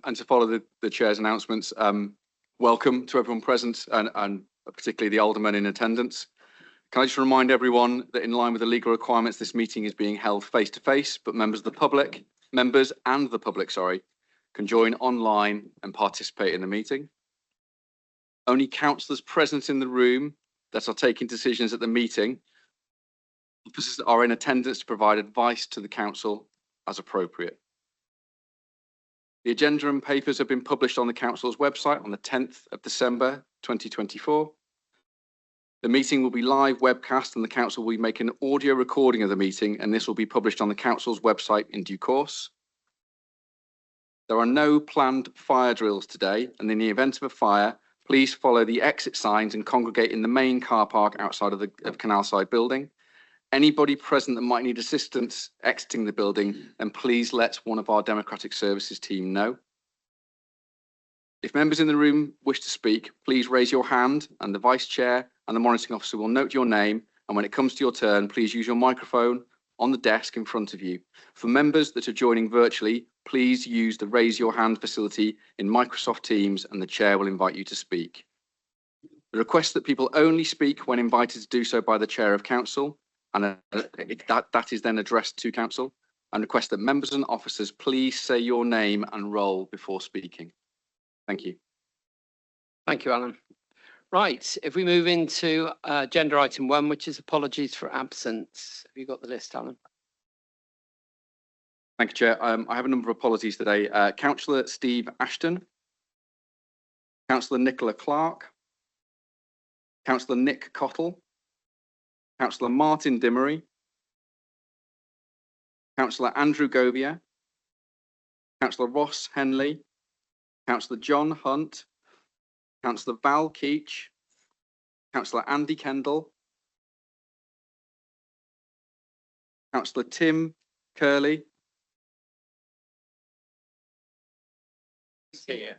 and to follow the chair's announcements, welcome to everyone present and particularly the aldermen in attendance. Can I just remind everyone that in line with the legal requirements, this meeting is being held face to face, but members and the public, can join online and participate in the meeting. Only councillors present in the room that are taking decisions at the meeting, officers are in attendance to provide advice to the council as appropriate. The agenda and papers have been published on the council's website on the 10th of December 2024. The meeting will be live webcast and the council will be making an audio recording of the meeting, and this will be published on the council's website in due course. There are no planned fire drills today, and in the event of a fire, please follow the exit signs and congregate in the main car park outside of the Canalside building. Anybody present that might need assistance exiting the building, then please let one of our Democratic Services team know. If members in the room wish to speak, please raise your hand and the Vice Chair and the Monitoring Officer will note your name, and when it comes to your turn, please use your microphone on the desk in front of you. For members that are joining virtually, please use the raise your hand facility in Microsoft Teams and the Chair will invite you to speak. The request that people only speak when invited to do so by the Chair of Council, and that is then addressed to Council, and request that members and officers please say your name and role before speaking. Thank you. Thank you, Alan. Right, if we move into agenda item 1, which is apologies for absence. Have you got the list, Alan? Thank you, Chair. I have a number of apologies today. Councillor Steve Ashton, Councillor Nicola Clark, Councillor Nick Cottle, Councillor Martin Dimery, Councillor Andrew Govia, Councillor Ross Henley, Councillor John Hunt, Councillor Val Keach, Councillor Andy Kendall, Councillor Tim Curley. Here.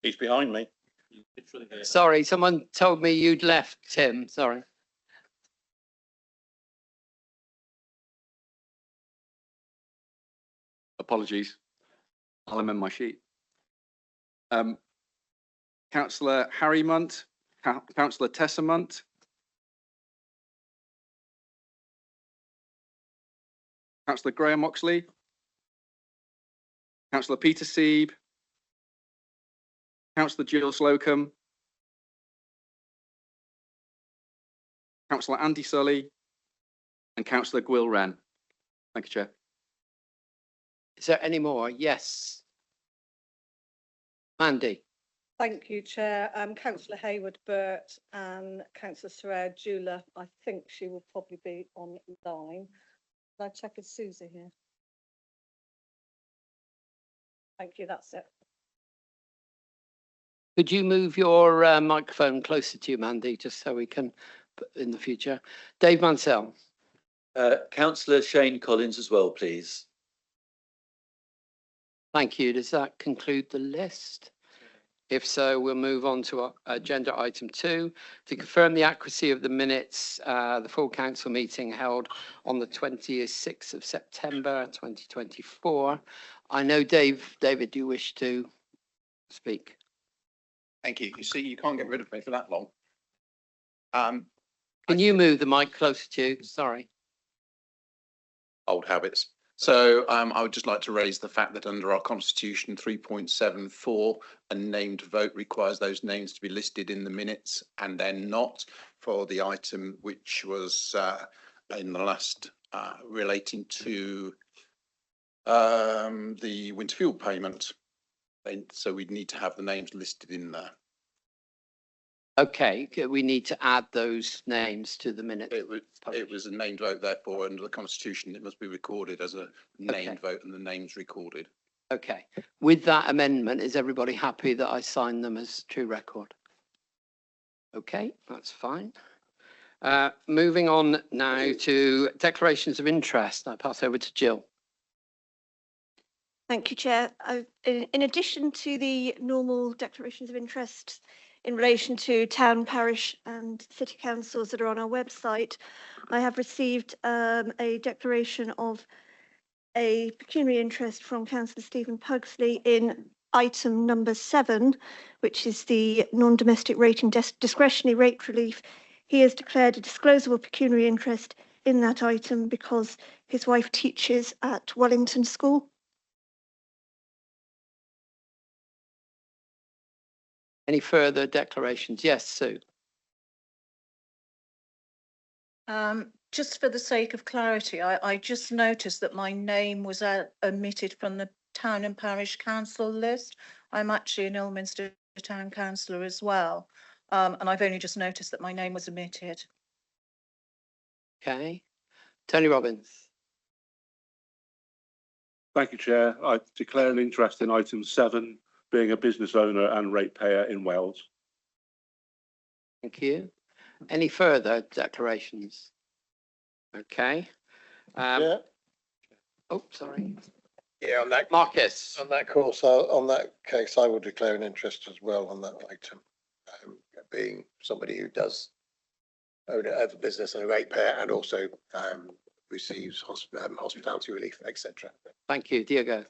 He's behind me. Sorry, someone told me you'd left, Tim. Sorry. Apologies. I'll amend my sheet. Councillor Harry Munt, Councillor Tessa Munt, Councillor Graham Oxley, Councillor Peter Seeb, Councillor Jill Slocum, Councillor Andy Sully, and Councillor Gwyl Wren. Thank you, Chair. Is there any more? Yes. Mandy. Thank you, Chair. Councillor Hayward Burt and Councillor Sarah Jula. I think she will probably be online. Can I check if Susie here? Thank you, that's it. Could you move your microphone closer to you, Mandy, just so we can put in the future? Dave Mansell. Councillor Shane Collins as well, please. Thank you. Does that conclude the list? If so, we'll move on to agenda item 2 to confirm the accuracy of the minutes, the full council meeting held on the 26th of September 2024. I know, David, you wish to speak. Thank you. You see, you can't get rid of me for that long. Can you move the mic closer to you? Sorry. Old habits. So I would just like to raise the fact that under our Constitution 3.74, a named vote requires those names to be listed in the minutes, and they're not for the item which was in the last relating to the winter fuel payment. So we'd need to have the names listed in there. Okay, we need to add those names to the minutes. It was a named vote, therefore, under the Constitution, it must be recorded as a named vote and the names recorded. Okay, with that amendment, is everybody happy that I sign them as true record? Okay, that's fine. Moving on now to declarations of interest. I pass over to Jill. Thank you, Chair. In addition to the normal declarations of interest in relation to town, parish and city councils that are on our website, I have received a declaration of a pecuniary interest from Councillor Stephen Pugsley in item number 7, which is the non-domestic rating discretionary rate relief, he has declared a disclosable pecuniary interest in that item because his wife teaches at Wellington School. Any further declarations? Yes, Sue. Just for the sake of clarity, I just noticed that my name was omitted from the town and parish council list. I'm actually an Ilminster town councillor as well. And I've only just noticed that my name was omitted. Okay. Tony Robbins. Thank you, Chair. I declare an interest in item 7, being a business owner and ratepayer in Wales. Thank you. Any further declarations? Okay. Yeah, Oh, sorry. yeah, on that, Marcus. on that course, on that case, I will declare an interest as well on that item. Being somebody who does own it as a business and a ratepayer and also receives hospitality relief, etc. Thank you. Diego.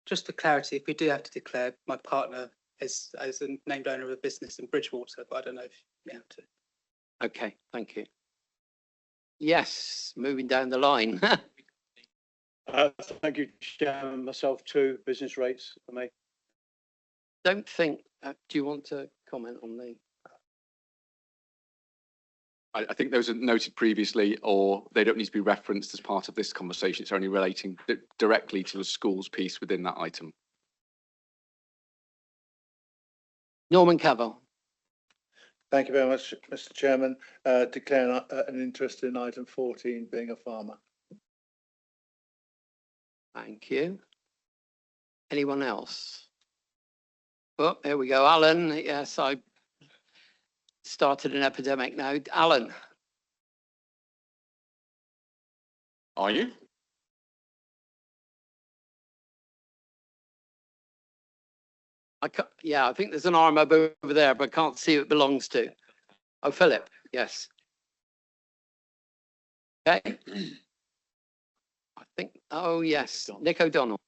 Just for clarity, if we do have to declare my partner as a named owner of a business in Bridgewater, but I don't know if we have to. Okay, thank you. Yes, moving down the line. Thank you, Chairman. Myself too, business rates for me. Don't think, do you want to comment on the? I think those are noted previously, or they don't need to be referenced as part of this conversation. It's only relating directly to the schools piece within that item. Norman Cavill. Thank you very much, Mr. Chairman. Declare an interest in item 14, being a farmer. Thank you. Anyone else? Oh, here we go. Alan, yes, I started an epidemic now. Alan. Are you? Yeah, I think there's an arm over there, but I can't see who it belongs to. Oh, Philip, yes. Okay. I think, oh, yes, Nick O'Donnell.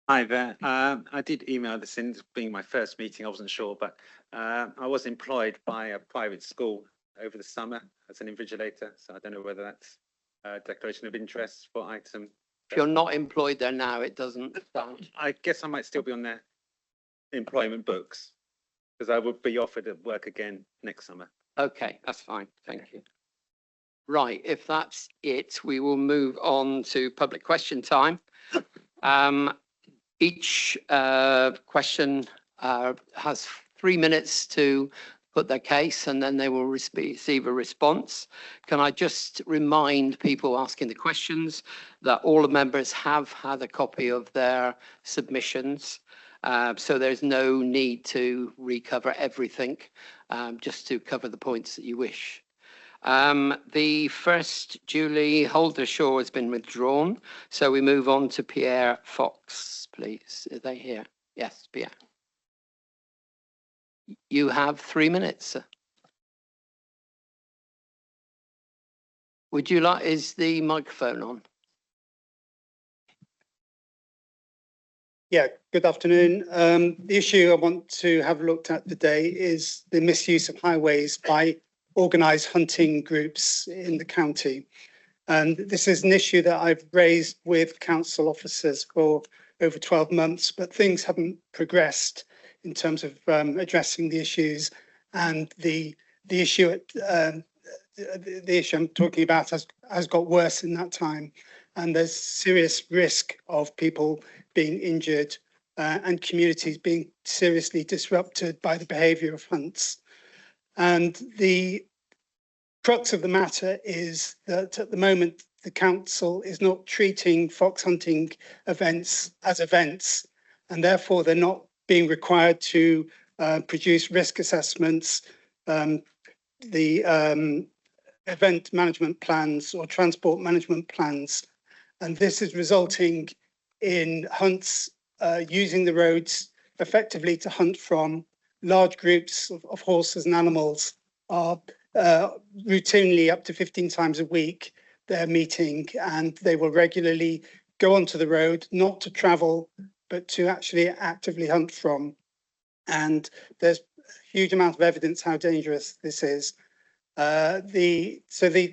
Hi there. I did email this in, being my first meeting, I wasn't sure, but I was employed by a private school over the summer as an invigilator, so I don't know whether that's a declaration of interest for item. If you're not employed there now, it doesn't stand. I guess I might still be on their employment books, because I would be offered at work again next summer. Okay, that's fine. Thank you. Right, if that's it, we will move on to public question time. Each question has 3 minutes to put their case, and then they will receive a response. Can I just remind people asking the questions that all the members have had a copy of their submissions, so there's no need to recover everything, just to cover the points that you wish. The first, Julie Holdershaw, has been withdrawn, so we move on to Pierre Fox, please. Are they here? Yes, Pierre. You have 3 minutes, sir. Would you like, is the microphone on? Yeah, good afternoon. The issue I want to have looked at today is the misuse of highways by organised hunting groups in the county. And this is an issue that I've raised with council officers for over 12 months, but things haven't progressed in terms of addressing the issues. And the issue I'm talking about has got worse in that time. And there's serious risk of people being injured and communities being seriously disrupted by the behaviour of hunts. And the crux of the matter is that at the moment, the council is not treating fox hunting events as events, and therefore they're not being required to produce risk assessments, the event management plans or transport management plans. And this is resulting in hunts using the roads effectively to hunt from. Large groups of horses and animals are routinely up to 15 times a week they're meeting, and they will regularly go onto the road, not to travel but to actually actively hunt from. And there's a huge amount of evidence how dangerous this is. The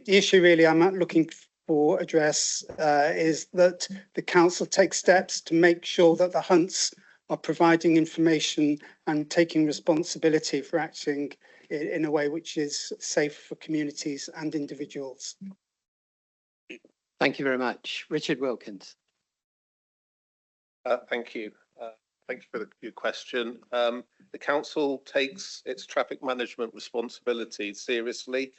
issue really I'm looking for address is that the council takes steps to make sure that the hunts are providing information and taking responsibility for acting in a way which is safe for communities and individuals. Thank you very much. Richard Wilkins. Thank you. Thank you for your question. The council takes its traffic management responsibilities seriously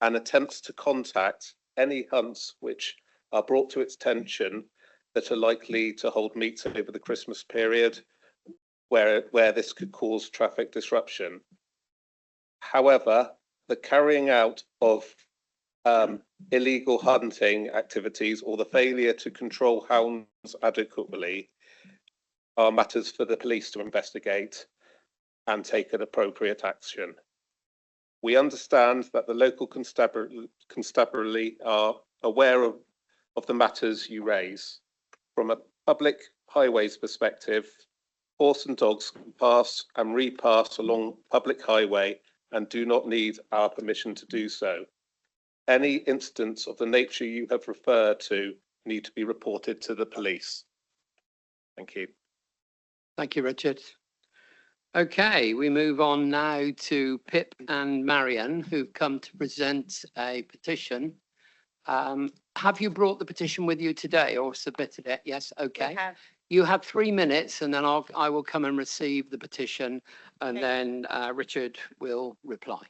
and attempts to contact any hunts which are brought to its attention that are likely to hold meets over the Christmas period where this could cause traffic disruption. However, the carrying out of illegal hunting activities or the failure to control hounds adequately are matters for the police to investigate and take an appropriate action. We understand that the local constabulary are aware of the matters you raise. From a public highways perspective, horse and dogs can pass and repass along public highway and do not need our permission to do so. Any incidents of the nature you have referred to need to be reported to the police. Thank you. Thank you, Richard. Okay, we move on now to Pip and Marion, who've come to present a petition. Have you brought the petition with you today or submitted it? Yes, okay. You have 3 minutes and then I will come and receive the petition and then Richard will reply.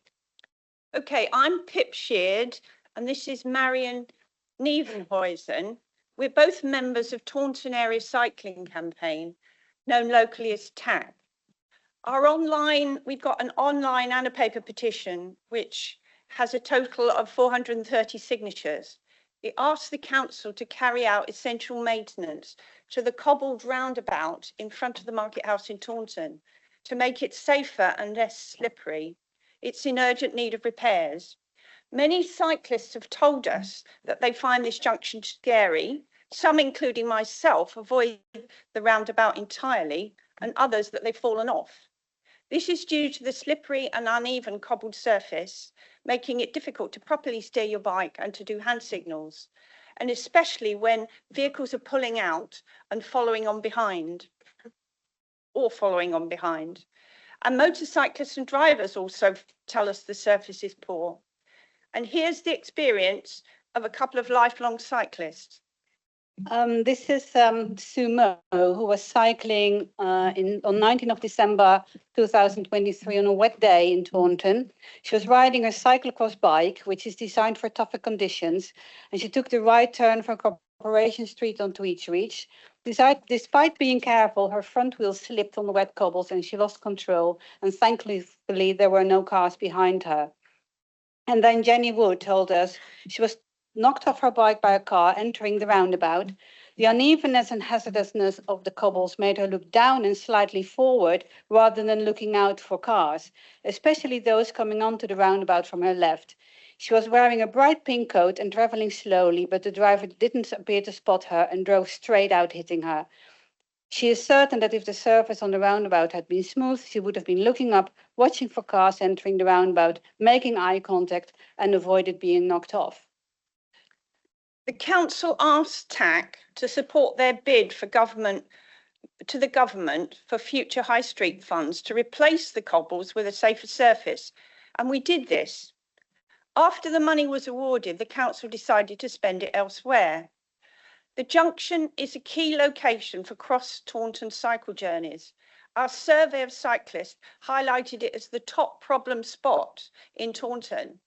Okay, I'm Pip Sheard and this is Marion Nevenhuizen. We're both members of Taunton Area Cycling Campaign, known locally as TAC. We've got an online and a paper petition, which has a total of 430 signatures. It asks the council to carry out essential maintenance to the cobbled roundabout in front of the Market House in Taunton to make it safer and less slippery. It's in urgent need of repairs. Many cyclists have told us that they find this junction scary. Some, including myself, avoid the roundabout entirely, and others that they've fallen off. This is due to the slippery and uneven cobbled surface, making it difficult to properly steer your bike and to do hand signals, and especially when vehicles are pulling out and following on behind. And motorcyclists and drivers also tell us the surface is poor. And here's the experience of a couple of lifelong cyclists. This is Sue Mo, who was cycling on 19th of December 2023 on a wet day in Taunton. She was riding a cyclocross bike, which is designed for tougher conditions, and she took the right turn from Corporation Street onto Each Reach. Despite being careful, her front wheel slipped on the wet cobbles and she lost control, and thankfully there were no cars behind her. And then Jenny Wood told us she was knocked off her bike by a car entering the roundabout. The unevenness and hazardousness of the cobbles made her look down and slightly forward rather than looking out for cars, especially those coming onto the roundabout from her left. She was wearing a bright pink coat and traveling slowly, but the driver didn't appear to spot her and drove straight out, hitting her. She is certain that if the surface on the roundabout had been smooth, she would have been looking up, watching for cars entering the roundabout, making eye contact, and avoided being knocked off. The council asked TAC to support their bid for the government for future high street funds to replace the cobbles with a safer surface, and we did this. After the money was awarded, the council decided to spend it elsewhere. The junction is a key location for cross-Taunton cycle journeys. Our survey of cyclists highlighted it as the top problem spot in Taunton.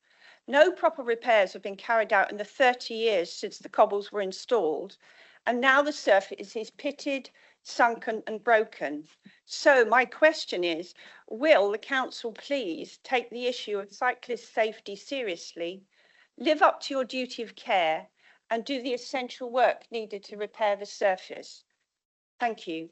No proper repairs have been carried out in the 30 years since the cobbles were installed, and now the surface is pitted, sunken and broken. So my question is, will the council please take the issue of cyclist safety seriously, live up to your duty of care and do the essential work needed to repair the surface? Thank you.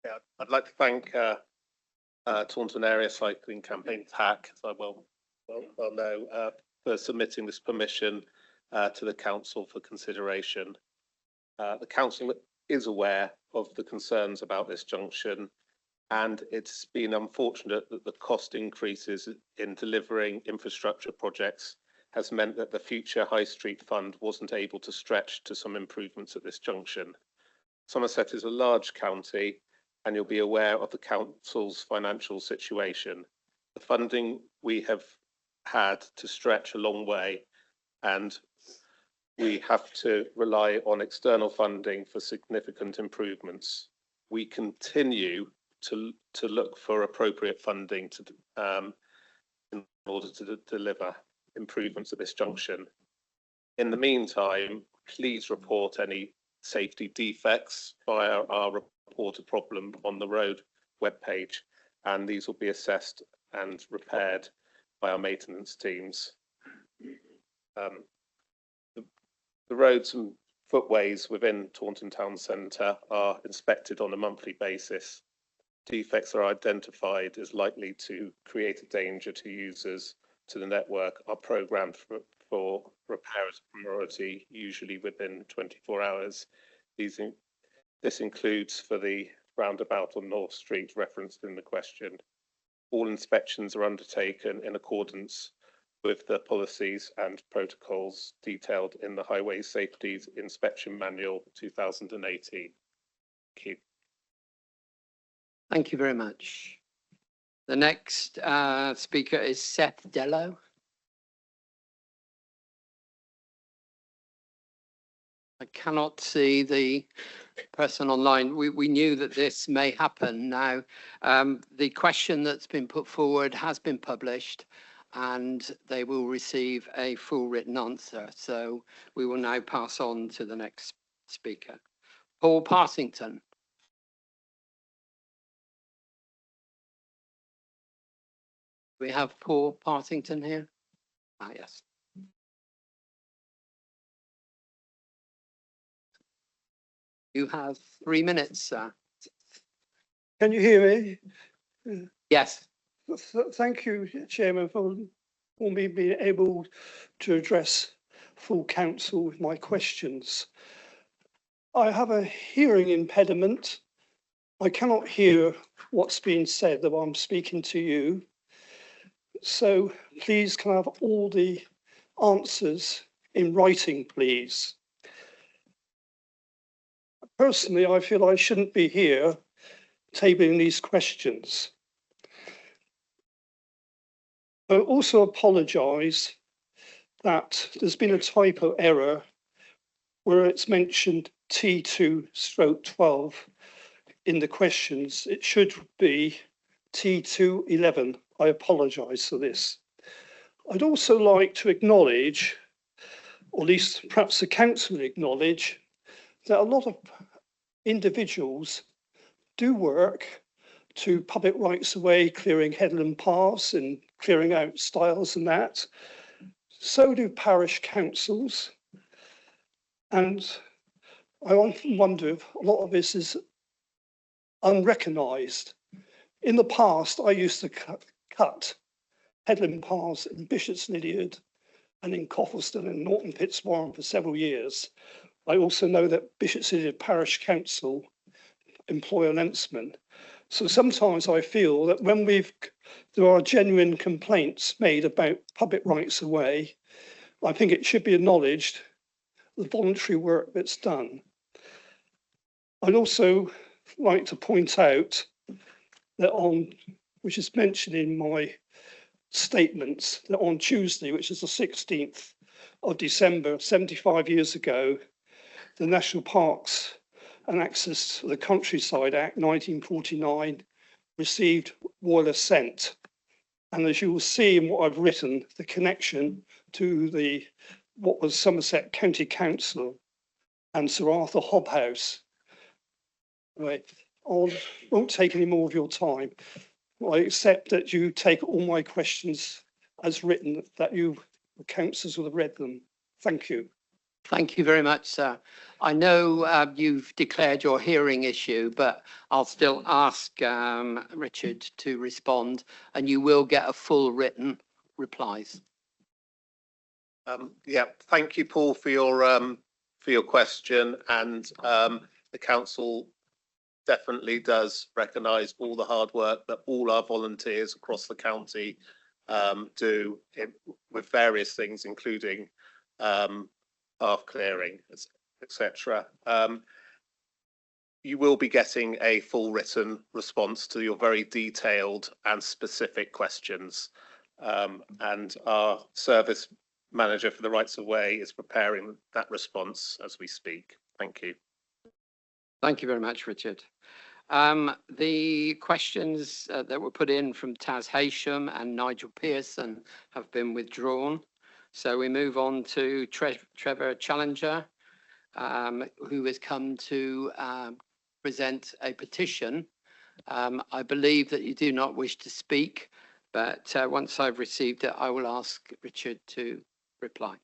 Yeah, I'd like to thank Taunton Area Cycling Campaign TAC, as I well know, for submitting this permission to the council for consideration. The council is aware of the concerns about this junction, and it's been unfortunate that the cost increases in delivering infrastructure projects has meant that the future High Street Fund wasn't able to stretch to some improvements at this junction. Somerset is a large county, and you'll be aware of the council's financial situation. The funding we have had to stretch a long way, and we have to rely on external funding for significant improvements. We continue to look for appropriate funding in order to deliver improvements at this junction. In the meantime, please report any safety defects via our report a problem on the road webpage, and these will be assessed and repaired by our maintenance teams. The roads and footways within Taunton Town Centre are inspected on a monthly basis. Defects are identified as likely to create a danger to users to the network are programmed for repair as a priority, usually within 24 hours. This includes for the roundabout on North Street referenced in the question. All inspections are undertaken in accordance with the policies and protocols detailed in the Highway Safety Inspection Manual 2018. Thank you. Thank you very much. The next speaker is Seth Dello. I cannot see the person online. We knew that this may happen. Now, the question that's been put forward has been published, and they will receive a full written answer. So we will now pass on to the next speaker. Paul Partington. We have Paul Partington here. Ah, yes. You have 3 minutes, sir. Can you hear me? Yes. Thank you, Chairman, for me being able to address full council with my questions. I have a hearing impediment. I cannot hear what's being said though I'm speaking to you. So please can I have all the answers in writing, please? Personally, I feel I shouldn't be here tabling these questions. I also apologise that there's been a typo error where it's mentioned T2/12 in the questions. It should be T211. I apologise for this. I'd also like to acknowledge, or at least perhaps the council acknowledge, that a lot of individuals do work to public rights of way, clearing headland paths and clearing out stiles and that. So do parish councils. And I often wonder if a lot of this is unrecognised. In the past, I used to cut headland paths in Bishop's Lydeard and in Coffelston and Norton Fitzwarren for several years. I also know that Bishop's Lydeard Parish Council employ a lensman. So sometimes I feel that when there are genuine complaints made about public rights of way, I think it should be acknowledged the voluntary work that's done. I'd also like to point out that which is mentioned in my statements, that on Tuesday, which is the 16th of December, 75 years ago, the National Parks and Access to the Countryside Act 1949 received royal assent. And as you will see in what I've written, the connection to what was Somerset County Council and Sir Arthur Hobhouse. Right, I won't take any more of your time. I accept that you take all my questions as written, that the councillors will have read them. Thank you. Thank you very much, sir. I know you've declared your hearing issue, but I'll still ask Richard to respond, and you will get a full written replies. Yeah, thank you, Paul, for your question, and the council definitely does recognise all the hard work that all our volunteers across the county do with various things, including path clearing, etc. You will be getting a full written response to your very detailed and specific questions, and our service manager for the rights of way is preparing that response as we speak. Thank you. Thank you very much, Richard. The questions that were put in from Taz Haysham and Nigel Pearson have been withdrawn. So we move on to Trevor Challenger, who has come to present a petition. I believe that you do not wish to speak, but once I've received it, I will ask Richard to reply.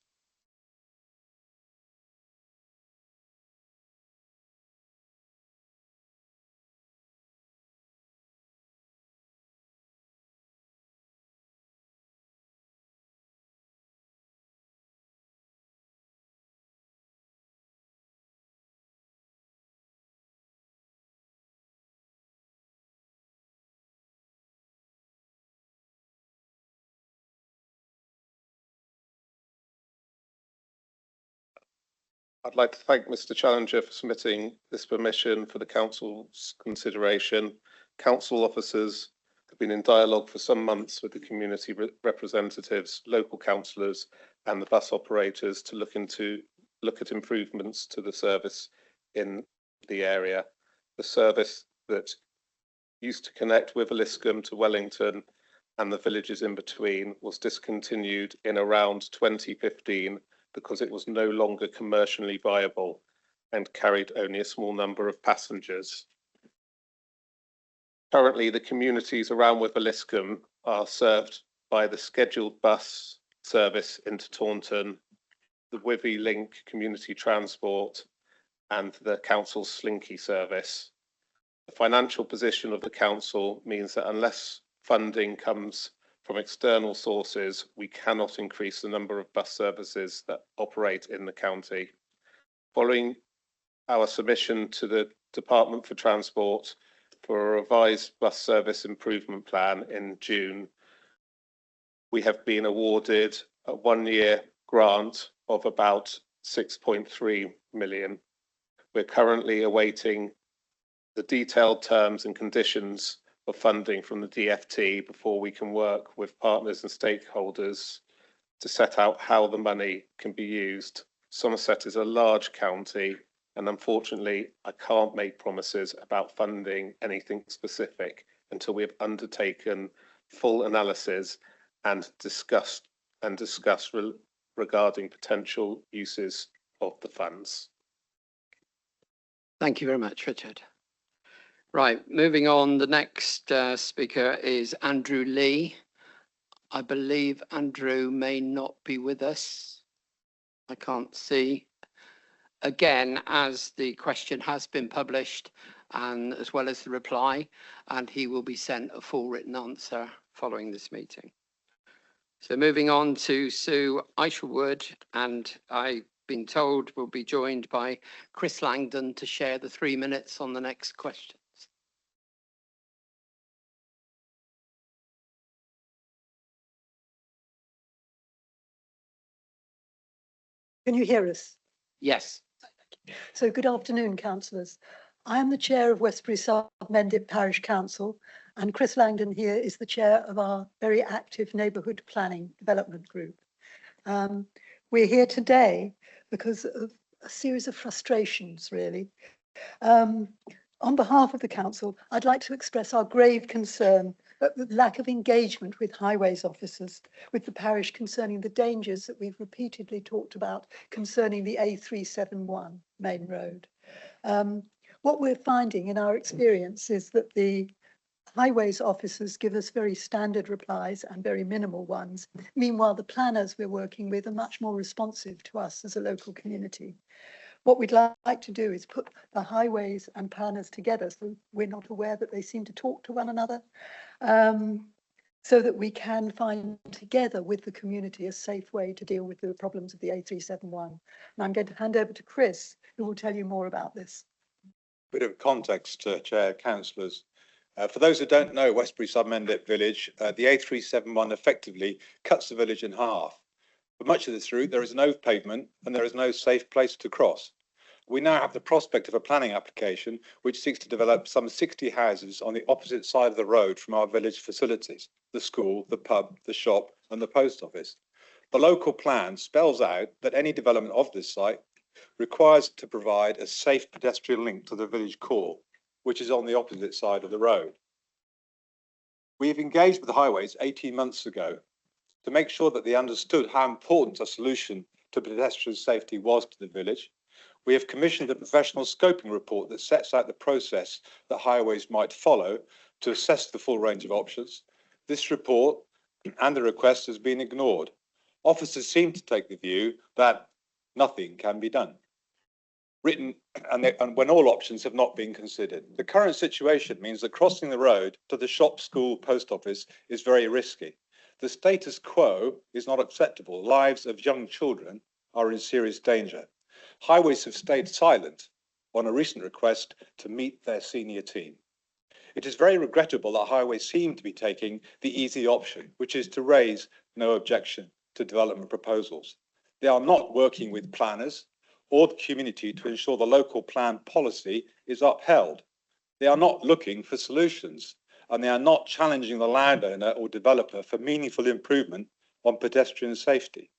I'd like to thank Mr. Challenger for submitting this permission for the council's consideration. Council officers have been in dialogue for some months with the community representatives, local councillors and the bus operators to look at improvements to the service in the area. The service that used to connect with Liscombe to Wellington and the villages in between was discontinued in around 2015 because it was no longer commercially viable and carried only a small number of passengers. Currently, the communities around Wither-Liscombe are served by the scheduled bus service into Taunton, the Wivy Link community transport, and the council's Slinky service. The financial position of the council means that unless funding comes from external sources, we cannot increase the number of bus services that operate in the county. Following our submission to the Department for Transport for a revised bus service improvement plan in June, we have been awarded a one-year grant of about 6.3 million. We're currently awaiting the detailed terms and conditions of funding from the DFT before we can work with partners and stakeholders to set out how the money can be used. Somerset is a large county, and unfortunately, I can't make promises about funding anything specific until we have undertaken full analysis and discussed regarding potential uses of the funds. Thank you very much, Richard. Right, moving on, the next speaker is Andrew Lee. I believe Andrew may not be with us. I can't see. Again, as the question has been published and as well as the reply, and he will be sent a full written answer following this meeting. So moving on to Sue Isherwood, and I've been told we'll be joined by Chris Langdon to share the 3 minutes on the next question. Can you hear us? Yes. So good afternoon, councillors. I am the chair of Westbury South Mendip Parish Council, and Chris Langdon here is the chair of our very active neighbourhood planning development group. We're here today because of a series of frustrations, really. On behalf of the council, I'd like to express our grave concern at the lack of engagement with highways officers with the parish concerning the dangers that we've repeatedly talked about concerning the A371 main road. What we're finding in our experience is that the highways officers give us very standard replies and very minimal ones. Meanwhile, the planners we're working with are much more responsive to us as a local community. What we'd like to do is put the highways and planners together so we're not aware that they seem to talk to one another, so that we can find together with the community a safe way to deal with the problems of the A371. And I'm going to hand over to Chris, who will tell you more about this. Bit of context, Chair, councillors. For those who don't know Westbury Sub-Mendip Village, the A371 effectively cuts the village in half. For much of this route, there is no pavement and there is no safe place to cross. We now have the prospect of a planning application which seeks to develop some 60 houses on the opposite side of the road from our village facilities, the school, the pub, the shop and the post office. The local plan spells out that any development of this site requires to provide a safe pedestrian link to the village core, which is on the opposite side of the road. We have engaged with the highways 18 months ago to make sure that they understood how important a solution to pedestrian safety was to the village. We have commissioned a professional scoping report that sets out the process that highways might follow to assess the full range of options. This report and the request has been ignored. Officers seem to take the view that nothing can be done. Written and when all options have not been considered. The current situation means that crossing the road to the shop, school, post office is very risky. The status quo is not acceptable. Lives of young children are in serious danger. Highways have stayed silent on a recent request to meet their senior team. It is very regrettable that highways seem to be taking the easy option, which is to raise no objection to development proposals. They are not working with planners or the community to ensure the local plan policy is upheld. They are not looking for solutions, and they are not challenging the landowner or developer for meaningful improvement on pedestrian safety.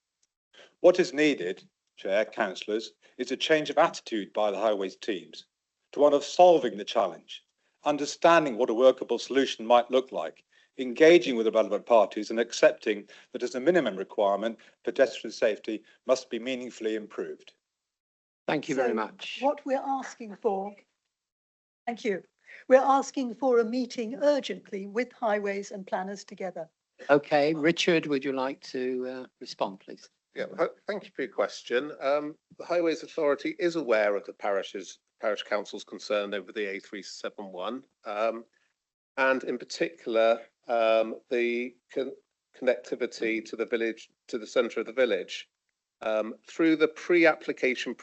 What is needed, Chair, councillors, is a change of attitude by the highways teams to one of solving the challenge, understanding what a workable solution might look like, engaging with the relevant parties and accepting that as a minimum requirement, pedestrian safety must be meaningfully improved. Thank you very much. What we're asking for, thank you. We're asking for a meeting urgently with highways and planners together. Okay, Richard, would you like to respond, please? Yeah, thank you for your question. The Highways Authority is aware of the parish council's concern over the A371, and in particular the connectivity to the village, to the centre of the village. Through the pre-application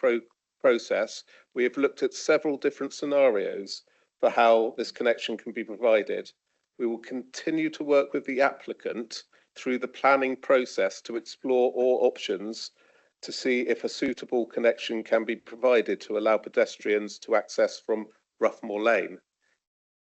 process, we have looked at several different scenarios for how this connection can be provided. We will continue to work with the applicant through the planning process to explore all options to see if a suitable connection can be provided to allow pedestrians to access from Roughmore Lane.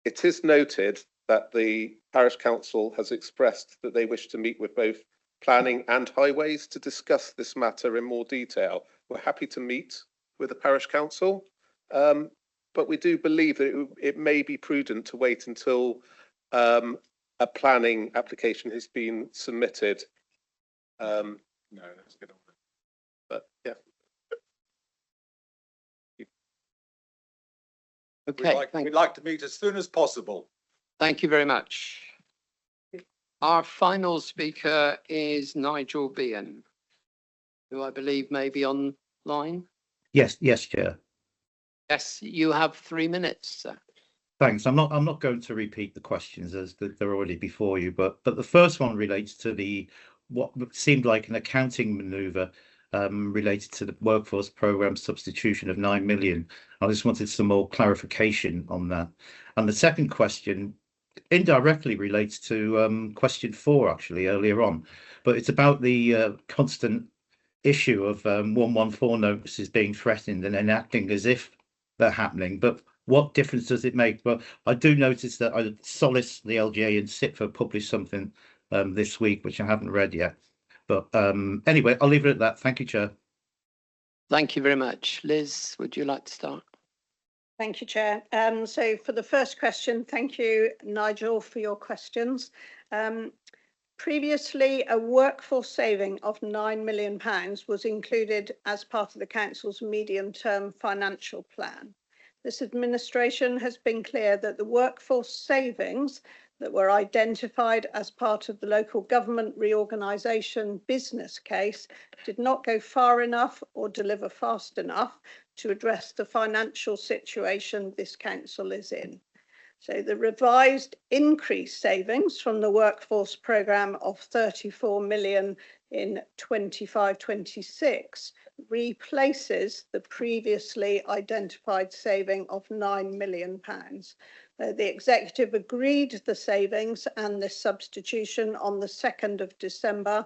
It is noted that the parish council has expressed that they wish to meet with both planning and highways to discuss this matter in more detail. We're happy to meet with the parish council, but we do believe that it may be prudent to wait until a planning application has been submitted. No, that's good. But yeah. Okay, we'd like to meet as soon as possible. Thank you very much. Our final speaker is Nigel Behan, who I believe may be online. Yes, Chair. Yes, you have 3 minutes, sir. Thanks. I'm not going to repeat the questions as they're already before you, but the first one relates to what seemed like an accounting manoeuvre related to the workforce programme substitution of 9 million. I just wanted some more clarification on that. And the second question indirectly relates to question 4 actually earlier on, but it's about the constant issue of 114 notices being threatened and then acting as if they're happening. But what difference does it make? Well, I do notice that Solace, the LGA and SIPFA published something this week, which I haven't read yet. But anyway, I'll leave it at that. Thank you, Chair. Thank you very much. Liz, would you like to start? Thank you, Chair. So for the first question, thank you, Nigel, for your questions. Previously, a workforce saving of £9 million was included as part of the Council's medium-term financial plan. This administration has been clear that the workforce savings that were identified as part of the local government reorganisation business case did not go far enough or deliver fast enough to address the financial situation this council is in. So the revised increased savings from the workforce programme of 34 million in 25-26 replaces the previously identified saving of £9 million. The executive agreed the savings and this substitution on the 2nd of December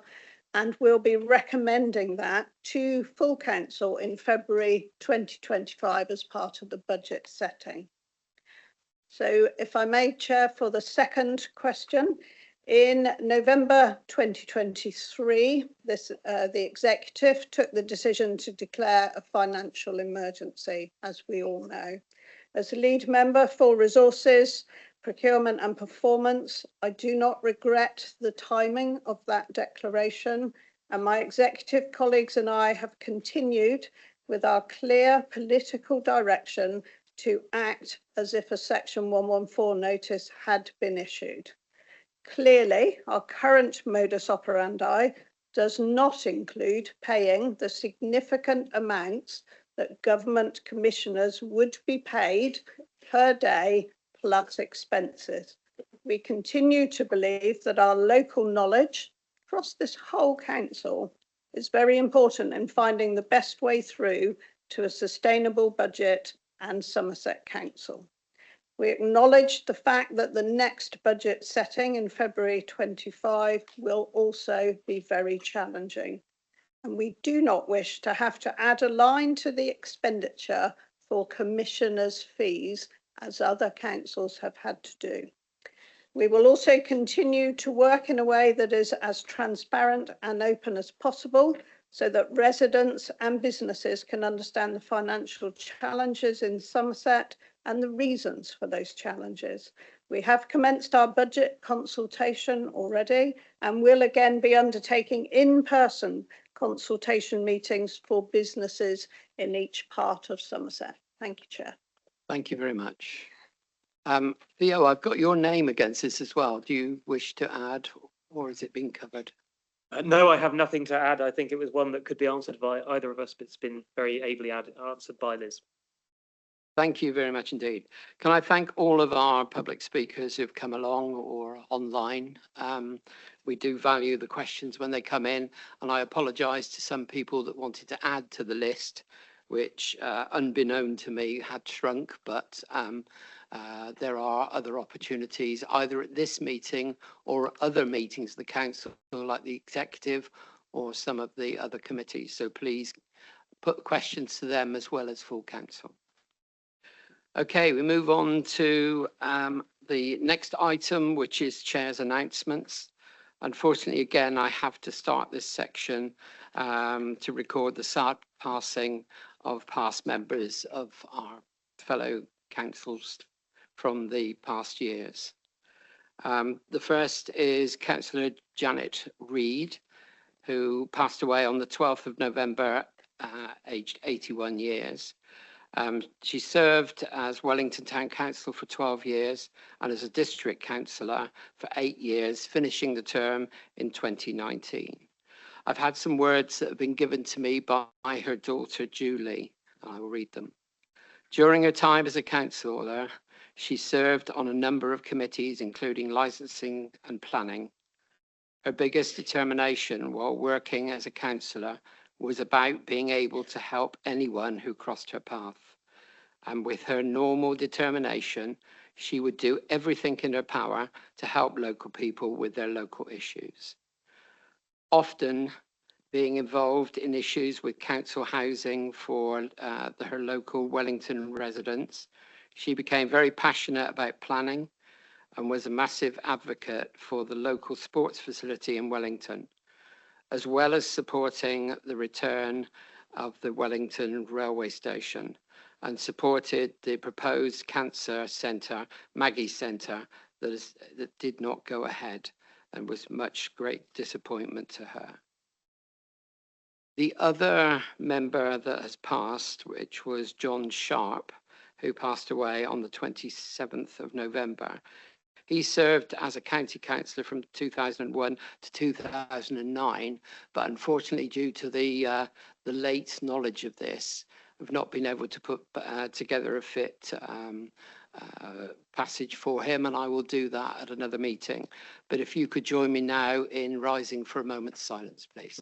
and will be recommending that to full council in February 2025 as part of the budget setting. So if I may, Chair, for the second question, in November 2023, the executive took the decision to declare a financial emergency, as we all know. As a lead member for resources, procurement and performance, I do not regret the timing of that declaration, and my executive colleagues and I have continued with our clear political direction to act as if a Section 114 notice had been issued. Clearly, our current modus operandi does not include paying the significant amounts that government commissioners would be paid per day plus expenses. We continue to believe that our local knowledge across this whole council is very important in finding the best way through to a sustainable budget and Somerset Council. We acknowledge the fact that the next budget setting in February 25 will also be very challenging. And we do not wish to have to add a line to the expenditure for commissioners' fees, as other councils have had to do. We will also continue to work in a way that is as transparent and open as possible, so that residents and businesses can understand the financial challenges in Somerset and the reasons for those challenges. We have commenced our budget consultation already and will again be undertaking in-person consultation meetings for businesses in each part of Somerset. Thank you, Chair. Thank you very much. Theo, I've got your name against this as well. Do you wish to add, or has it been covered? No, I have nothing to add. I think it was one that could be answered by either of us, but it's been very ably answered by Liz. Thank you very much indeed. Can I thank all of our public speakers who've come along or online? We do value the questions when they come in, and I apologise to some people that wanted to add to the list, which unbeknown to me had shrunk, but there are other opportunities either at this meeting or other meetings of the council, like the executive or some of the other committees. So please put questions to them as well as full council. Okay, we move on to the next item, which is Chair's announcements. Unfortunately, again, I have to start this section to record the sad passing of past members of our fellow councils from the past years. The first is Councillor Janet Reid, who passed away on the 12th of November, aged 81 years. She served as Wellington Town Council for 12 years and as a district councillor for 8 years, finishing the term in 2019. I've had some words that have been given to me by her daughter, Julie, and I will read them. During her time as a councillor, she served on a number of committees, including licensing and planning. Her biggest determination while working as a councillor was about being able to help anyone who crossed her path. And with her normal determination, she would do everything in her power to help local people with their local issues. Often being involved in issues with council housing for her local Wellington residents, she became very passionate about planning and was a massive advocate for the local sports facility in Wellington, as well as supporting the return of the Wellington railway station, and supported the proposed cancer centre, Maggie Centre, that did not go ahead and was much great disappointment to her. The other member that has passed, which was John Sharp, who passed away on the 27th of November. He served as a county councillor from 2001 to 2009, but unfortunately, due to the late knowledge of this, have not been able to put together a fit passage for him, and I will do that at another meeting. But if you could join me now in rising for a moment's silence, please.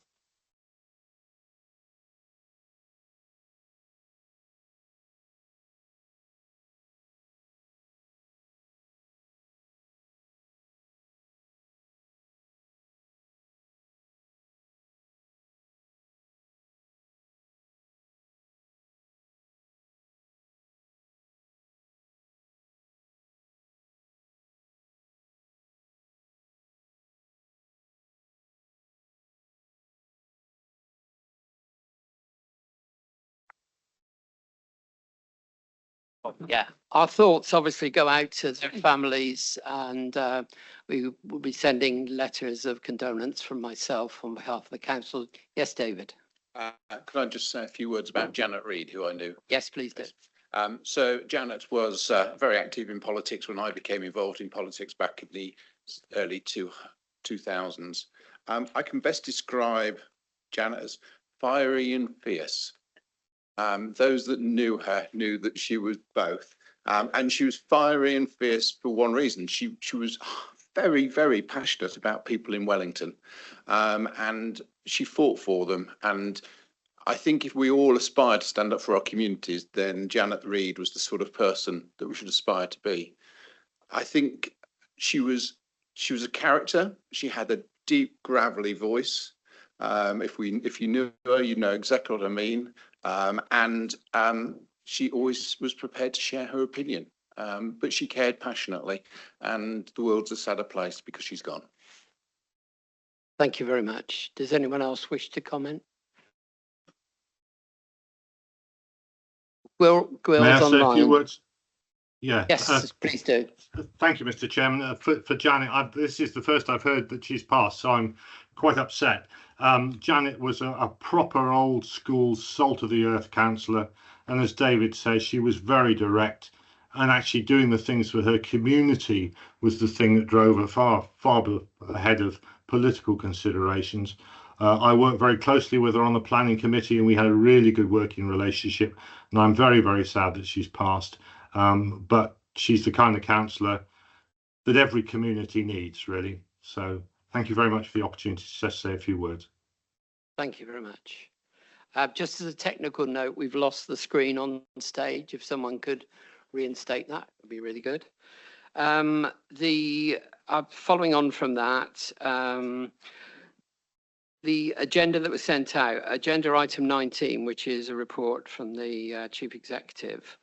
Yeah, our thoughts obviously go out to their families, and we will be sending letters of condolence from myself on behalf of the council. Yes, David. Could I just say a few words about Janet Reid, who I knew? Yes, please do. So Janet was very active in politics when I became involved in politics back in the early 2000s. I can best describe Janet as fiery and fierce. Those that knew her knew that she was both. And she was fiery and fierce for one reason. She was very, very passionate about people in Wellington. And she fought for them. And I think if we all aspire to stand up for our communities, then Janet Reid was the sort of person that we should aspire to be. I think she was a character. She had a deep, gravelly voice. If you knew her, you know exactly what I mean. And she always was prepared to share her opinion, but she cared passionately, and the world's a sadder place because she's gone. Thank you very much. Does anyone else wish to comment? Gwill's May I say a few online. words? Yeah. Yes, please do. Thank you, Mr. Chairman. For Janet, this is the first I've heard that she's passed, so I'm quite upset. Janet was a proper old school salt of the earth councillor, and as David says, she was very direct, and actually doing the things for her community was the thing that drove her far ahead of political considerations. I worked very closely with her on the planning committee, and we had a really good working relationship, and I'm very, very sad that she's passed. But she's the kind of councillor that every community needs, really. So thank you very much for the opportunity to just say a few words. Thank you very much. Just as a technical note, we've lost the screen on stage. If someone could reinstate that, would be really good. Following on from that, the agenda that was sent out, agenda item 19, which is a report from the Chief Executive,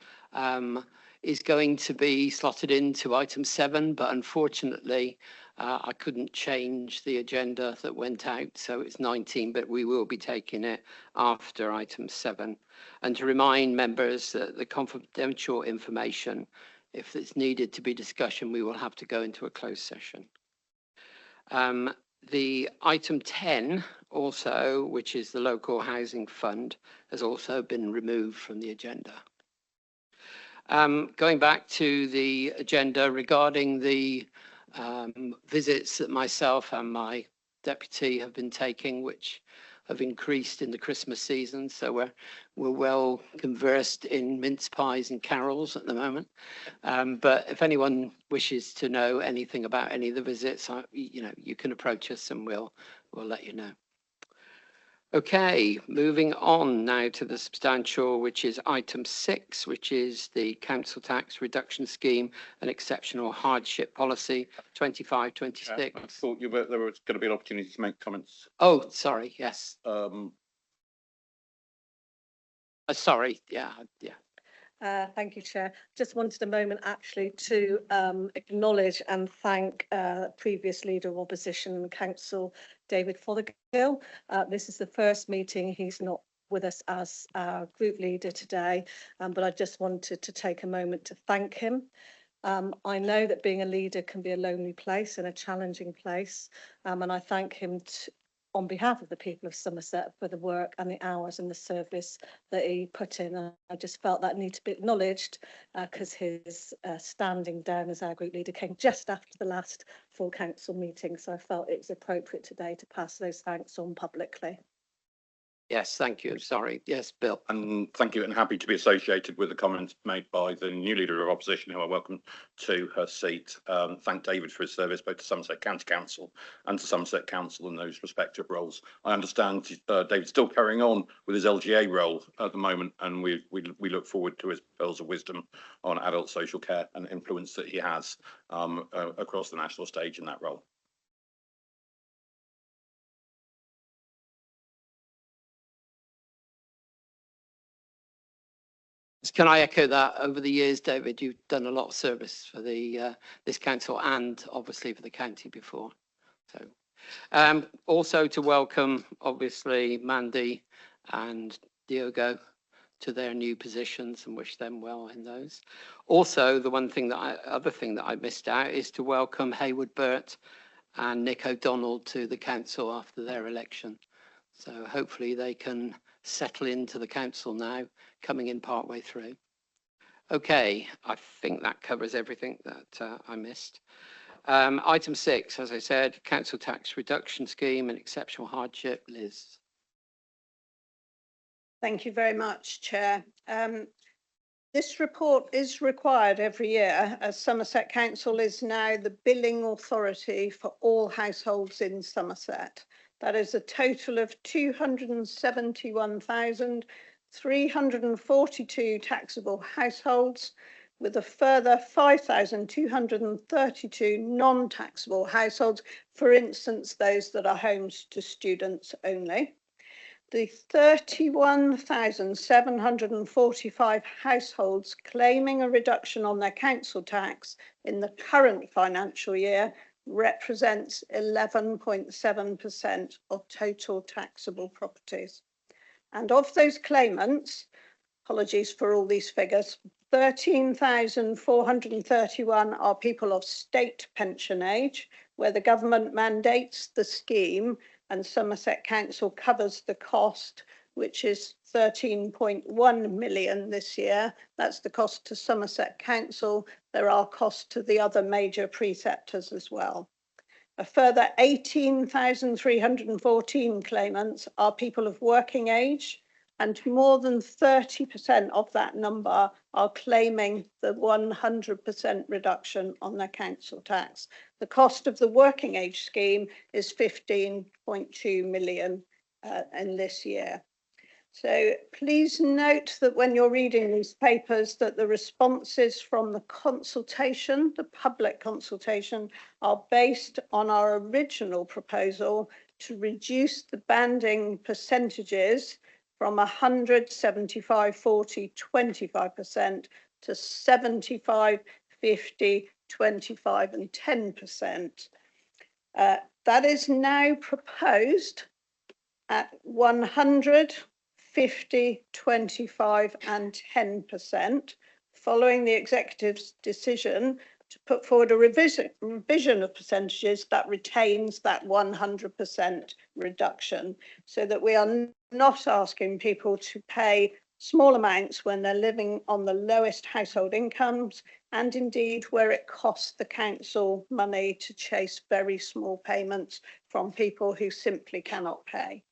is going to be slotted into item 7, but unfortunately, I couldn't change the agenda that went out, so it's 19, but we will be taking it after item 7. And to remind members that the confidential information, if it's needed to be discussion, we will have to go into a closed session. The item 10 also, which is the local housing fund, has also been removed from the agenda. Going back to the agenda regarding the visits that myself and my deputy have been taking, which have increased in the Christmas season. So we're well conversed in mince pies and carols at the moment. But if anyone wishes to know anything about any of the visits, you can approach us and we'll let you know. Okay, moving on now to the substantial, which is item 6, which is the council tax reduction scheme and exceptional hardship policy 25-26. I thought there was going to be an opportunity to make comments. Oh, sorry. Yes. Sorry. Yeah. Thank you, Chair. Just wanted a moment actually to acknowledge and thank previous Leader of Opposition Council, David Fothergill. This is the first meeting he's not with us as our group leader today, but I just wanted to take a moment to thank him. I know that being a leader can be a lonely place and a challenging place, and I thank him on behalf of the people of Somerset for the work and the hours and the service that he put in. And I just felt that need to be acknowledged because his standing down as our group leader came just after the last full council meeting. So I felt it was appropriate today to pass those thanks on publicly. Yes, thank you. Sorry. Yes, Bill. And thank you, and happy to be associated with the comments made by the new leader of opposition, who I welcome to her seat. Thank David for his service both to Somerset County Council and to Somerset Council in those respective roles. I understand David's still carrying on with his LGA role at the moment, and we look forward to his pearls of wisdom on adult social care and influence that he has across the national stage in that role. Can I echo that? Over the years, David, you've done a lot of service for the this council and obviously for the county before. So, also to welcome, obviously, Mandy and Diogo to their new positions and wish them well in those. Also, the other thing that I missed out is to welcome Haywood Burt and Nick O'Donnell to the council after their election. So hopefully they can settle into the council now, coming in part way through. Okay, I think that covers everything that I missed. Item 6, as I said, council tax reduction scheme and exceptional hardship. Liz. Thank you very much, Chair. This report is required every year, as Somerset Council is now the billing authority for all households in Somerset. That is a total of 271,342 taxable households, with a further 5,232 non-taxable households, for instance, those that are homes to students only. The 31,745 households claiming a reduction on their council tax in the current financial year represents 11.7% of total taxable properties. And of those claimants, apologies for all these figures, 13,431 are people of state pension age, where the government mandates the scheme and Somerset Council covers the cost, which is 13.1 million this year. That's the cost to Somerset Council. There are costs to the other major preceptors as well. A further 18,314 claimants are people of working age, and more than 30% of that number are claiming the 100% reduction on their council tax. The cost of the working age scheme is 15.2 million in this year. So please note that when you're reading these papers that the responses from the consultation, the public consultation, are based on our original proposal to reduce the banding percentages from 100, 75, 40, 25% to 75, 50, 25 and 10%. That is now proposed at 100, 50, 25 and 10%, following the executive's decision to put forward a revision of percentages that retains that 100% reduction, so that we are not asking people to pay small amounts when they're living on the lowest household incomes, and indeed where it costs the council money to chase very small payments from people who simply cannot pay.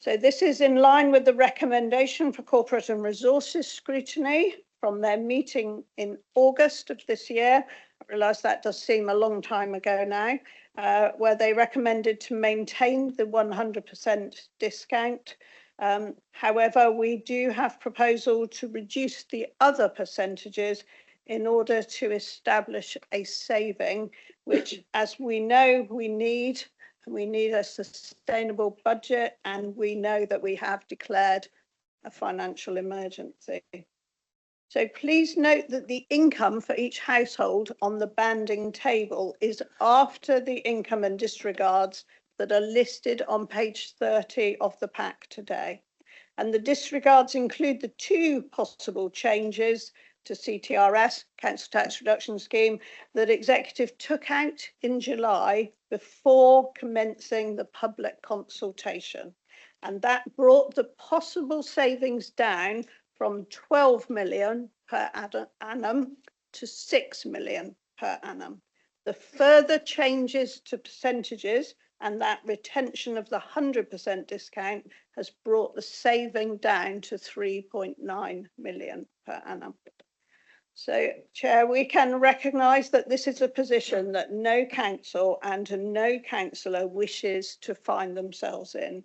So this is in line with the recommendation for corporate and resources scrutiny from their meeting in August of this year. I realise that does seem a long time ago now, where they recommended to maintain the 100% discount. However, we do have proposal to reduce the other percentages in order to establish a saving, which, as we know, we need a sustainable budget, and we know that we have declared a financial emergency. So please note that the income for each household on the banding table is after the income and disregards that are listed on page 30 of the pack today. And the disregards include the two possible changes to CTRS, Council Tax Reduction Scheme, that Executive took out in July before commencing the public consultation. And that brought the possible savings down from 12 million per annum to 6 million per annum. The further changes to percentages and that retention of the 100% discount has brought the saving down to 3.9 million per annum. So, Chair, we can recognise that this is a position that no council and no councillor wishes to find themselves in.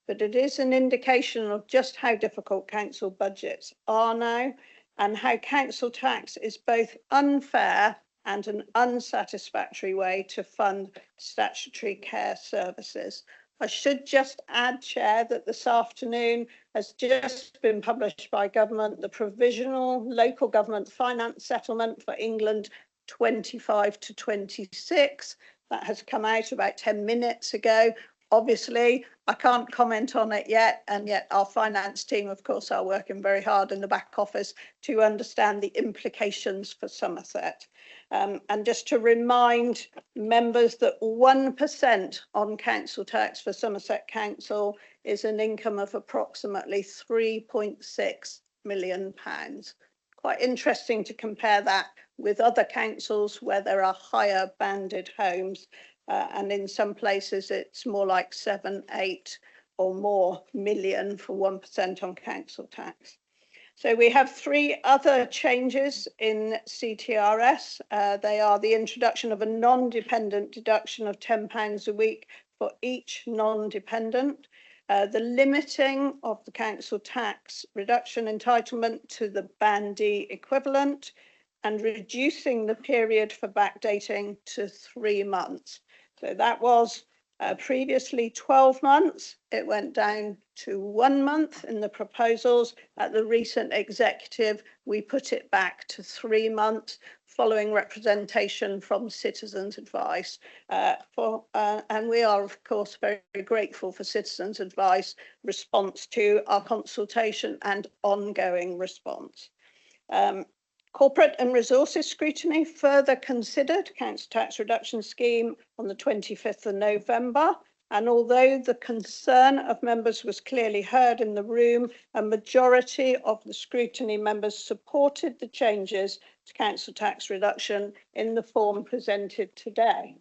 But it is an indication of just how difficult council budgets are now and how council tax is both unfair and an unsatisfactory way to fund statutory care services. I should just add, Chair, that this afternoon has just been published by government the provisional local government finance settlement for England 25 to 26. That has come out about 10 minutes ago. Obviously, I can't comment on it yet, and yet our finance team, of course, are working very hard in the back office to understand the implications for Somerset. And just to remind members that 1% on council tax for Somerset Council is an income of approximately £3.6 million. Quite interesting to compare that with other councils where there are higher banded homes. And in some places, it's more like 7, 8 or more million for 1% on council tax. So we have 3 other changes in CTRS. They are the introduction of a non-dependent deduction of £10 a week for each non-dependent, the limiting of the council tax reduction entitlement to the Band D equivalent, and reducing the period for backdating to 3 months. So that was previously 12 months. It went down to 1 month in the proposals. At the recent executive, we put it back to 3 months following representation from Citizens Advice. And we are, of course, very, very grateful for Citizens Advice response to our consultation and ongoing response. Corporate and resources scrutiny further considered council tax reduction scheme on the 25th of November. And although the concern of members was clearly heard in the room, a majority of the scrutiny members supported the changes to council tax reduction in the form presented today.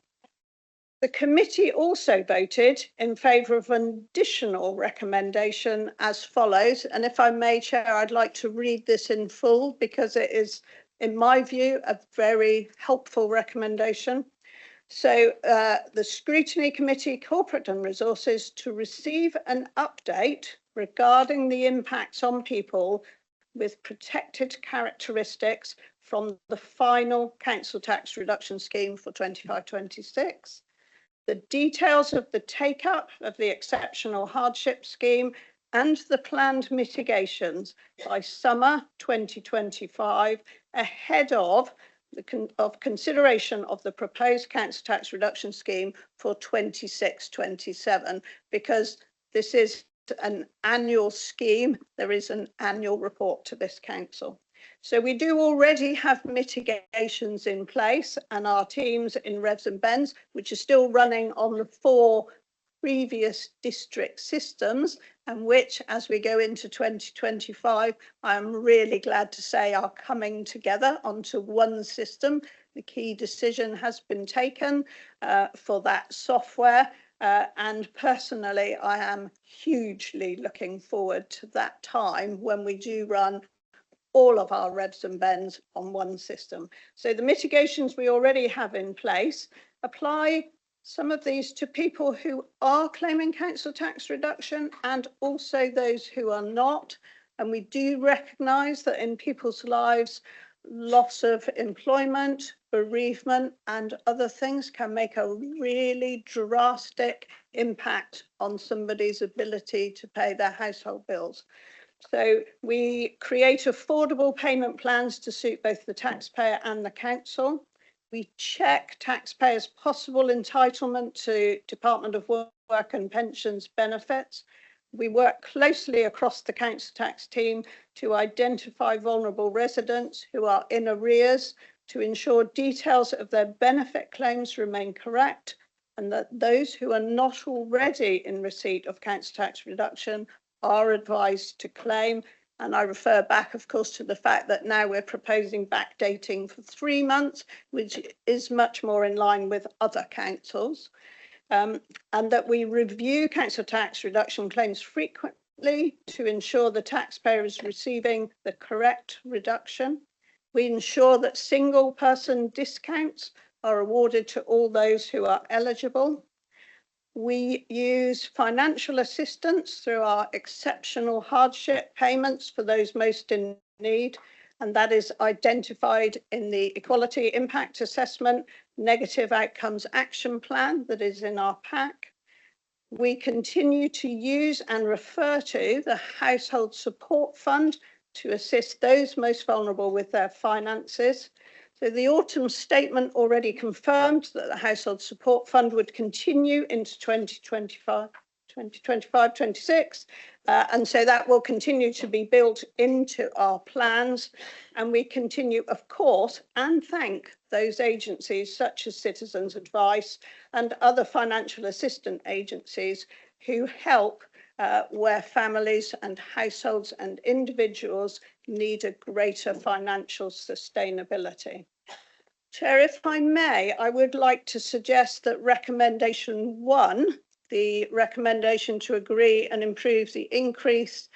The committee also voted in favour of an additional recommendation as follows. And if I may, Chair, I'd like to read this in full because it is, in my view, a very helpful recommendation. So the Scrutiny Committee, Corporate and Resources, to receive an update regarding the impacts on people with protected characteristics from the final council tax reduction scheme for 25-26. The details of the take-up of the exceptional hardship scheme and the planned mitigations by summer 2025 ahead of consideration of the proposed council tax reduction scheme for 26-27, because this is an annual scheme. There is an annual report to this council. So we do already have mitigations in place, and our teams in Revs and Bens, which are still running on the 4 previous district systems, and which, as we go into 2025, I'm really glad to say are coming together onto one system. The key decision has been taken for that software. And personally, I am hugely looking forward to that time when we do run all of our Revs and Bens on one system. So the mitigations we already have in place apply some of these to people who are claiming council tax reduction and also those who are not. And we do recognise that in people's lives, loss of employment, bereavement and other things can make a really drastic impact on somebody's ability to pay their household bills. So we create affordable payment plans to suit both the taxpayer and the council. We check taxpayers' possible entitlement to Department of Work and Pensions benefits. We work closely across the council tax team to identify vulnerable residents who are in arrears, to ensure details of their benefit claims remain correct, and that those who are not already in receipt of council tax reduction are advised to claim. And I refer back, of course, to the fact that now we're proposing backdating for 3 months, which is much more in line with other councils. And that we review council tax reduction claims frequently to ensure the taxpayer is receiving the correct reduction. We ensure that single person discounts are awarded to all those who are eligible. We use financial assistance through our exceptional hardship payments for those most in need, and that is identified in the Equality Impact Assessment Negative Outcomes Action Plan that is in our pack. We continue to use and refer to the Household Support Fund to assist those most vulnerable with their finances. So the autumn statement already confirmed that the Household Support Fund would continue into 2025-26, and so that will continue to be built into our plans. And we continue, of course, and thank those agencies such as Citizens Advice and other financial assistance agencies who help where families and households and individuals need a greater financial sustainability. Chair, if I may, I would like to suggest that recommendation 1, the recommendation to agree and improve the increase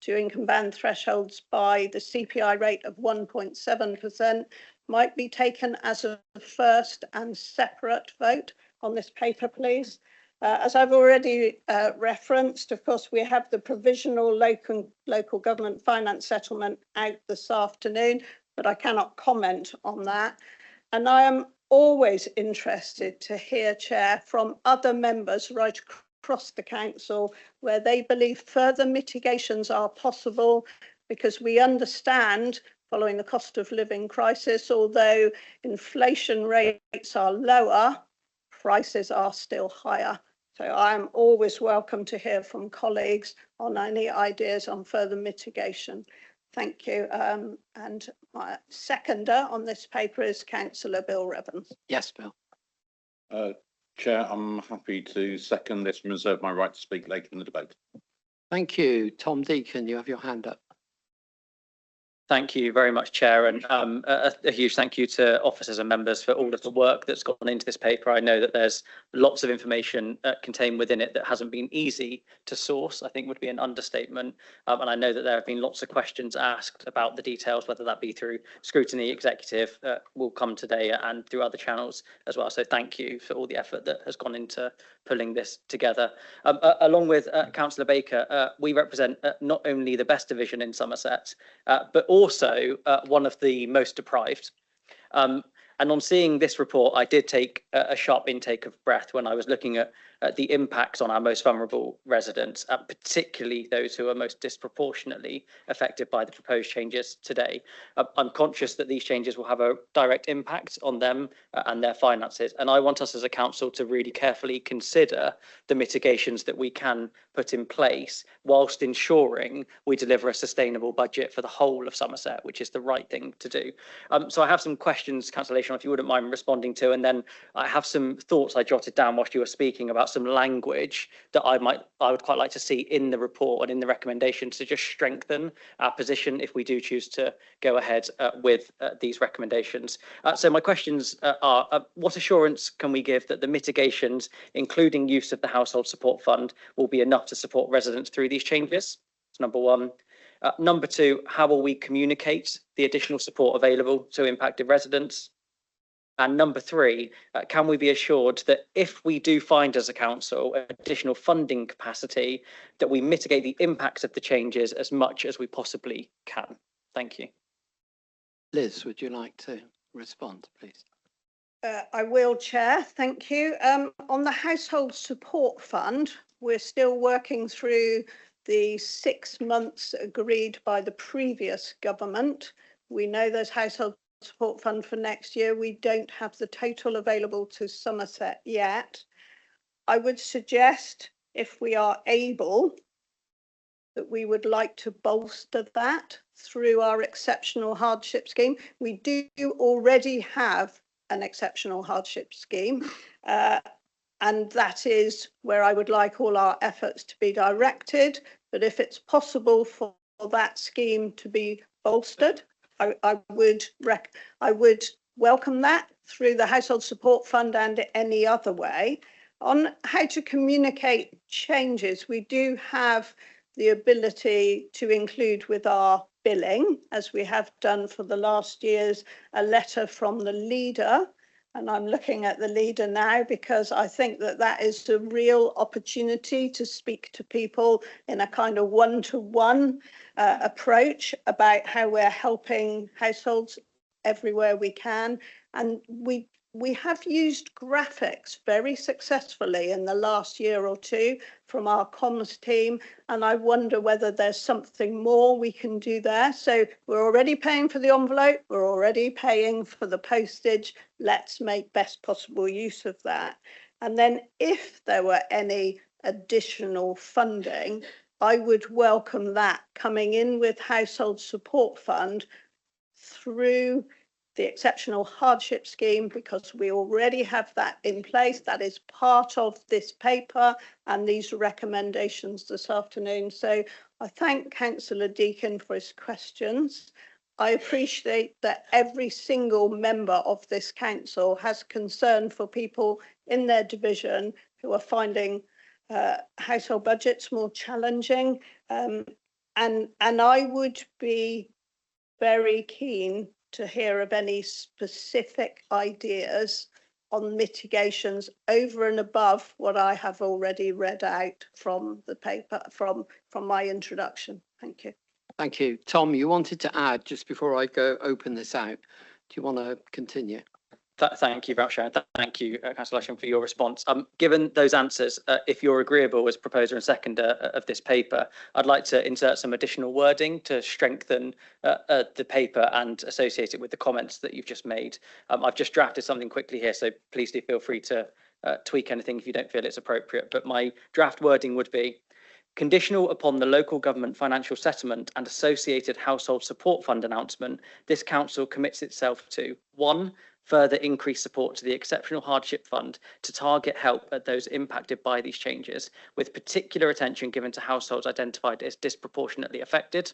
to income band thresholds by the CPI rate of 1.7%, might be taken as a first and separate vote on this paper, please. As I've already referenced, of course, we have the provisional local government finance settlement out this afternoon, but I cannot comment on that. And I am always interested to hear, Chair, from other members right across the council where they believe further mitigations are possible, because we understand, following the cost of living crisis, although inflation rates are lower, prices are still higher. So I'm always welcome to hear from colleagues on any ideas on further mitigation. Thank you. And my seconder on this paper is Councillor Bill Revans. Yes, Bill. Chair, I'm happy to second this and reserve my right to speak later in the debate. Thank you. Tom Deacon, you have your hand up. Thank you very much, Chair, and a huge thank you to officers and members for all of the work that's gone into this paper. I know that there's lots of information contained within it that hasn't been easy to source, I think would be an understatement. And I know that there have been lots of questions asked about the details, whether that be through scrutiny executive will come today and through other channels as well. So thank you for all the effort that has gone into pulling this together. Along with Councillor Baker, we represent not only the best division in Somerset, but also one of the most deprived. And on seeing this report, I did take a sharp intake of breath when I was looking at the impacts on our most vulnerable residents, particularly those who are most disproportionately affected by the proposed changes today. I'm conscious that these changes will have a direct impact on them and their finances, and I want us as a council to really carefully consider the mitigations that we can put in place whilst ensuring we deliver a sustainable budget for the whole of Somerset, which is the right thing to do. So I have some questions, Councillor Lation, if you wouldn't mind responding to, and then I have some thoughts I jotted down whilst you were speaking about some language that I would quite like to see in the report and in the recommendations to just strengthen our position if we do choose to go ahead with these recommendations. So my questions are, what assurance can we give that the mitigations, including use of the Household Support Fund, will be enough to support residents through these changes? That's number one. Number two, how will we communicate the additional support available to impacted residents? And number three, can we be assured that if we do find as a council additional funding capacity, that we mitigate the impacts of the changes as much as we possibly can? Thank you. Liz, would you like to respond, please? I will, Chair. Thank you. On the Household Support Fund, we're still working through the 6 months agreed by the previous government. We know there's Household Support Fund for next year. We don't have the total available to Somerset yet. I would suggest, if we are able, that we would like to bolster that through our exceptional hardship scheme. We do already have an exceptional hardship scheme, and that is where I would like all our efforts to be directed. But if it's possible for that scheme to be bolstered, I would welcome that through the Household Support Fund and any other way. On how to communicate changes, we do have the ability to include with our billing, as we have done for the last years, a letter from the leader. And I'm looking at the leader now because I think that that is a real opportunity to speak to people in a kind of one-to-one approach about how we're helping households everywhere we can. And we have used graphics very successfully in the last year or two from our comms team, and I wonder whether there's something more we can do there. So we're already paying for the envelope, we're already paying for the postage. Let's make best possible use of that. And then if there were any additional funding, I would welcome that coming in with Household Support Fund through the exceptional hardship scheme, because we already have that in place. That is part of this paper and these recommendations this afternoon. So I thank Councillor Deacon for his questions. I appreciate that every single member of this council has concern for people in their division who are finding household budgets more challenging. And I would be very keen to hear of any specific ideas on mitigations over and above what I have already read out from the paper, from my introduction. Thank you. Thank you. Tom, you wanted to add just before I go open this out. Do you want to continue? Thank you, Sharon. Thank you, Councillor Lushing, for your response. Given those answers, if you're agreeable as proposer and seconder of this paper, I'd like to insert some additional wording to strengthen the paper and associate it with the comments that you've just made. I've just drafted something quickly here, so please do feel free to tweak anything if you don't feel it's appropriate. But my draft wording would be: conditional upon the local government financial settlement and associated household support fund announcement, this council commits itself to 1. Further increase support to the Exceptional Hardship Fund to target help at those impacted by these changes, with particular attention given to households identified as disproportionately affected.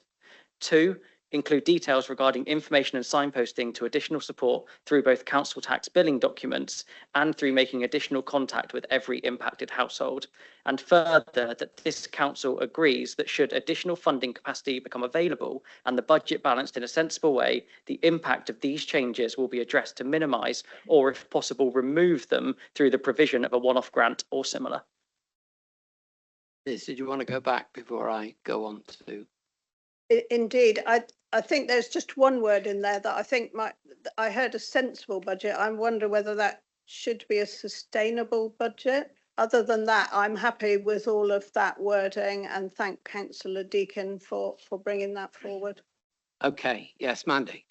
2. Include details regarding information and signposting to additional support through both council tax billing documents and through making additional contact with every impacted household. And further, that this council agrees that should additional funding capacity become available and the budget balanced in a sensible way, the impact of these changes will be addressed to minimise, or if possible, remove them through the provision of a one-off grant or similar. Liz, did you want to go back before I go on to? Indeed, I think there's just one word in there that I think I heard a sensible budget. I wonder whether that should be a sustainable budget. Other than that, I'm happy with all of that wording and thank Councillor Deacon for bringing that forward. Okay, yes, Mandy.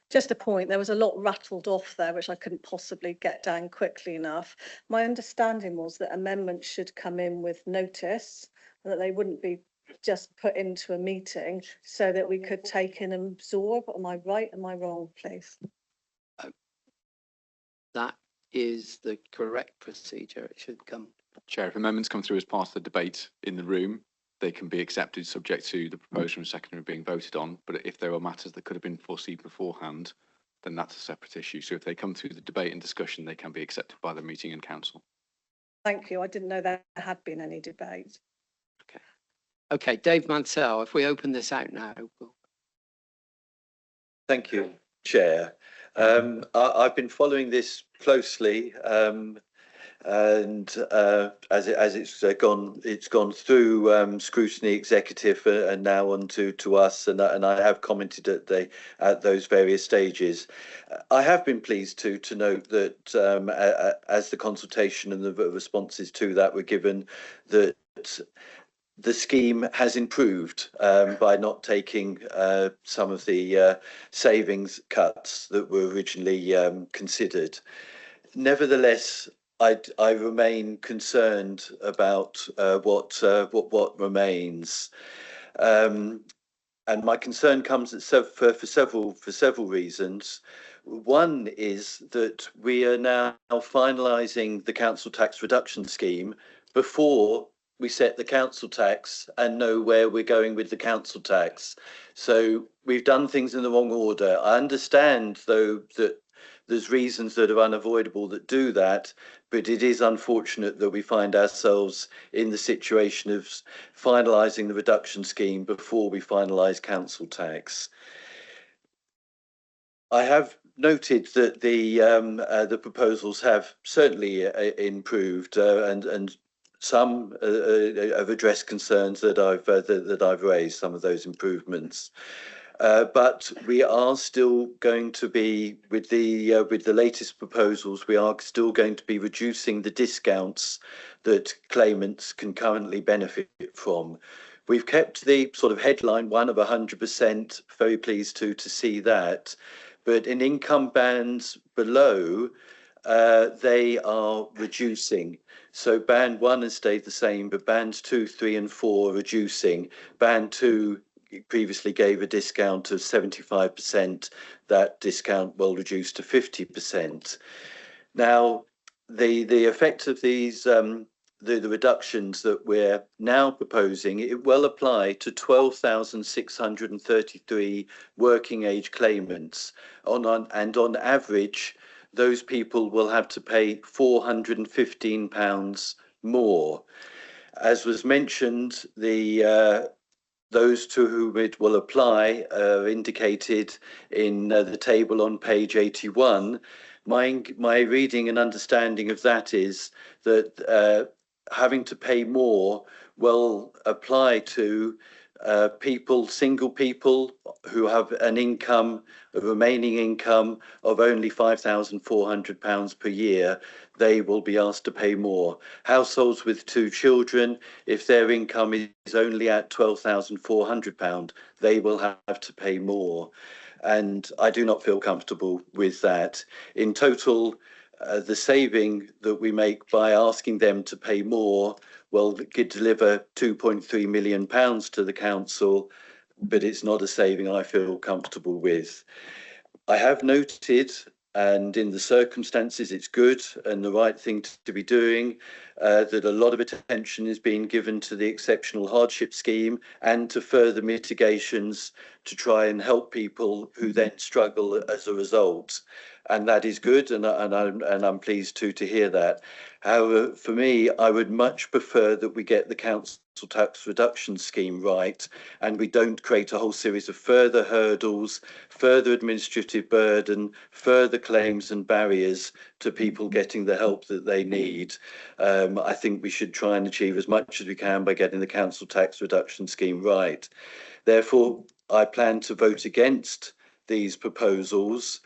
Just a point, there was a lot rattled off there, which I couldn't possibly get down quickly enough. My understanding was that amendments should come in with notice and that they wouldn't be just put into a meeting so that we could take in and absorb. Am I right? Am I wrong, please? That is the correct procedure. It should come. Chair, if amendments come through as part of the debate in the room, they can be accepted subject to the proposer and seconder being voted on. But if there are matters that could have been foreseen beforehand, then that's a separate issue. So if they come through the debate and discussion, they can be accepted by the meeting and council. Thank you. I didn't know there had been any debate. Okay, Dave Mansell, if we open this out now. Thank you, Chair. I've been following this closely, and as it's gone through scrutiny executive and now on to us, and I have commented at those various stages. I have been pleased to note that as the consultation and the responses to that were given, that the scheme has improved by not taking some of the savings cuts that were originally considered. Nevertheless, I remain concerned about what remains. And my concern comes for several reasons. One is that we are now finalising the council tax reduction scheme before we set the council tax and know where we're going with the council tax. So we've done things in the wrong order. I understand, though, that there's reasons that are unavoidable that do that, but it is unfortunate that we find ourselves in the situation of finalising the reduction scheme before we finalise council tax. I have noted that the proposals have certainly improved, and some have addressed concerns that I've raised. Some of those improvements. But we are still going to be, with the latest proposals, we are still going to be reducing the discounts that claimants can currently benefit from. We've kept the sort of headline one of 100%, very pleased to see that. But in income bands below, they are reducing. So band 1 has stayed the same, but bands 2, 3 and 4 are reducing. Band 2 previously gave a discount of 75%. That discount will reduce to 50%. Now, the effect of these the reductions that we're now proposing, it will apply to 12,633 working age claimants. And on average, those people will have to pay £415 more. As was mentioned, those to whom it will apply are indicated in the table on page 81. My reading and understanding of that is that having to pay more will apply to single people who have a remaining income of only £5,400 per year. They will be asked to pay more. Households with 2 children, if their income is only at £12,400, they will have to pay more. And I do not feel comfortable with that. In total, the saving that we make by asking them to pay more will deliver £2.3 million to the council, but it's not a saving I feel comfortable with. I have noted, and in the circumstances it's good and the right thing to be doing, that a lot of attention is being given to the exceptional hardship scheme and to further mitigations to try and help people who then struggle as a result. And that is good, and I'm pleased to hear that. However, for me, I would much prefer that we get the council tax reduction scheme right, and we don't create a whole series of further hurdles, further administrative burden, further claims and barriers to people getting the help that they need. I think we should try and achieve as much as we can by getting the council tax reduction scheme right. Therefore, I plan to vote against these proposals.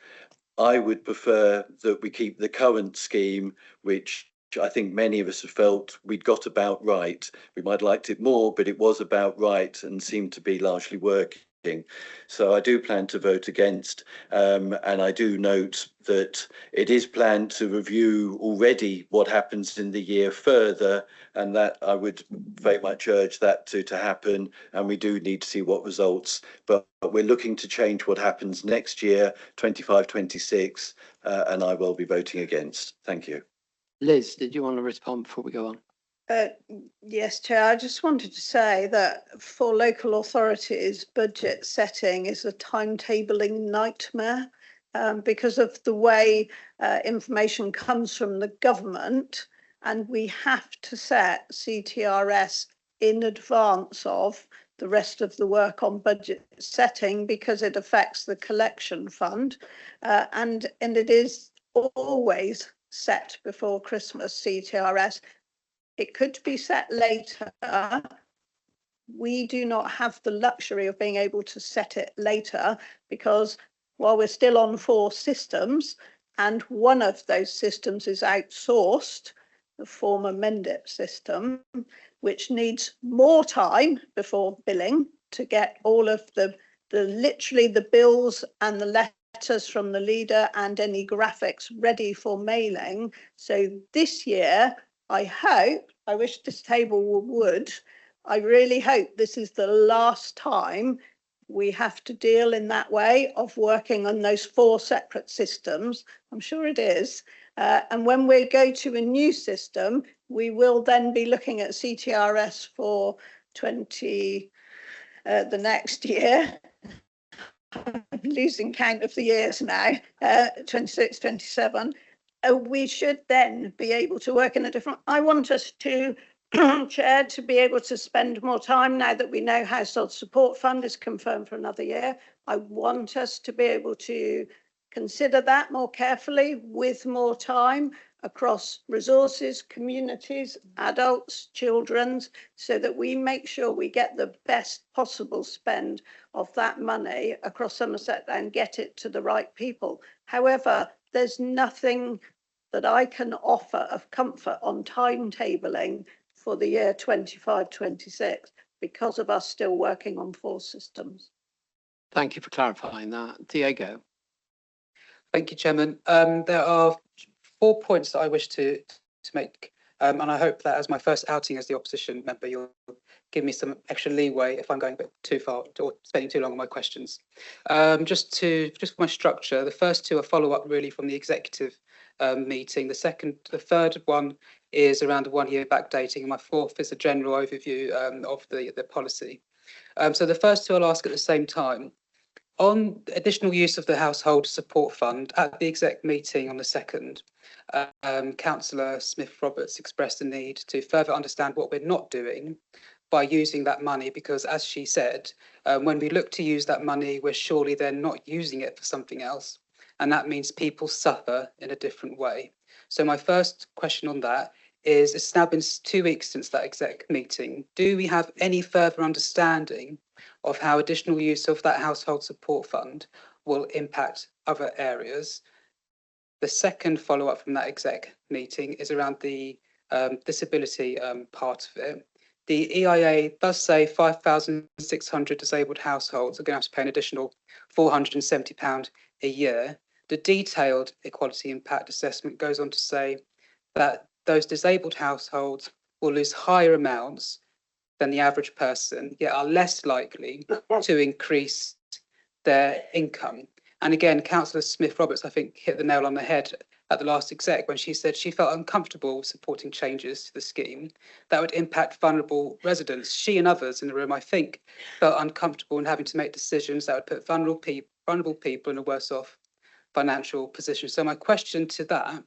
I would prefer that we keep the current scheme, which I think many of us have felt we'd got about right. We might have liked it more, but it was about right and seemed to be largely working. So I do plan to vote against, and I do note that it is planned to review already what happens in the year further, and that I would very much urge that to happen, and we do need to see what results, but we're looking to change what happens next year, 25-26, and I will be voting against. Thank you. Liz, did you want to respond before we go on? Yes, Chair. I just wanted to say that for local authorities, budget setting is a timetabling nightmare because of the way information comes from the government, and we have to set CTRS in advance of the rest of the work on budget setting because it affects the collection fund, and it is always set before Christmas, CTRS. It could be set later. We do not have the luxury of being able to set it later because while we're still on 4 systems and one of those systems is outsourced, the former Mendip system, which needs more time before billing to get all of literally the bills and the letters from the leader and any graphics ready for mailing. So this year, I wish this table would, I really hope this is the last time we have to deal in that way of working on those 4 separate systems. I'm sure it is. And when we go to a new system, we will then be looking at CTRS for the next year. I'm losing count of the years now, 26, 27. We should then be able to work in a different, I want us to, Chair, to be able to spend more time now that we know Household Support Fund is confirmed for another year. I want us to be able to consider that more carefully with more time across resources, communities, adults, children's, so that we make sure we get the best possible spend of that money across Somerset and get it to the right people. However, there's nothing that I can offer of comfort on timetabling for the year 25-26 because of us still working on 4 systems. Thank you for clarifying that. Diego. Thank you, Chairman. There are 4 points that I wish to make, and I hope that as my first outing as the opposition member, you'll give me some extra leeway if I'm going a bit too far or spending too long on my questions. Just for my structure, the first 2 are follow-up really from the executive meeting. The third one is around the 1-year backdating, and my 4th is a general overview of the policy. So the first 2 I'll ask at the same time. On additional use of the Household Support Fund, at the exec meeting on the 2nd, Councillor Smith-Roberts expressed the need to further understand what we're not doing by using that money, because as she said, when we look to use that money, we're surely then not using it for something else. And that means people suffer in a different way. So my first question on that is, it's now been 2 weeks since that exec meeting. Do we have any further understanding of how additional use of that Household Support Fund will impact other areas? The second follow-up from that exec meeting is around the disability part of it. The EIA does say 5,600 disabled households are going to have to pay an additional £470 a year. The detailed equality impact assessment goes on to say that those disabled households will lose higher amounts than the average person, yet are less likely to increase their income. And again, Councillor Smith-Roberts, I think, hit the nail on the head at the last exec when she said she felt uncomfortable supporting changes to the scheme that would impact vulnerable residents. She and others in the room, I think, felt uncomfortable in having to make decisions that would put vulnerable people in a worse off financial position. So my question to that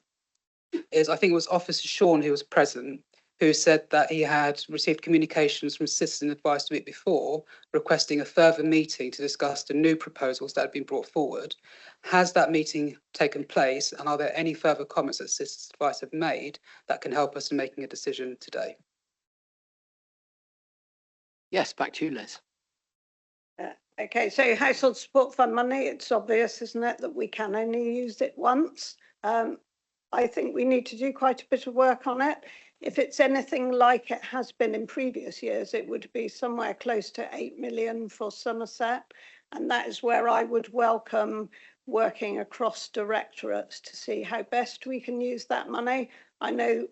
is, I think it was Officer Sean who was present, who said that he had received communications from Citizen Advice the week before requesting a further meeting to discuss the new proposals that had been brought forward. Has that meeting taken place, and are there any further comments that Citizen Advice have made that can help us in making a decision today? Yes, back to you, Liz. Okay, so Household Support Fund money, it's obvious, isn't it, that we can only use it once. I think we need to do quite a bit of work on it. If it's anything like it has been in previous years, it would be somewhere close to 8 million for Somerset. And that is where I would welcome working across directorates to see how best we can use that money. I know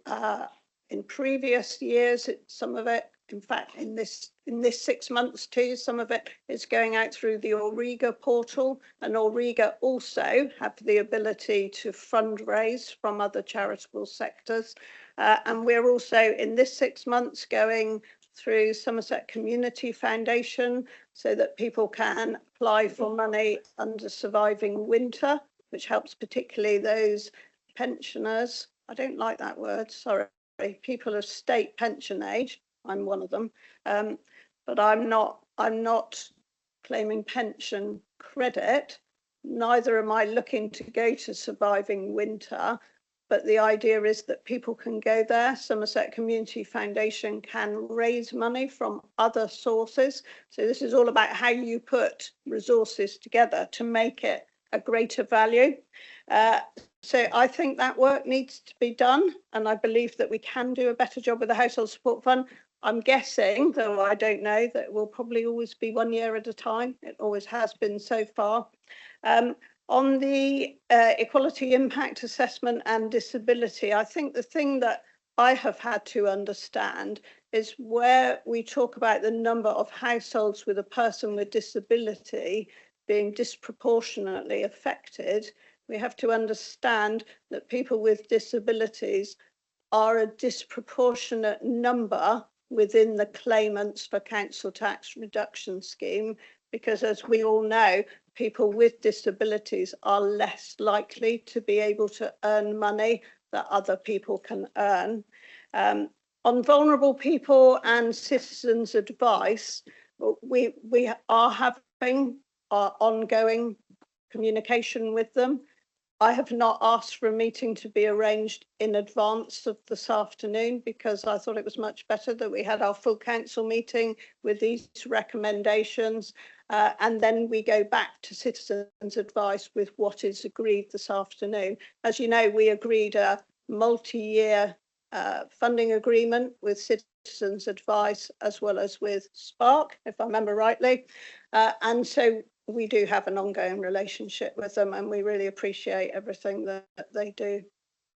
in previous years, some of it, in fact, in this 6 months too, some of it is going out through the Auriga portal, and Auriga also have the ability to fundraise from other charitable sectors. And we're also in this 6 months going through Somerset Community Foundation so that people can apply for money under Surviving Winter, which helps particularly those pensioners. I don't like that word, sorry, people of state pension age. I'm one of them, but I'm not claiming pension credit. Neither am I looking to go to Surviving Winter, but the idea is that people can go there. Somerset Community Foundation can raise money from other sources. So this is all about how you put resources together to make it a greater value. So I think that work needs to be done, and I believe that we can do a better job with the Household Support Fund. I'm guessing, though I don't know, that it will probably always be 1 year at a time. It always has been so far. On the equality impact assessment and disability, I think the thing that I have had to understand is where we talk about the number of households with a person with disability being disproportionately affected. We have to understand that people with disabilities are a disproportionate number within the claimants for council tax reduction scheme, because as we all know, people with disabilities are less likely to be able to earn money that other people can earn. On vulnerable people and citizens' advice, we are having our ongoing communication with them. I have not asked for a meeting to be arranged in advance of this afternoon because I thought it was much better that we had our full council meeting with these recommendations and then we go back to citizens' advice with what is agreed this afternoon. As you know, we agreed a multi-year funding agreement with citizens' advice as well as with Spark, if I remember rightly. And so we do have an ongoing relationship with them and we really appreciate everything that they do.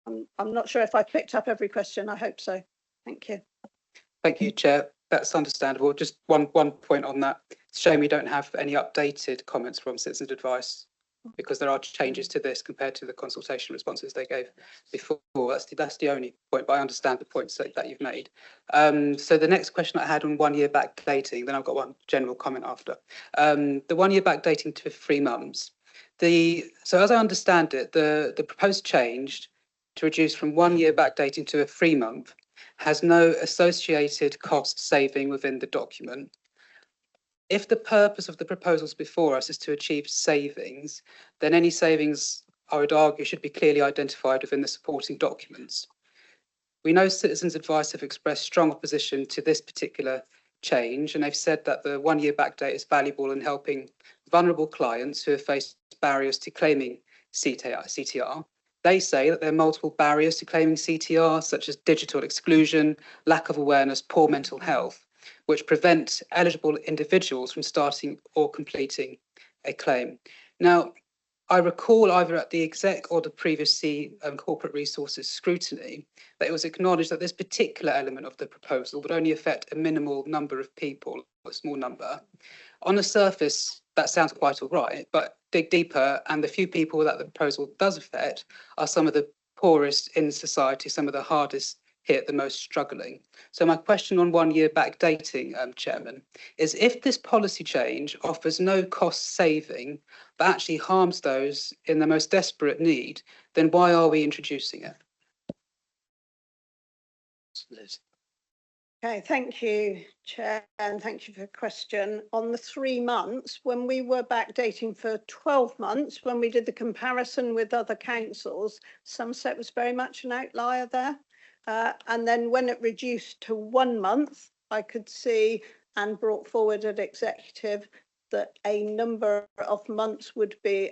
I'm not sure if I picked up every question. I hope so. Thank you. Thank you, Chair. That's understandable. Just one point on that. It's a shame we don't have any updated comments from citizens' advice because there are changes to this compared to the consultation responses they gave before. That's the only point, but I understand the points that you've made. So the next question I had on 1 year backdating, then I've got one general comment after. The 1 year backdating to 3 months. So as I understand it, the proposed change to reduce from 1 year backdating to a 3 month has no associated cost saving within the document. If the purpose of the proposals before us is to achieve savings, then any savings, I would argue, should be clearly identified within the supporting documents. We know citizens' advice have expressed strong opposition to this particular change, and they've said that the 1 year backdate is valuable in helping vulnerable clients who have faced barriers to claiming CTR. They say that there are multiple barriers to claiming CTR, such as digital exclusion, lack of awareness, poor mental health, which prevent eligible individuals from starting or completing a claim. Now, I recall either at the exec or the previous corporate resources scrutiny that it was acknowledged that this particular element of the proposal would only affect a minimal number of people, a small number. On the surface, that sounds quite all right, but dig deeper and the few people that the proposal does affect are some of the poorest in society, some of the hardest hit, the most struggling. So my question on 1 year backdating, Chairman, is if this policy change offers no cost saving, but actually harms those in the most desperate need, then why are we introducing it? Liz. Okay, thank you, Chair, and thank you for the question. On the 3 months, when we were backdating for 12 months, when we did the comparison with other councils, Somerset was very much an outlier there. And then when it reduced to 1 month, I could see and brought forward at executive that a number of months would be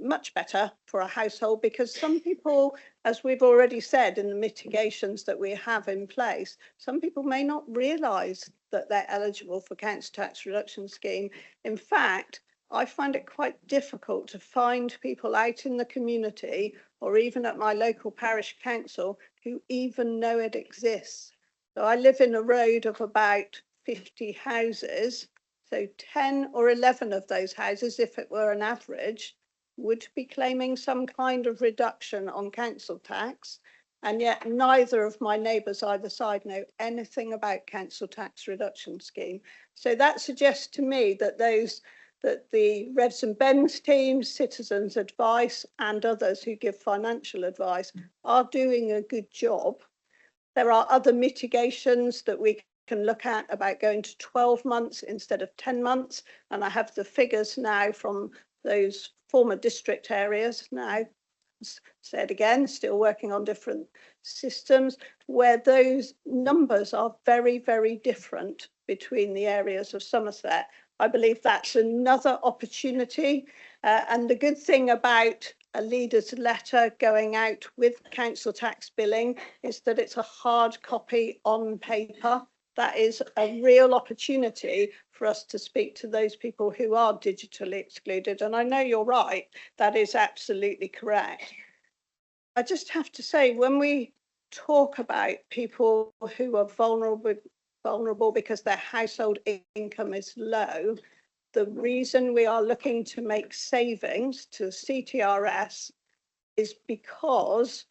much better for a household, because some people, as we've already said in the mitigations that we have in place, some people may not realise that they're eligible for council tax reduction scheme. In fact, I find it quite difficult to find people out in the community or even at my local parish council who even know it exists. So I live in a road of about 50 houses. So 10 or 11 of those houses, if it were an average, would be claiming some kind of reduction on council tax. And yet neither of my neighbours either side know anything about council tax reduction scheme. So that suggests to me that the Revs and Bens teams, Citizens Advice and others who give financial advice are doing a good job. There are other mitigations that we can look at about going to 12 months instead of 10 months. And I have the figures now from those former district areas now, said again, still working on different systems, where those numbers are very, very different between the areas of Somerset. I believe that's another opportunity. And the good thing about a leader's letter going out with council tax billing is that it's a hard copy on paper. That is a real opportunity for us to speak to those people who are digitally excluded. And I know you're right, that is absolutely correct. I just have to say, when we talk about people who are vulnerable because their household income is low. The reason we are looking to make savings to CTRS is because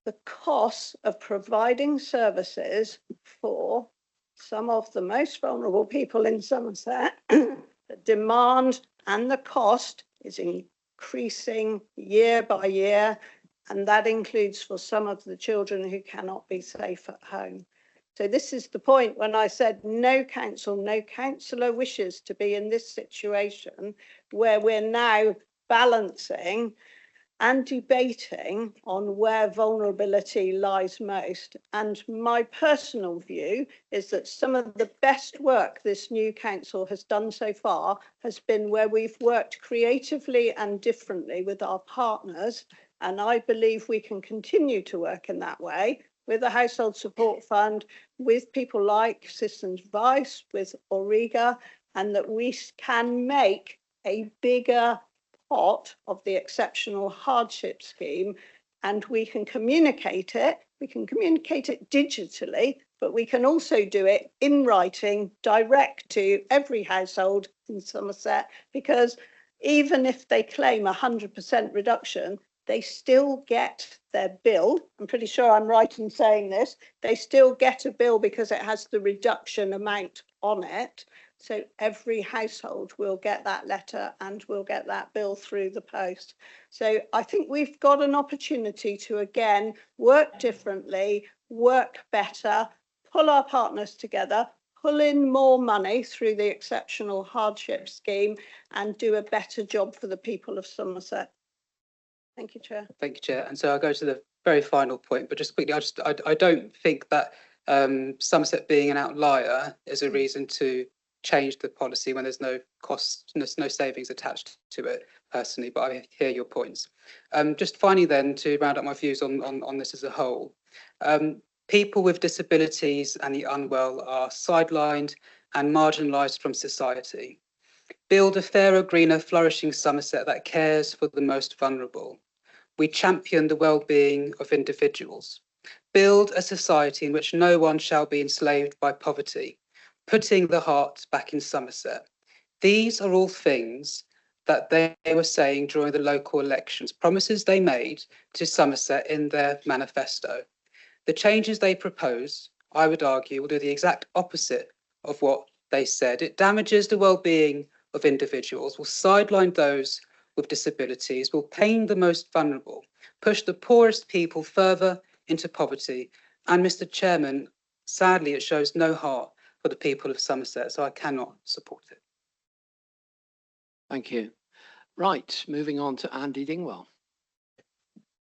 the cost of providing services for some of the most vulnerable people in Somerset, the demand and the cost is increasing year by year, and that includes for some of the children who cannot be safe at home. So this is the point when I said no councillor wishes to be in this situation where we're now balancing and debating on where vulnerability lies most. And my personal view is that some of the best work this new council has done so far has been where we've worked creatively and differently with our partners. And I believe we can continue to work in that way with the Household Support Fund, with people like Citizens Vice, with Auriga, and that we can make a bigger pot of the exceptional hardship scheme, and we can communicate it. We can communicate it digitally, but we can also do it in writing, direct to every household in Somerset, because even if they claim 100% reduction, they still get their bill. I'm pretty sure I'm right in saying this. They still get a bill because it has the reduction amount on it. So every household will get that letter and will get that bill through the post. So I think we've got an opportunity to, again, work differently, work better, pull our partners together, pull in more money through the exceptional hardship scheme, and do a better job for the people of Somerset. Thank you, Chair. Thank you, Chair. And so I'll go to the very final point, but just quickly, I don't think that Somerset being an outlier is a reason to change the policy when there's no cost, there's no savings attached to it personally, but I hear your points. Just finally then, to round up my views on this as a whole, people with disabilities and the unwell are sidelined and marginalised from society. Build a fairer, greener, flourishing Somerset that cares for the most vulnerable. We champion the well-being of individuals. Build a society in which no one shall be enslaved by poverty, putting the heart back in Somerset. These are all things that they were saying during the local elections, promises they made to Somerset in their manifesto. The changes they propose, I would argue, will do the exact opposite of what they said. It damages the well-being of individuals, will sideline those with disabilities, will pain the most vulnerable, push the poorest people further into poverty. And Mr. Chairman, sadly, it shows no heart for the people of Somerset, so I cannot support it. Thank you. Right, moving on to Andy Dingwell.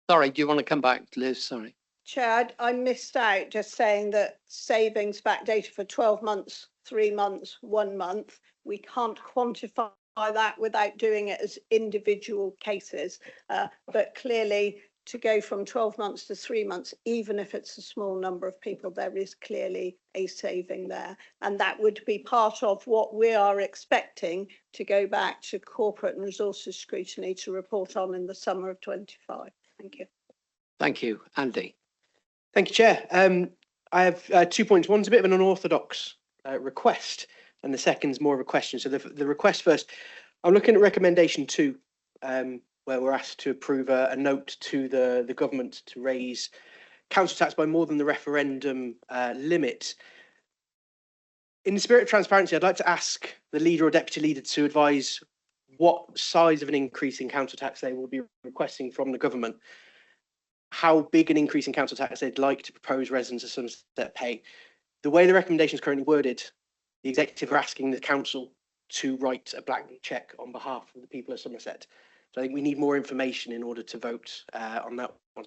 Sorry, do you want to come back, Liz? Sorry. Chair, I missed out just saying that savings backdated for 12 months, 3 months, 1 month. We can't quantify that without doing it as individual cases, but clearly to go from 12 months to 3 months, even if it's a small number of people, there is clearly a saving there. And that would be part of what we are expecting to go back to corporate and resources scrutiny to report on in the summer of 25. Thank you. Thank you. Andy. Thank you, Chair. I have 2 points. One's a bit of an unorthodox request, and the second's more of a question. So the request first, I'm looking at recommendation 2, where we're asked to approve a note to the government to raise council tax by more than the referendum limit. In the spirit of transparency, I'd like to ask the leader or deputy leader to advise what size of an increase in council tax they will be requesting from the government, how big an increase in council tax they'd like to propose residents of Somerset pay. The way the recommendation is currently worded, the executive are asking the council to write a blank cheque on behalf of the people of Somerset. So I think we need more information in order to vote on that one.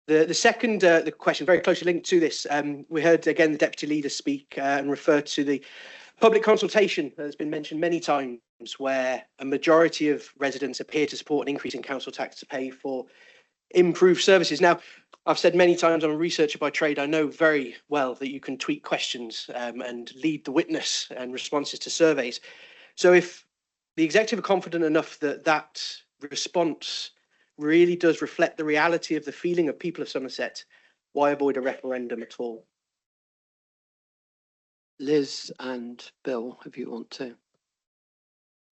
The second the question, very closely linked to this, we heard again the deputy leader speak and refer to the public consultation that has been mentioned many times, where a majority of residents appear to support an increase in council tax to pay for improved services. Now, I've said many times, I'm a researcher by trade. I know very well that you can tweak questions and lead the witness and responses to surveys. So if the executive are confident enough that that response really does reflect the reality of the feeling of people of Somerset, Why avoid a referendum at all? Liz and Bill, if you want to.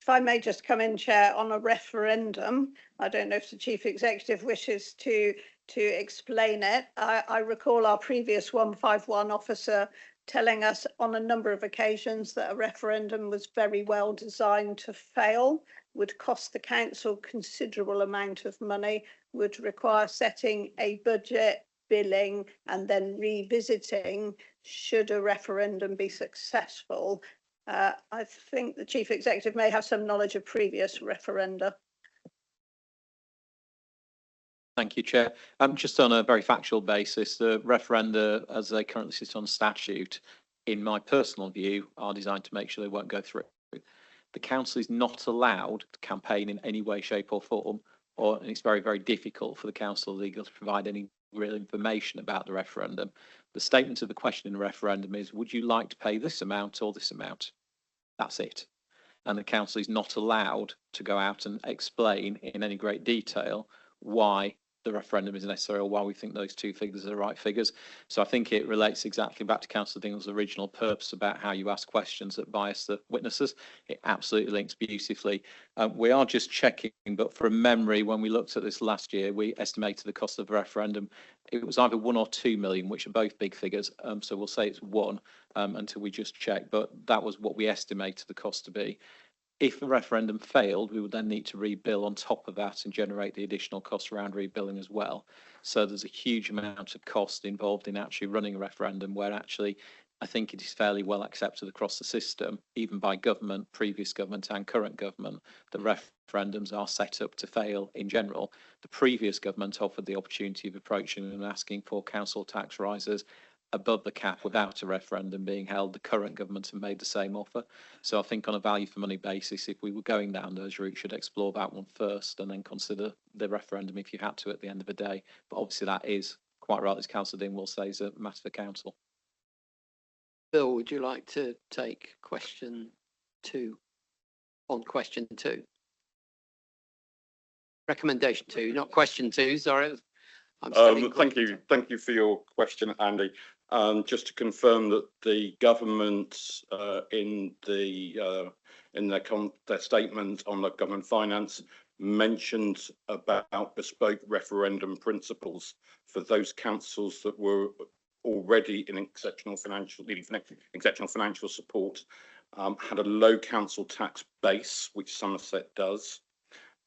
If I may just come in, Chair, on a referendum, I don't know if the Chief Executive wishes to explain it. I recall our previous 151 officer telling us on a number of occasions that a referendum was very well designed to fail, would cost the council considerable amount of money, would require setting a budget, billing, and then revisiting should a referendum be successful. I think the Chief Executive may have some knowledge of previous referenda. Thank you, Chair. Just on a very factual basis, the referenda, as they currently sit on statute, in my personal view, are designed to make sure they won't go through. The council is not allowed to campaign in any way, shape or form, and it's very, very difficult for the council legal to provide any real information about the referendum. The statement of the question in the referendum is, would you like to pay this amount or this amount? That's it. And the council is not allowed to go out and explain in any great detail why the referendum is necessary or why we think those two figures are the right figures. So I think it relates exactly back to Councillor Dingle's original purpose about how you ask questions that bias the witnesses. It absolutely links beautifully. We are just checking, but from memory, when we looked at this last year, we estimated the cost of the referendum. It was either 1 or 2 million, which are both big figures. So we'll say it's 1 until we just check, but that was what we estimated the cost to be. If the referendum failed, we would then need to rebill on top of that and generate the additional costs around rebilling as well. So there's a huge amount of cost involved in actually running a referendum, where actually I think it is fairly well accepted across the system, even by government, previous government and current government, that referendums are set up to fail in general. The previous government offered the opportunity of approaching and asking for council tax rises above the cap without a referendum being held. The current government have made the same offer. So I think on a value for money basis, if we were going down those routes, should explore that one first and then consider the referendum if you had to at the end of the day. But obviously that is, quite right as Councillor Dean will say, is a matter for council. Bill, would you like to take question 2 on question 2? Recommendation 2, not question 2, sorry. Thank you for your question, Andy. Just to confirm that the government in their statement on the government finance mentioned about bespoke referendum principles for those councils that were already in exceptional financial support, had a low council tax base, which Somerset does,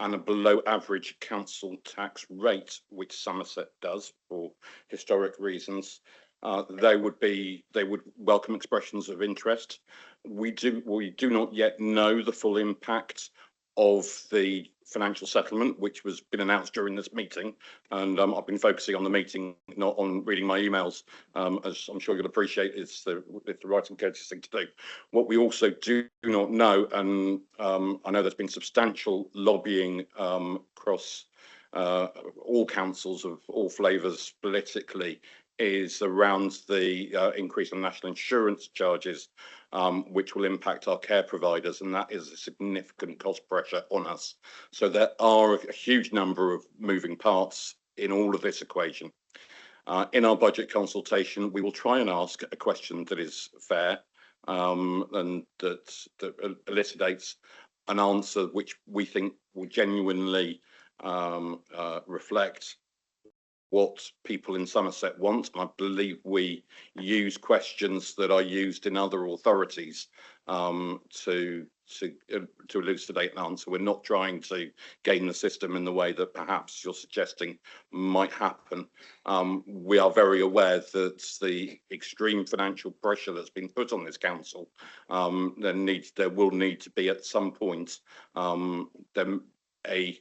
and a below average council tax rate, which Somerset does for historic reasons. They would welcome expressions of interest. We do not yet know the full impact of the financial settlement, which was been announced during this meeting, and I've been focusing on the meeting, not on reading my emails, as I'm sure you'll appreciate it's the right and courteous thing to do. What we also do not know, and I know there's been substantial lobbying across all councils of all flavours politically, is around the increase in national insurance charges, which will impact our care providers, and that is a significant cost pressure on us. So there are a huge number of moving parts in all of this equation. In our budget consultation, we will try and ask a question that is fair and that elucidates an answer which we think will genuinely reflect what people in Somerset want. I believe we use questions that are used in other authorities to elucidate an answer. We're not trying to game the system in the way that perhaps you're suggesting might happen. We are very aware that the extreme financial pressure that's been put on this council, there will need to be at some point a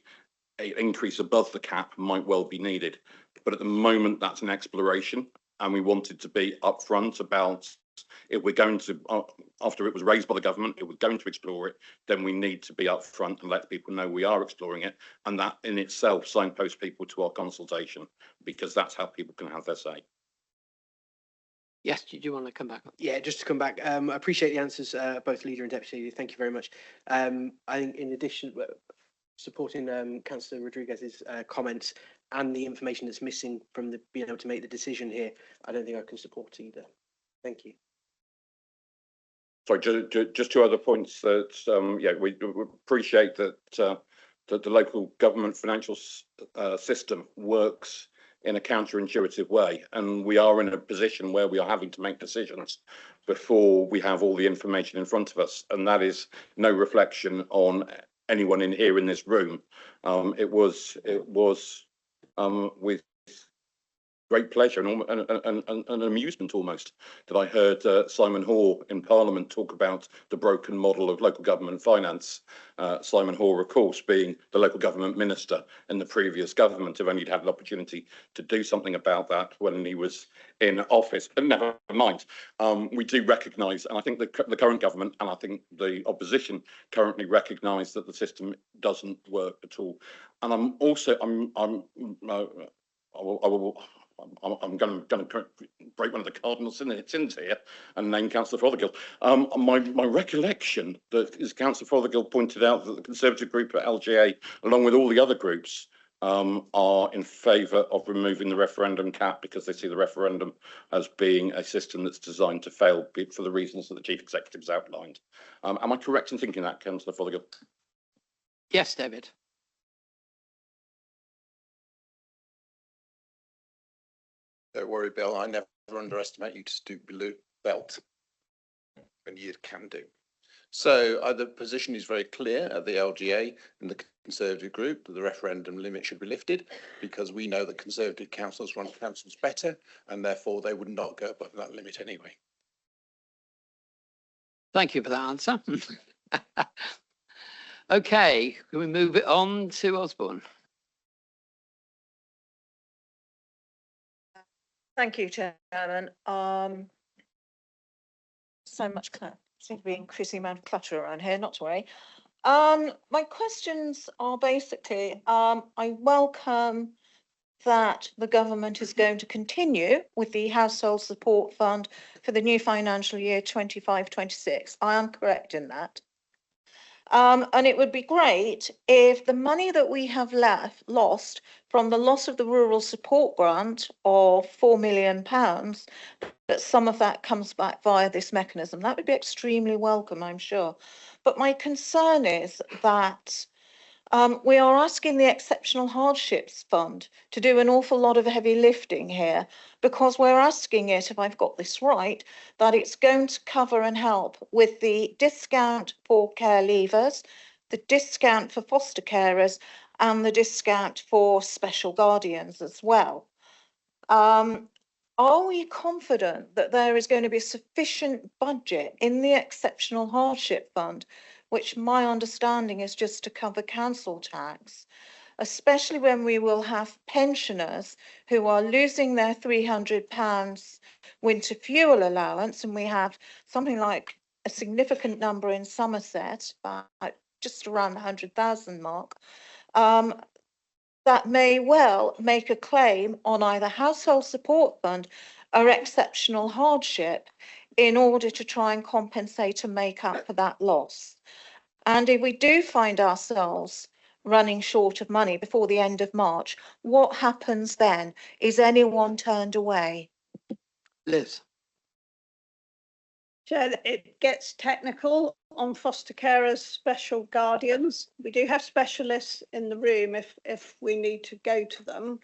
increase above the cap might well be needed. But at the moment, that's an exploration, and we wanted to be upfront about if we're going to, after it was raised by the government, if we're going to explore it, then we need to be upfront and let people know we are exploring it, and that in itself signposts people to our consultation, because that's how people can have their say. Yes, did you want to come back? Yeah, just to come back, I appreciate the answers, both Leader and Deputy. Thank you very much. I think in addition, supporting Councillor Rodriguez's comments and the information that's missing from the being able to make the decision here. I don't think I can support either. Thank you. Sorry, just two other points that, yeah, we appreciate that, that the local government financial system works in a counterintuitive way. And we are in a position where we are having to make decisions before we have all the information in front of us. And that is no reflection on anyone in here in this room. It was with great pleasure and amusement almost that I heard Simon Hoare in Parliament talk about the broken model of local government finance. Simon Hoare, of course, being the local government minister in the previous government, if only he'd had an opportunity to do something about that when he was in office. But never mind. We do recognise, and I think the current government and I think the opposition currently recognise that the system doesn't work at all. And I'm also I'm going to break one of the cardinal sins here and name Councillor Fothergill. My recollection that, as Councillor Fothergill pointed out, that the Conservative group at LGA, along with all the other groups, are in favour of removing the referendum cap because they see the referendum as being a system that's designed to fail for the reasons that the Chief Executive has outlined. Am I correct in thinking that, Councillor Fothergill? Yes, David. Don't worry, Bill, I never underestimate you to stoop below belt, and you can do. So the position is very clear at the LGA and the Conservative group that the referendum limit should be lifted because we know that Conservative councils run councils better and therefore they would not go above that limit anyway. Thank you for that answer. Okay, can we move it on to Osborne? Thank you, Chairman. So much seems to be increasing amount of clutter around here, not to worry. My questions are basically, I welcome that the government is going to continue with the household support fund for the new financial year 25-26. I am correct in that. And it would be great if the money that we have lost from the loss of the rural support grant of £4 million, that some of that comes back via this mechanism. That would be extremely welcome, I'm sure. But my concern is that we are asking the Exceptional Hardships Fund to do an awful lot of heavy lifting here because we're asking it, if I've got this right, that it's going to cover and help with the discount for care leavers, the discount for foster carers and the discount for special guardians as well. Are we confident that there is going to be a sufficient budget in the Exceptional Hardship Fund, which my understanding is just to cover council tax, especially when we will have pensioners who are losing their £300 winter fuel allowance, and we have something like a significant number in Somerset, just around the 100,000 mark, that may well make a claim on either household support fund or exceptional hardship in order to try and compensate and make up for that loss. And if we do find ourselves running short of money before the end of March, what happens then? Is anyone turned away? Liz. Chair, it gets technical on foster carers, special guardians. We do have specialists in the room if we need to go to them.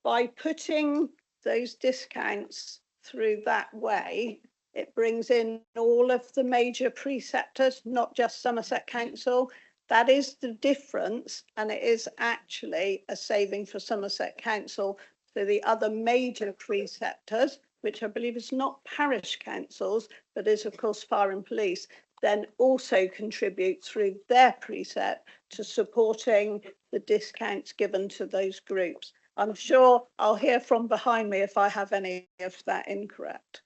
By putting those discounts through that way, it brings in all of the major preceptors, not just Somerset Council. That is the difference, and it is actually a saving for Somerset Council. So the other major preceptors, which I believe is not parish councils, but is of course fire and police, then also contribute through their precept to supporting the discounts given to those groups. I'm sure I'll hear from behind me if I have any of that incorrect.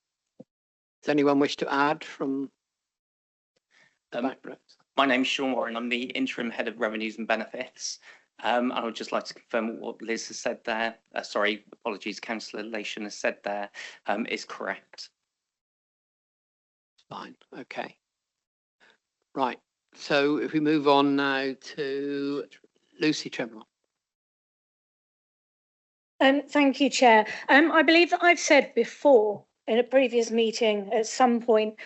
Does anyone wish to add from the background? My name's Sean Warren. I'm the interim head of revenues and benefits. I would just like to confirm what Liz has said there. Sorry, apologies, Councillor Lation has said there is correct. Fine, okay. Right, so if we move on now to Lucy Tremor. Thank you, Chair. I believe that I've said before in a previous meeting at some point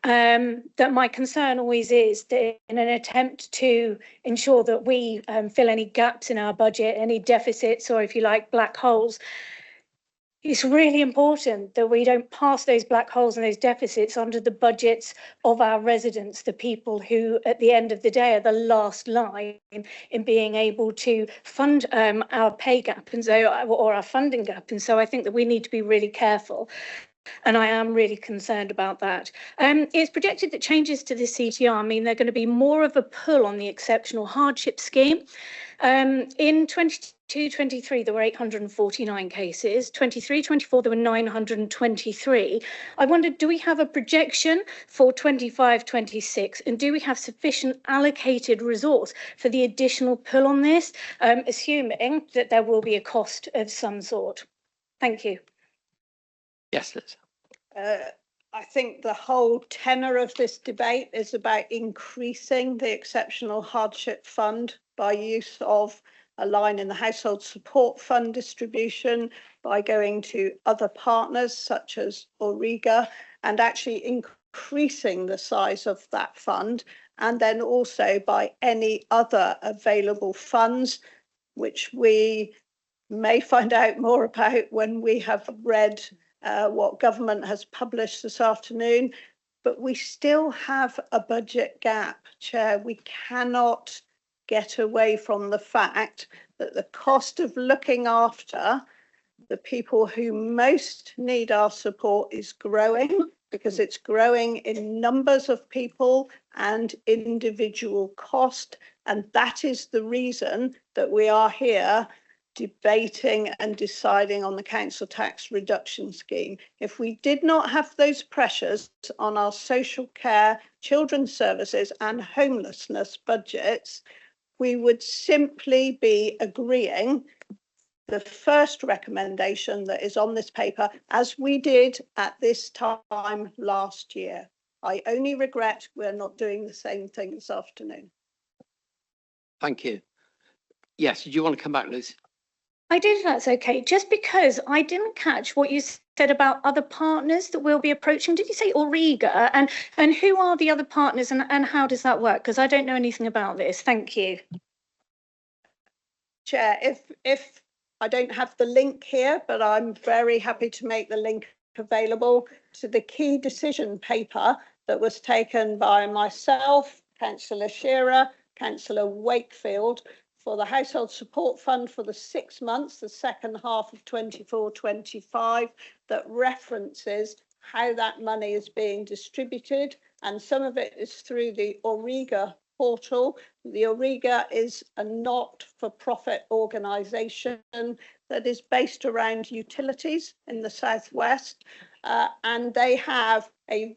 that my concern always is that in an attempt to ensure that we fill any gaps in our budget, any deficits, or if you like, black holes, it's really important that we don't pass those black holes and those deficits onto the budgets of our residents, the people who at the end of the day are the last line in being able to fund our pay gap and so, or our funding gap. And so I think that we need to be really careful. And I am really concerned about that. It's projected that changes to the CTR mean they're going to be more of a pull on the exceptional hardship scheme. In 22-23, there were 849 cases. 23-24, there were 923. I wondered, do we have a projection for 25-26? And do we have sufficient allocated resource for the additional pull on this, assuming that there will be a cost of some sort? Thank you. Yes, Liz. I think the whole tenor of this debate is about increasing the exceptional hardship fund by use of a line in the household support fund distribution, by going to other partners such as Auriga, and actually increasing the size of that fund, and then also by any other available funds, which we may find out more about when we have read what government has published this afternoon. But we still have a budget gap, Chair. We cannot get away from the fact that the cost of looking after the people who most need our support is growing, because it's growing in numbers of people and individual cost. And that is the reason that we are here debating and deciding on the council tax reduction scheme. If we did not have those pressures on our social care, children's services and homelessness budgets, we would simply be agreeing the first recommendation that is on this paper, as we did at this time last year. I only regret we're not doing the same thing this afternoon. Thank you. Yes, did you want to come back, Lucy? I did, if that's okay. Just because I didn't catch what you said about other partners that we'll be approaching. Did you say Auriga? And who are the other partners and how does that work? Because I don't know anything about this. Thank you. Chair, if I don't have the link here, but I'm very happy to make the link available to the key decision paper that was taken by myself, Councillor Shearer, Councillor Wakefield, for the Household Support Fund for the 6 months, the second half of 24-25, that references how that money is being distributed. And some of it is through the Auriga portal. The Auriga is a not-for-profit organisation that is based around utilities in the southwest, and they have a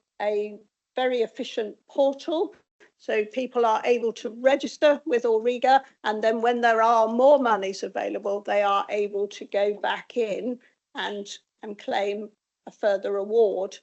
very efficient portal. So people are able to register with Auriga, and then when there are more monies available, they are able to go back in and claim a further award.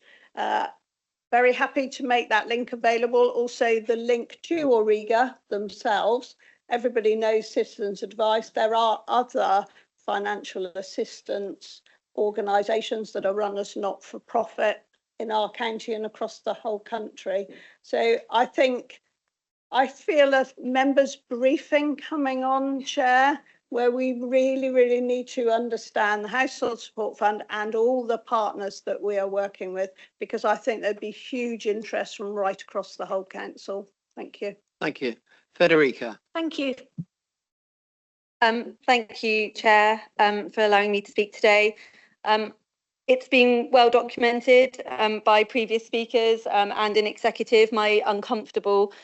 Very happy to make that link available. Also, the link to Auriga themselves. Everybody knows Citizens Advice. There are other financial assistance organisations that are run as not-for-profit in our county and across the whole country. So I feel a members' briefing coming on, Chair, where we really need to understand the Household Support Fund and all the partners that we are working with, because I think there'd be huge interest from right across the whole council. Thank you. Thank you. Federica. Thank you. Thank you, Chair, for allowing me to speak today. It's been well documented by previous speakers and in executive, my uncomfortable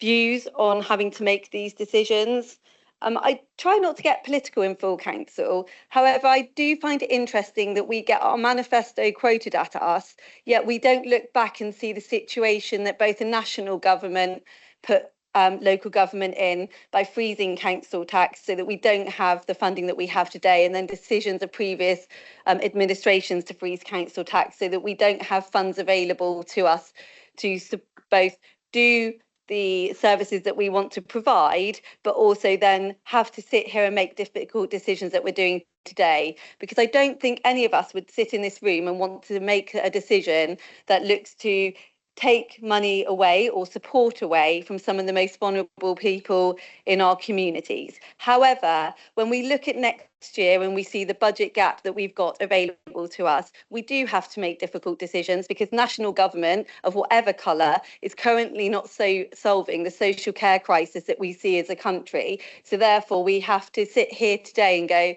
views on having to make these decisions. I try not to get political in full council. However, I do find it interesting that we get our manifesto quoted at us, yet we don't look back and see the situation that both the national government put local government in by freezing council tax so that we don't have the funding that we have today, and then decisions of previous administrations to freeze council tax so that we don't have funds available to us to both do the services that we want to provide, but also then have to sit here and make difficult decisions that we're doing today. Because I don't think any of us would sit in this room and want to make a decision that looks to take money away or support away from some of the most vulnerable people in our communities. However, when we look at next year and we see the budget gap that we've got available to us, we do have to make difficult decisions because national government of whatever colour is currently not solving the social care crisis that we see as a country. So therefore we have to sit here today and go,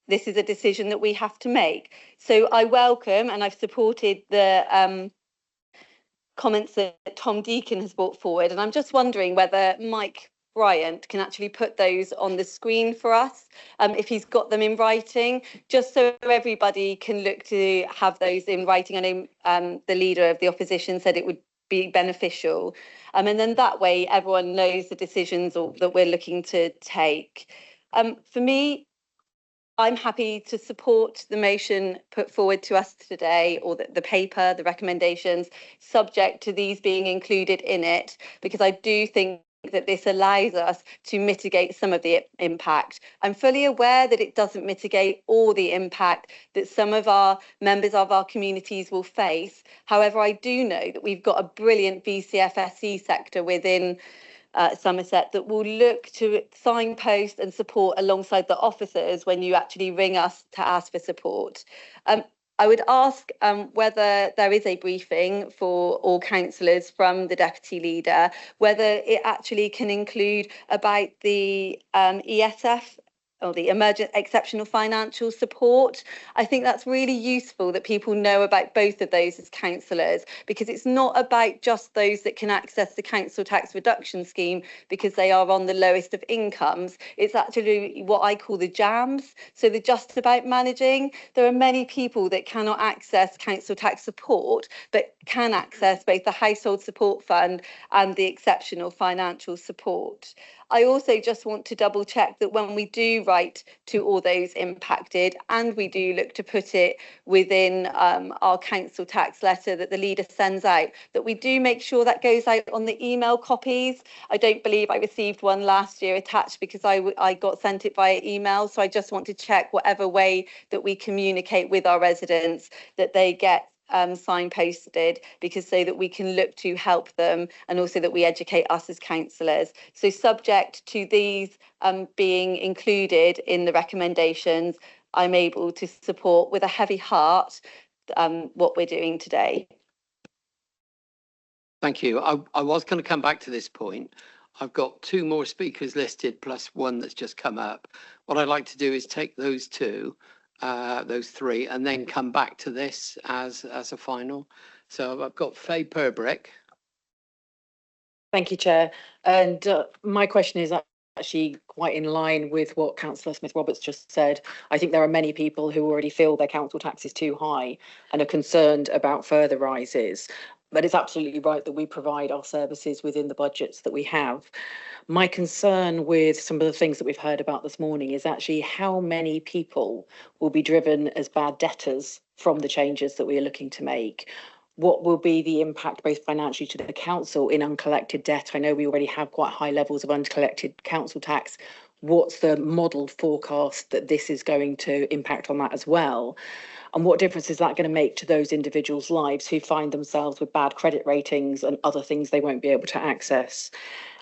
this is a decision that we have to make. So I welcome and I've supported the comments that Tom Deacon has brought forward, and I'm just wondering whether Mike Bryant can actually put those on the screen for us, if he's got them in writing, just so everybody can look to have those in writing. I know the leader of the opposition said it would be beneficial, and then that way everyone knows the decisions that we're looking to take. For me, I'm happy to support the motion put forward to us today, or the paper, the recommendations, subject to these being included in it, because I do think that this allows us to mitigate some of the impact. I'm fully aware that it doesn't mitigate all the impact that some of our members of our communities will face. However, I do know that we've got a brilliant VCFSE sector within Somerset that will look to signpost and support alongside the officers when you actually ring us to ask for support. I would ask whether there is a briefing for all councillors from the Deputy Leader, whether it actually can include about the ESF, or the emergent exceptional financial support. I think that's really useful that people know about both of those as councillors, because it's not about just those that can access the council tax reduction scheme because they are on the lowest of incomes. It's actually what I call the jams, so the just about managing. There are many people that cannot access council tax support but can access both the household support fund and the exceptional financial support. I also just want to double check that when we do write to all those impacted, and we do look to put it within our council tax letter that the leader sends out, that we do make sure that goes out on the email copies. I don't believe I received one last year attached because I got sent it via email. So I just want to check whatever way that we communicate with our residents that they get signposted, because so that we can look to help them, and also that we educate us as councillors. So subject to these being included in the recommendations, I'm able to support with a heavy heart what we're doing today. Thank you. I was going to come back to this point. I've got two more speakers listed plus one that's just come up. What I'd like to do is take those three, and then come back to this as a final. So I've got Faye Purbrick. Thank you, Chair. And my question is actually quite in line with what Councillor Smith-Roberts just said. I think there are many people who already feel their council tax is too high and are concerned about further rises. But it's absolutely right that we provide our services within the budgets that we have. My concern with some of the things that we've heard about this morning is actually how many people will be driven as bad debtors from the changes that we are looking to make. What will be the impact both financially to the council in uncollected debt? I know we already have quite high levels of uncollected council tax. What's the modelled forecast that this is going to impact on that as well? And what difference is that going to make to those individuals' lives who find themselves with bad credit ratings and other things they won't be able to access?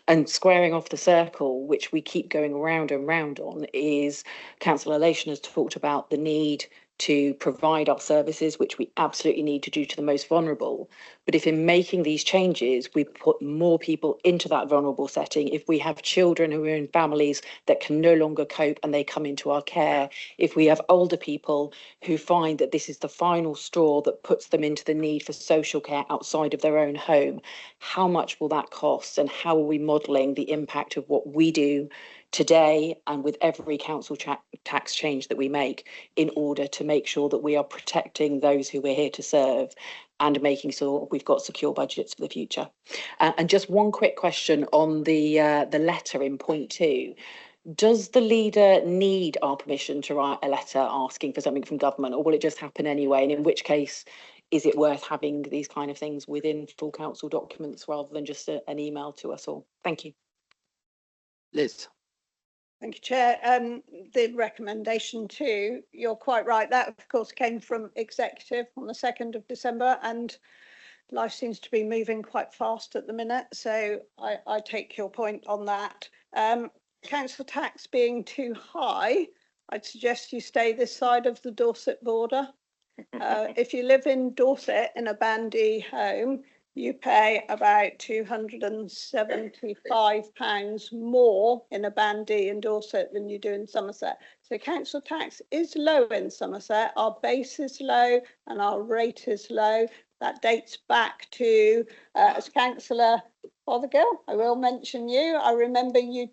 And squaring off the circle, which we keep going round and round on, is Councillor Lation has talked about the need to provide our services, which we absolutely need to do to the most vulnerable. But if in making these changes, we put more people into that vulnerable setting, if we have children who are in families that can no longer cope and they come into our care, if we have older people who find that this is the final straw that puts them into the need for social care outside of their own home, how much will that cost, and how are we modelling the impact of what we do today and with every council tax change that we make in order to make sure that we are protecting those who we're here to serve and making sure we've got secure budgets for the future. And just one quick question on the letter in point 2. Does the leader need our permission to write a letter asking for something from government, or will it just happen anyway? And in which case, is it worth having these kind of things within full council documents rather than just an email to us all? Thank you. Liz. Thank you, Chair. The recommendation 2, you're quite right. That, of course, came from executive on the 2nd of December, and life seems to be moving quite fast at the minute. So I take your point on that. Council tax being too high, I'd suggest you stay this side of the Dorset border. If you live in Dorset in a Band D home, you pay about £275 more in a Band D in Dorset than you do in Somerset. So council tax is low in Somerset. Our base is low and our rate is low. That dates back to, as Councillor Fothergill, I will mention you. I remember you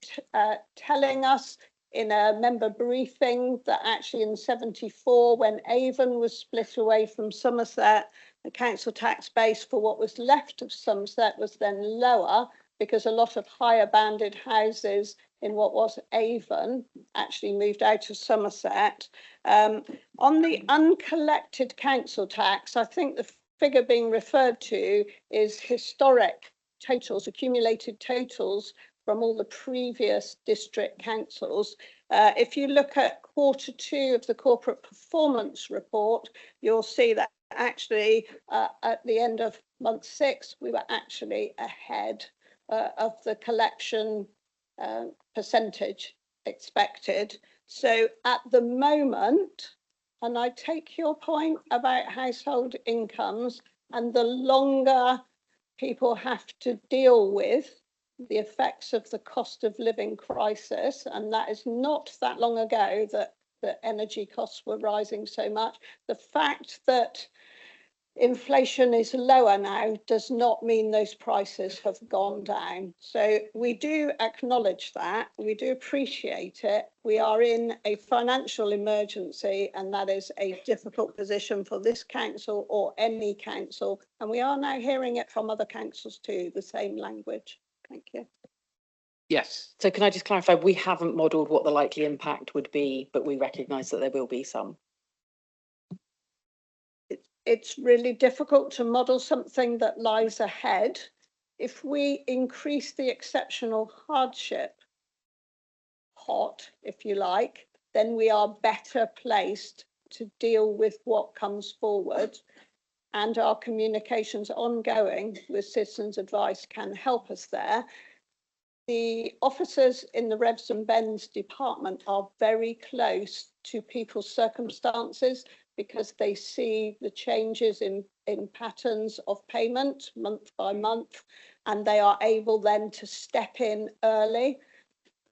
telling us in a member briefing that actually in 74, when Avon was split away from Somerset, the council tax base for what was left of Somerset was then lower because a lot of higher banded houses in what was Avon actually moved out of Somerset. On the uncollected council tax, I think the figure being referred to is historic totals, accumulated totals from all the previous district councils. If you look at Q2 of the corporate performance report, you'll see that actually at the end of month 6, we were actually ahead of the collection percentage expected. So at the moment, and I take your point about household incomes, and the longer people have to deal with the effects of the cost of living crisis, and that is not that long ago that energy costs were rising so much. The fact that inflation is lower now does not mean those prices have gone down. So we do acknowledge that, we do appreciate it. We are in a financial emergency, and that is a difficult position for this council or any council. And we are now hearing it from other councils too, the same language. Thank you. Yes. So can I just clarify, we haven't modelled what the likely impact would be, but we recognise that there will be some. It's really difficult to model something that lies ahead. If we increase the exceptional hardship pot, if you like, then we are better placed to deal with what comes forward. And our communications ongoing with Citizens Advice can help us there. The officers in the Revs and Bends department are very close to people's circumstances because they see the changes in patterns of payment month by month, and they are able then to step in early.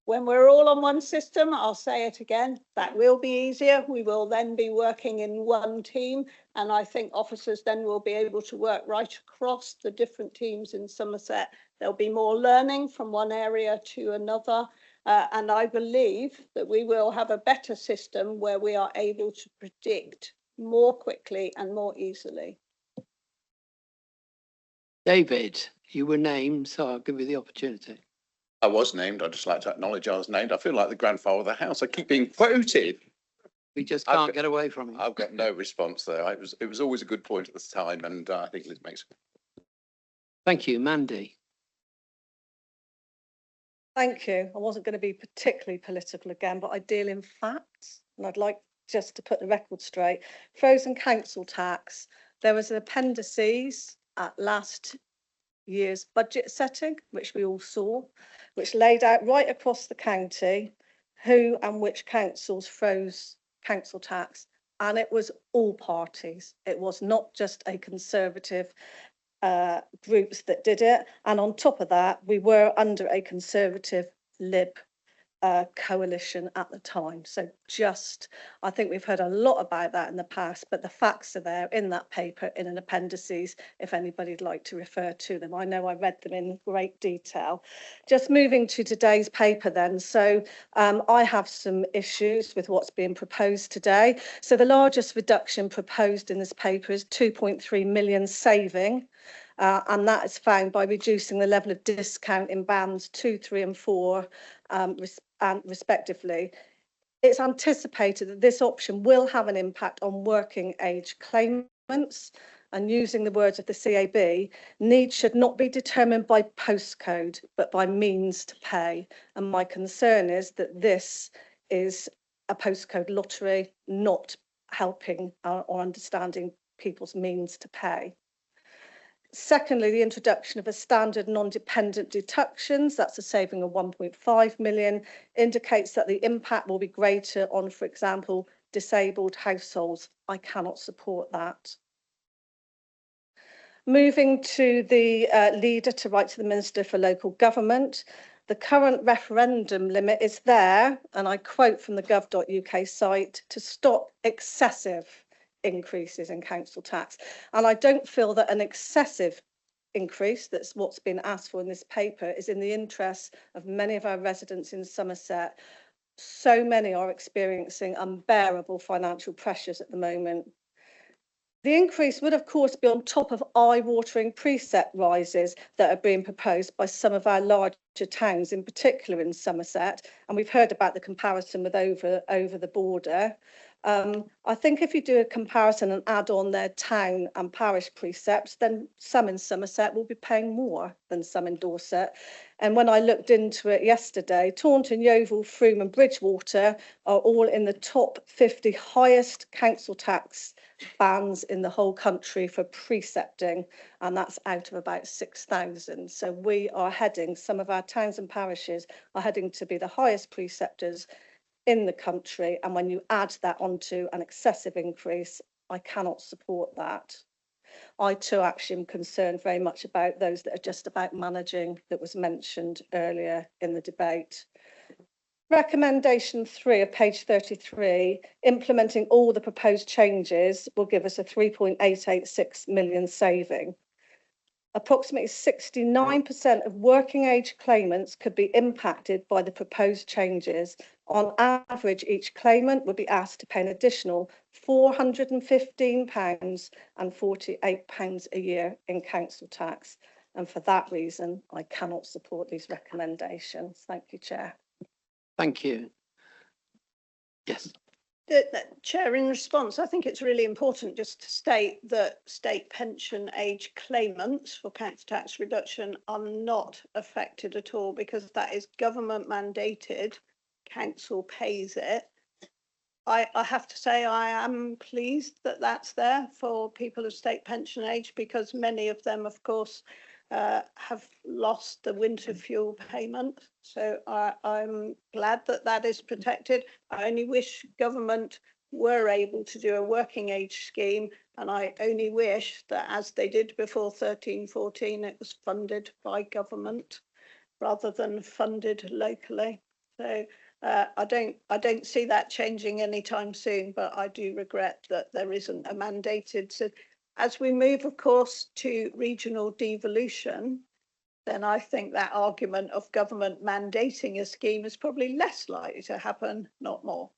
When we're all on one system, I'll say it again, that will be easier. We will then be working in one team, and I think officers then will be able to work right across the different teams in Somerset. There'll be more learning from one area to another, and I believe that we will have a better system where we are able to predict more quickly and more easily. David, you were named, so I'll give you the opportunity. I was named. I'd just like to acknowledge I was named. I feel like the grandfather of the house. I keep being quoted. We just can't get away from it. I've got no response there. It was always a good point at the time, and I think Liz makes it. Thank you, Mandy. Thank you. I wasn't going to be particularly political again, but I deal in facts, and I'd like just to put the record straight. Frozen council tax. There was an appendices at last year's budget setting, which we all saw, which laid out right across the county who and which councils froze council tax, and it was all parties. It was not just a Conservative groups that did it, and on top of that we were under a Conservative Lib coalition at the time. So just, I think we've heard a lot about that in the past, but the facts are there in that paper in an appendices if anybody'd like to refer to them. I know I read them in great detail. Just moving to today's paper then. So I have some issues with what's being proposed today. So the largest reduction proposed in this paper is 2.3 million saving. And that is found by reducing the level of discount in bands 2, 3 and 4 respectively. It's anticipated that this option will have an impact on working age claimants, and using the words of the CAB, needs should not be determined by postcode, but by means to pay. And my concern is that this is a postcode lottery, not helping or understanding people's means to pay. Secondly, the introduction of a standard non-dependent deductions, that's a saving of 1.5 million, indicates that the impact will be greater on, for example, disabled households. I cannot support that. Moving to the leader to write to the Minister for Local Government, the current referendum limit is there, and I quote from the gov.uk site, to stop excessive increases in council tax. And I don't feel that an excessive increase, that's what's been asked for in this paper, is in the interest of many of our residents in Somerset. So many are experiencing unbearable financial pressures at the moment. The increase would, of course, be on top of eye-watering precept rises that are being proposed by some of our larger towns, in particular in Somerset, and we've heard about the comparison with over the border. I think if you do a comparison and add on their town and parish precepts, then some in Somerset will be paying more than some in Dorset. And when I looked into it yesterday, Taunton, Yeovil, Frome and Bridgewater are all in the top 50 highest council tax bands in the whole country for precepting, and that's out of about 6,000. So we are heading, some of our towns and parishes are heading to be the highest preceptors in the country, and when you add that onto an excessive increase, I cannot support that. I too actually am concerned very much about those that are just about managing, that was mentioned earlier in the debate. Recommendation 3 of page 33, implementing all the proposed changes will give us a 3.886 million saving. Approximately 69% of working age claimants could be impacted by the proposed changes. On average, each claimant would be asked to pay an additional £415 and £48 a year in council tax. And for that reason, I cannot support these recommendations. Thank you, Chair. Thank you. Yes. Chair, in response, I think it's really important just to state that state pension age claimants for council tax reduction are not affected at all, because that is government mandated. Council pays it. I have to say I am pleased that that's there for people of state pension age, because many of them, of course, have lost the winter fuel payment. So I'm glad that that is protected. I only wish government were able to do a working age scheme, and I only wish that, as they did before 13-14, it was funded by government rather than funded locally. So I don't see that changing anytime soon, but I do regret that there isn't a mandated. So as we move, of course, to regional devolution, then I think that argument of government mandating a scheme is probably less likely to happen, not more.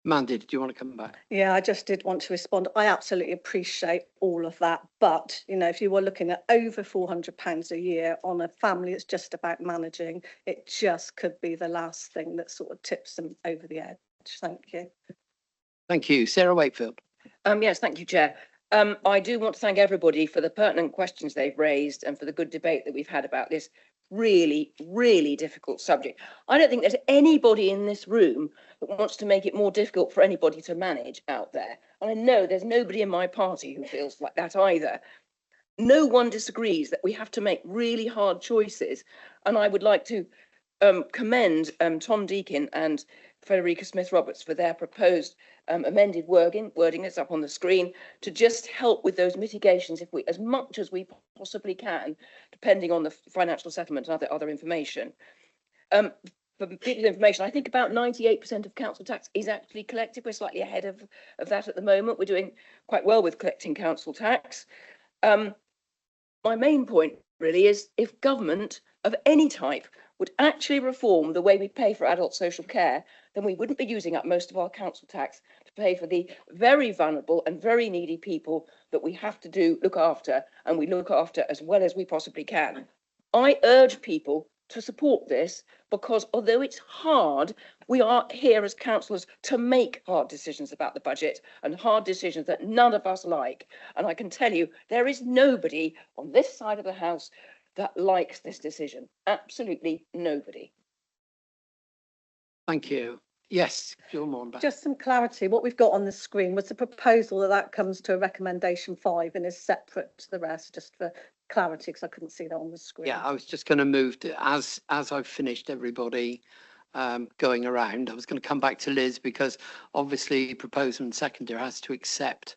Mandy, did you want to come back? Yeah, I just did want to respond. I absolutely appreciate all of that. But, you know, if you were looking at over £400 a year on a family that's just about managing, it just could be the last thing that sort of tips them over the edge. Thank you. Thank you. Sarah Wakefield. Yes, thank you, Chair. I do want to thank everybody for the pertinent questions they've raised and for the good debate that we've had about this really, really difficult subject. I don't think there's anybody in this room that wants to make it more difficult for anybody to manage out there. And I know there's nobody in my party who feels like that either. No one disagrees that we have to make really hard choices. And I would like to commend Tom Deakin and Frederica Smith-Roberts for their proposed amended wording that's up on the screen, to just help with those mitigations if we, as much as we possibly can, depending on the financial settlement and other information. For people's information, I think about 98% of council tax is actually collected. We're slightly ahead of that at the moment. We're doing quite well with collecting council tax. My main point really is, if government of any type would actually reform the way we pay for adult social care, then we wouldn't be using up most of our council tax to pay for the very vulnerable and very needy people that we have to look after, and we look after as well as we possibly can. I urge people to support this because although it's hard, we are here as councillors to make hard decisions about the budget and hard decisions that none of us like. And I can tell you, there is nobody on this side of the house that likes this decision. Absolutely nobody. Thank you. Yes, Jill Mornbach. Just some clarity, what we've got on the screen was the proposal that comes to a recommendation 5 and is separate to the rest, just for clarity, because I couldn't see that on the screen. Yeah, I was just going to move to, as I've finished everybody going around, I was going to come back to Liz because obviously proposer and seconder has to accept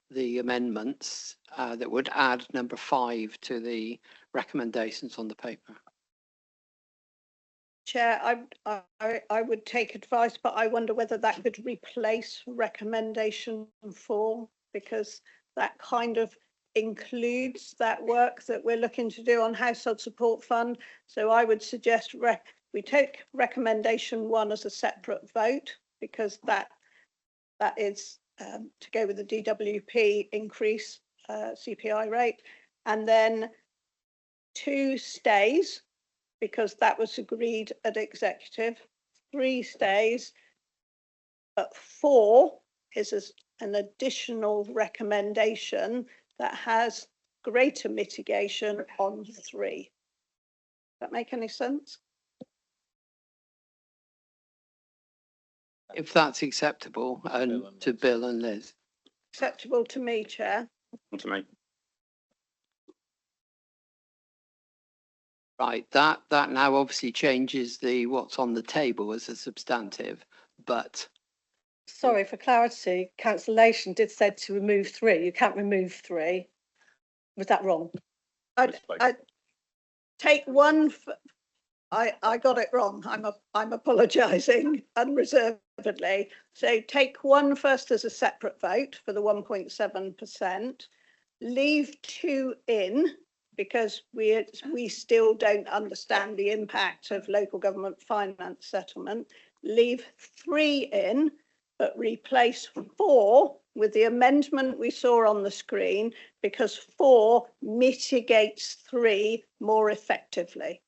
the amendments that would add number 5 to the recommendations on the paper. Chair, I would take advice, but I wonder whether that could replace recommendation 4, because that kind of includes that work that we're looking to do on Household Support Fund. So I would suggest we take recommendation 1 as a separate vote, because that is to go with the DWP increase CPI rate, and then 2 stays, because that was agreed at executive, 3 stays, but 4 is an additional recommendation that has greater mitigation on 3. Does that make any sense? If that's acceptable and to Bill and Liz. Acceptable to me, Chair. To me. Right, that now obviously changes the what's on the table as a substantive, but Sorry, for clarity, cancellation did say to remove 3. You can't remove 3. Was that wrong? I take 1. I got it wrong. I'm apologising unreservedly. So take 1 first as a separate vote for the 1.7%. Leave 2 in, because we still don't understand the impact of local government finance settlement. Leave 3 in, but replace 4 with the amendment we saw on the screen, because 4 mitigates 3 more effectively.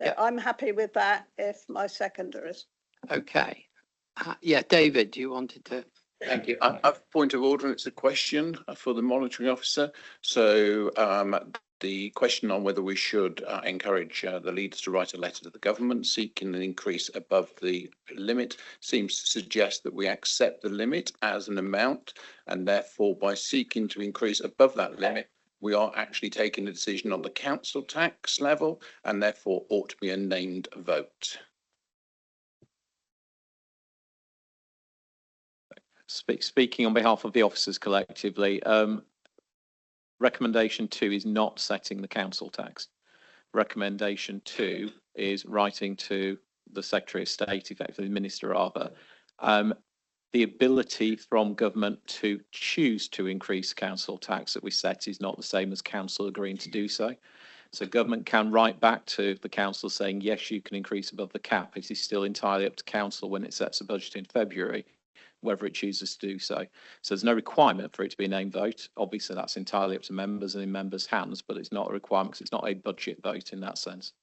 So I'm happy with that if my seconder is. okay. Yeah, David, you wanted to? Thank you. I have a point of order, and it's a question for the monitoring officer. So the question on whether we should encourage the leaders to write a letter to the government seeking an increase above the limit seems to suggest that we accept the limit as an amount, and therefore by seeking to increase above that limit, we are actually taking a decision on the council tax level, and therefore ought to be a named vote. Speaking on behalf of the officers collectively, recommendation 2 is not setting the council tax. Recommendation 2 is writing to the Secretary of State, effectively Minister Arbour, the ability from government to choose to increase council tax that we set is not the same as council agreeing to do so. So government can write back to the council saying, yes, you can increase above the cap. It is still entirely up to council when it sets a budget in February, whether it chooses to do so. So there's no requirement for it to be a named vote. Obviously, that's entirely up to members and in members' hands, but it's not a requirement because it's not a budget vote in that sense.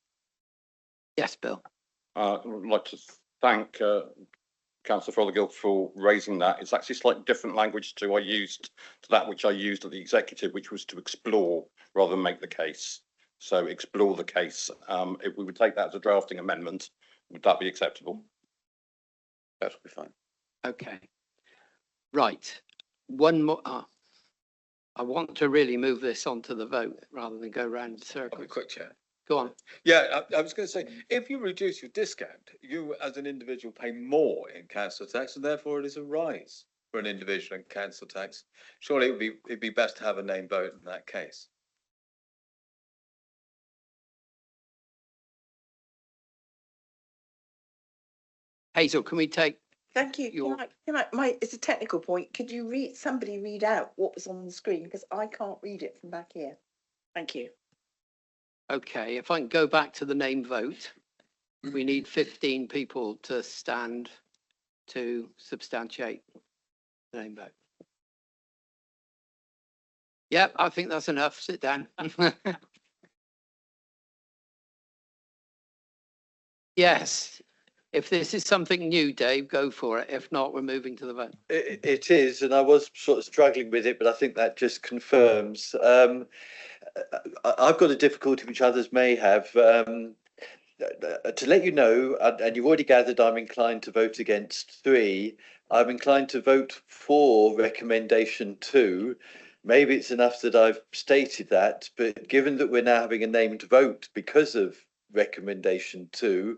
Yes, Bill. I would like to thank Councillor Fothergill for raising that. It's actually slightly different language to that which I used at the executive, which was to explore rather than make the case. So explore the case. If we would take that as a drafting amendment, would that be acceptable? That would be fine. Okay. Right. One more. I want to really move this on to the vote rather than go round in circles. Quick, Chair. Go on. Yeah, I was going to say, if you reduce your discount, you as an individual pay more in council tax, and therefore it is a rise for an individual in council tax. Surely it'd be best to have a named vote in that case. Hazel, can we take? Thank you. It's a technical point. Could you somebody read out what was on the screen? Because I can't read it from back here. Thank you. Okay, if I can go back to the name vote, we need 15 people to stand to substantiate the name vote. Yep, I think that's enough. Sit down. Yes. If this is something new, Dave, go for it. If not, we're moving to the vote. It is, and I was sort of struggling with it, but I think that just confirms. I've got a difficulty which others may have. To let you know, and you've already gathered, I'm inclined to vote against 3. I'm inclined to vote for recommendation 2. Maybe it's enough that I've stated that, but given that we're now having a named vote because of recommendation 2,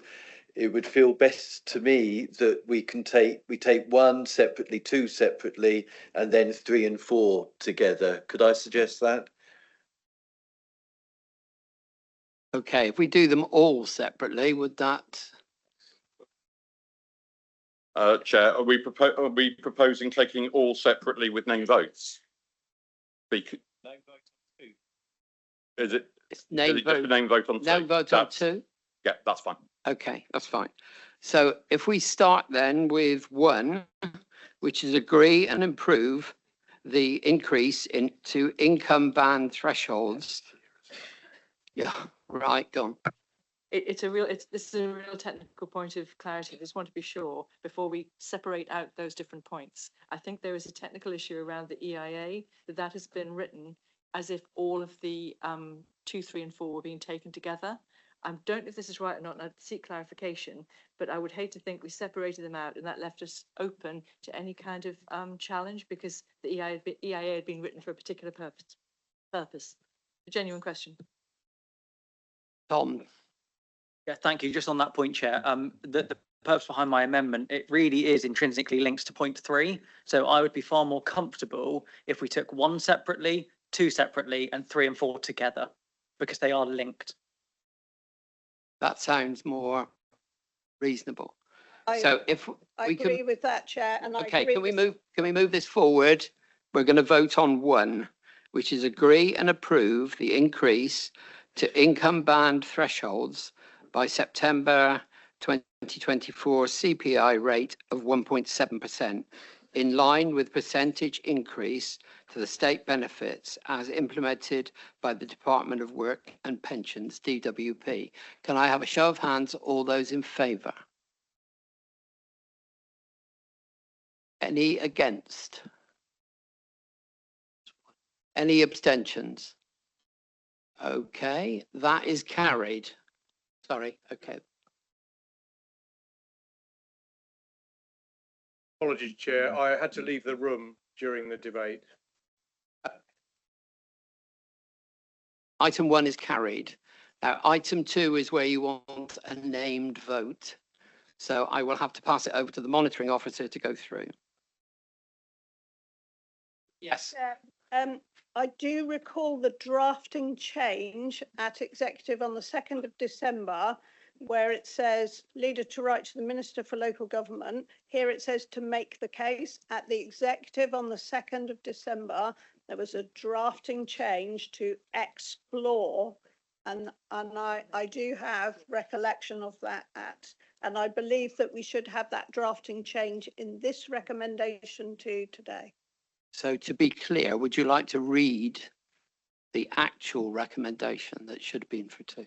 it would feel best to me that we take 1 separately, 2 separately, and then 3 and 4 together. Could I suggest that? Okay, if we do them all separately, would that? Chair, are we proposing taking all separately with name votes? Is it? It's name Just a name vote on 2? Name vote on 2? Yeah, that's fine. Okay, that's fine. So if we start then with 1, which is agree and improve the increase into income band thresholds. Yeah, right, go on. This is a real technical point of clarity. I just want to be sure before we separate out those different points. I think there is a technical issue around the EIA that has been written as if all of the 2, 3 and 4 were being taken together. I don't know if this is right or not, and I'd seek clarification, but I would hate to think we separated them out and that left us open to any kind of challenge because the EIA had been written for a particular purpose. A genuine question. Tom. Yeah, thank you. Just on that point, Chair, the purpose behind my amendment, it really is intrinsically linked to point 3. So I would be far more comfortable if we took 1 separately, 2 separately, and 3 and 4 together, because they are linked. That sounds more reasonable. I agree with that, Chair, and I okay, agree can we move this forward? We're going to vote on 1, which is agree and approve the increase to income band thresholds by September 2024 CPI rate of 1.7%, in line with percentage increase to the state benefits as implemented by the Department of Work and Pensions, DWP. Can I have a show of hands, all those in favour? Any against? Any abstentions? Okay, that is carried. Sorry, okay. Apologies, Chair. I had to leave the room during the debate. Item 1 is carried. Now, item 2 is where you want a named vote. So I will have to pass it over to the monitoring officer to go through. Yes. I do recall the drafting change at executive on the 2nd of December, where it says leader to write to the Minister for Local Government. Here it says to make the case. At the executive on the 2nd of December, there was a drafting change to explore. And I do have recollection of that and I believe that we should have that drafting change in this recommendation today. So to be clear, would you like to read the actual recommendation that should have been for 2?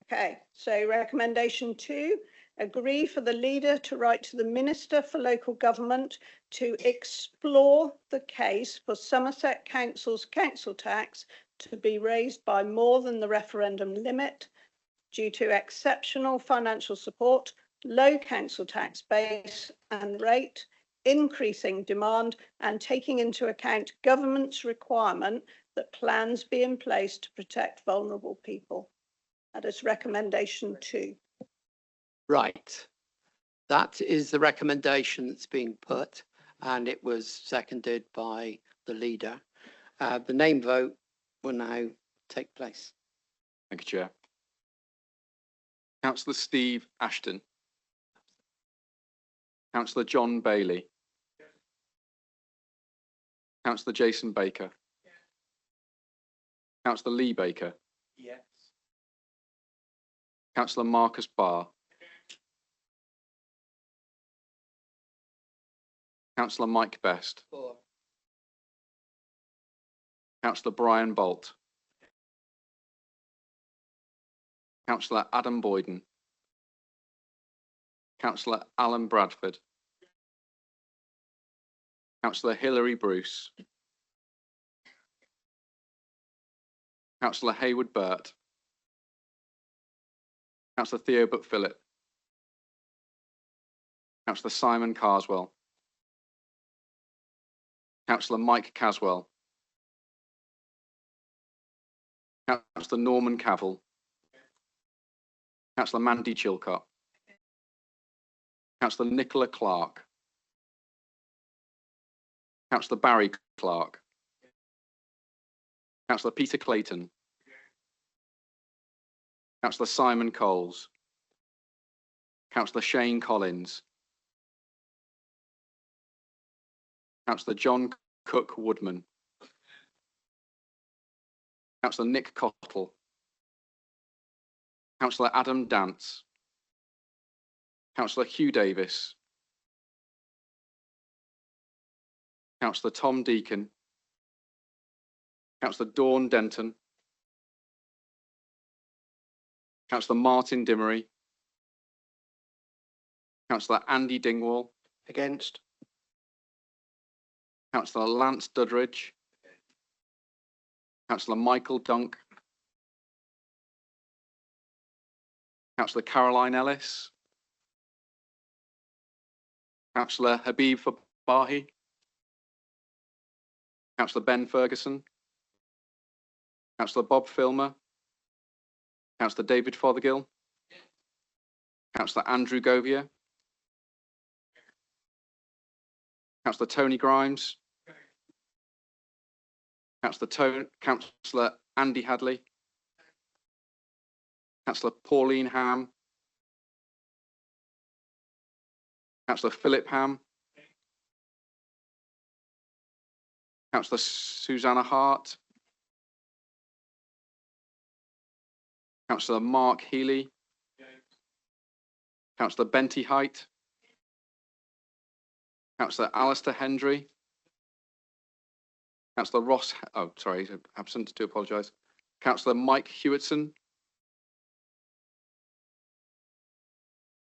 Okay, so recommendation 2, agree for the leader to write to the Minister for Local Government to explore the case for Somerset Council's council tax to be raised by more than the referendum limit due to exceptional financial support, low council tax base and rate, increasing demand and taking into account government's requirement that plans be in place to protect vulnerable people. That is recommendation 2. Right. That is the recommendation that's being put, and it was seconded by the leader. The name vote will now take place. Thank you, Chair. Councillor Steve Ashton. Councillor John Bailey. Councillor Jason Baker. Councillor Lee Baker. Yes. Councillor Marcus Barr. Councillor Mike Best. Councillor Brian Bolt. Councillor Adam Boyden. Councillor Alan Bradford. Councillor Hilary Bruce. Councillor Hayward Burt. Councillor Theo Buck-Phillip. Councillor Simon Carswell. Councillor Mike Caswell. Councillor Norman Cavill. Councillor Mandy Chilcott. Councillor Nicola Clark. Councillor Barry Clark. Councillor Peter Clayton. Councillor Simon Coles. Councillor Shane Collins. Councillor John Cook Woodman. Councillor Nick Cottle. Councillor Adam Dance. Councillor Hugh Davis. Councillor Tom Deacon. Councillor Dawn Denton. Councillor Martin Dimmery. Councillor Andy Dingwall. Against. Councillor Lance Duddridge. Councillor Michael Dunk. Councillor Caroline Ellis. Councillor Habib Fabahi. Councillor Ben Ferguson. Councillor Bob Filmer. Councillor David Fothergill. Councillor Andrew Govia. Councillor Tony Grimes. Councillor Andy Hadley. Councillor Pauline Ham. Councillor Philip Ham. Councillor Susanna Hart. Councillor Mark Healy. Councillor Benty Height. Councillor Alistair Hendry. Councillor Ross, he's absent, do apologise. Councillor Mike Hewitson.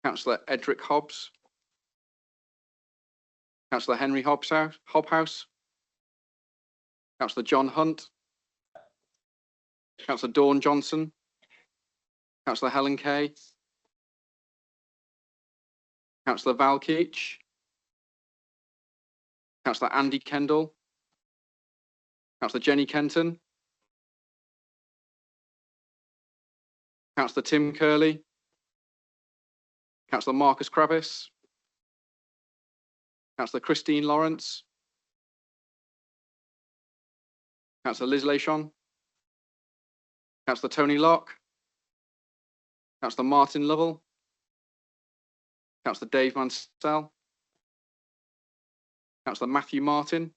Councillor Edric Hobbs. Councillor Henry Hobhouse. Councillor John Hunt. Councillor Dawn Johnson. Councillor Helen Kay. Councillor Val Keach. Councillor Andy Kendall. Councillor Jenny Kenton. Councillor Tim Curley. Councillor Marcus Kravis. Councillor Christine Lawrence. Councillor Liz Lachon. Councillor Tony Locke. Councillor Martin Lovell. Councillor Dave Mansell. Councillor Matthew Martin.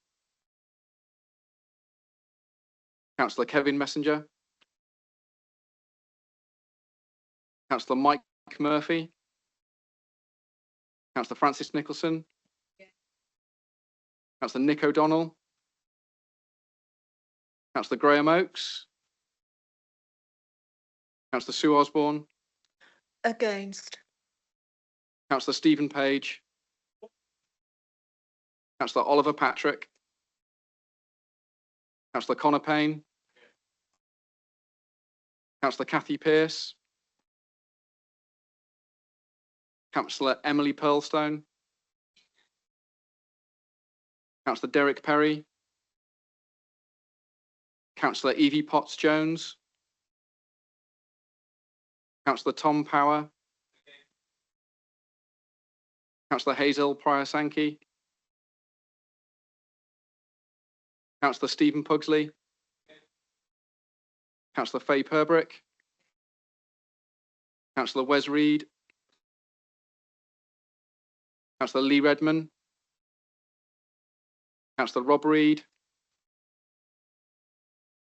Councillor Kevin Messenger. Councillor Mike Murphy. Councillor Francis Nicholson. Councillor Nick O'Donnell. Councillor Graham Oakes. Councillor Sue Osborne. Against. Councillor Stephen Page. Councillor Oliver Patrick. Councillor Connor Payne. Councillor Kathy Pearce. Councillor Emily Pearlstone. Councillor Derek Perry. Councillor Evie Potts-Jones. Councillor Tom Power. Councillor Hazel Pryor-Sankey. Councillor Stephen Pugsley. Councillor Faye Purbrick. Councillor Wes Reed. Councillor Lee Redman. Councillor Rob Reed.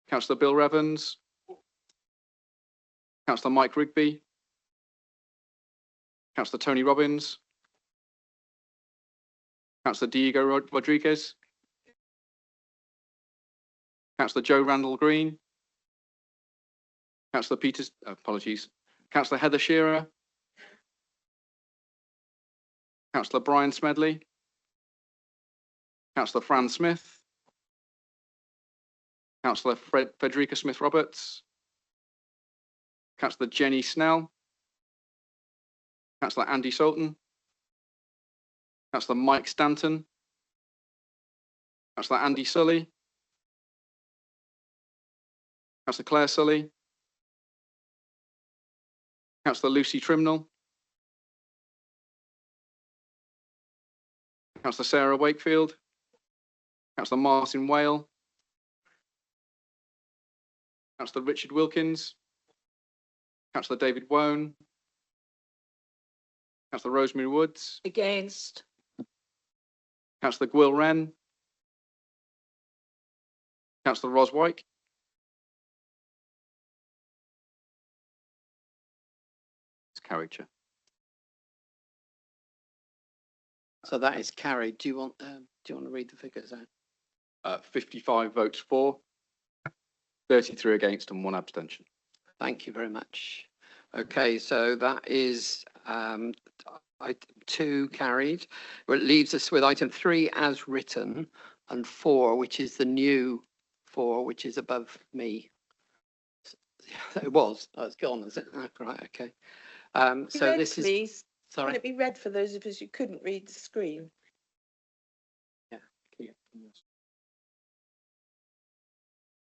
Councillor Bill Revans. Councillor Mike Rigby. Councillor Tony Robbins. Councillor Diego Rodriguez. Councillor Joe Randall Green. Councillor Councillor Heather Shearer. Councillor Brian Smedley, Councillor Fran Smith, Councillor Frederica Smith-Roberts, Councillor Jenny Snell, Councillor Andy Sultan, Councillor Mike Stanton, Councillor Andy Sully, Councillor Claire Sully, Councillor Lucy Trimnell, Councillor Sarah Wakefield, Councillor Martin Whale, Councillor Richard Wilkins, Councillor David Wone, Councillor Rosemary Woods, Against. Councillor Gwyl Wren, Councillor Ros Wyke, it's carried, Chair. So that is carried. Do you want to read the figures out? 55 votes for, 33 against and 1 abstention. Thank you very much. Okay, so that is item 2 carried. Well, it leaves us with item 3 as written and 4, which is the new 4, which is above me. It was. Oh, it's gone, is it? Oh, right. Okay. So Read, this is. please. Can Sorry. it be read for those of us who couldn't read the screen?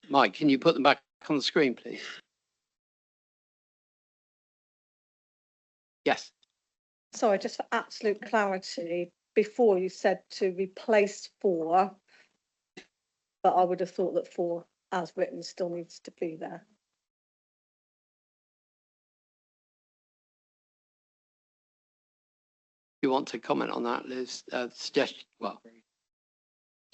Mike, can you put them back on the screen, please? Yes. Sorry, just for absolute clarity, before you said to replace 4, but I would have thought that 4 as written still needs to be there. You want to comment on that, Liz? Suggestion. Well,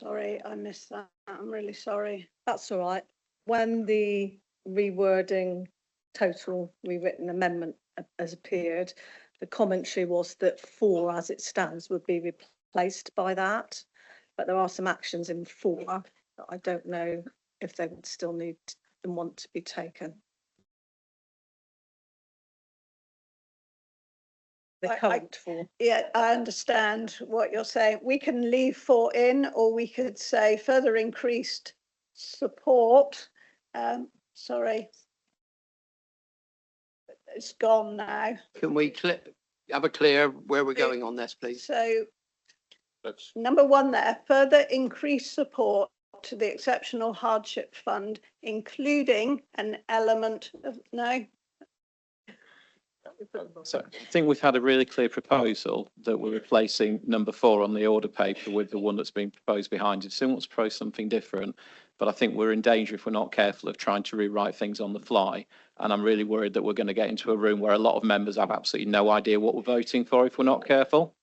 Sorry, I missed that. I'm really sorry. That's all right. When the rewording total rewritten amendment has appeared, the commentary was that 4 as it stands would be replaced by that. But there are some actions in 4 that I don't know if they would still need and want to be taken. The current 4. Yeah, I understand what you're saying. We can leave 4 in, or we could say further increased support. Sorry. It's gone now. can we have a clear where we're going on this, please? So number 1 there, further increased support to the Exceptional Hardship Fund, including an element of, no? So I think we've had a really clear proposal that we're replacing number 4 on the order paper with the one that's been proposed behind it. Someone wants to propose something different, but I think we're in danger if we're not careful of trying to rewrite things on the fly. And I'm really worried that we're going to get into a room where a lot of members have absolutely no idea what we're voting for if we're not careful.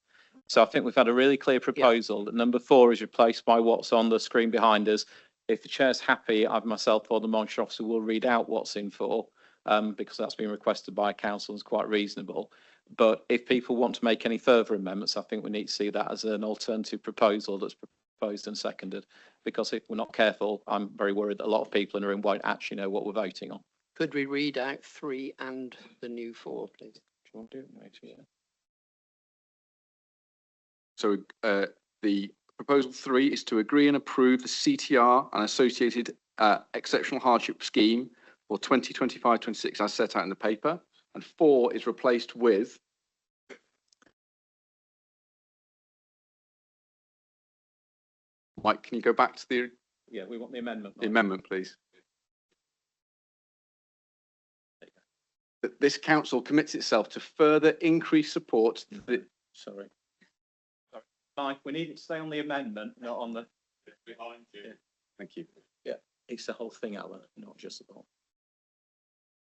So I think we've had a really clear proposal that number 4 is replaced by what's on the screen behind us. If the chair's happy, I myself or the monitor officer will read out what's in 4. Because that's been requested by council and is quite reasonable. But if people want to make any further amendments, I think we need to see that as an alternative proposal that's proposed and seconded. Because if we're not careful, I'm very worried that a lot of people in the room won't actually know what we're voting on. Could we read out 3 and the new 4, please? Do you want to do it, mate? Yeah. So the proposal 3 is to agree and approve the CTR and associated exceptional hardship scheme for 2025-26 as set out in the paper, and 4 is replaced with Mike, can you go back to the We want the amendment. amendment, please? That this council commits itself to further increase support to the Sorry. Mike, we need it to stay on the amendment, not on the behind you. Thank you. Yeah, it's the whole thing, Alan, not just the bottom.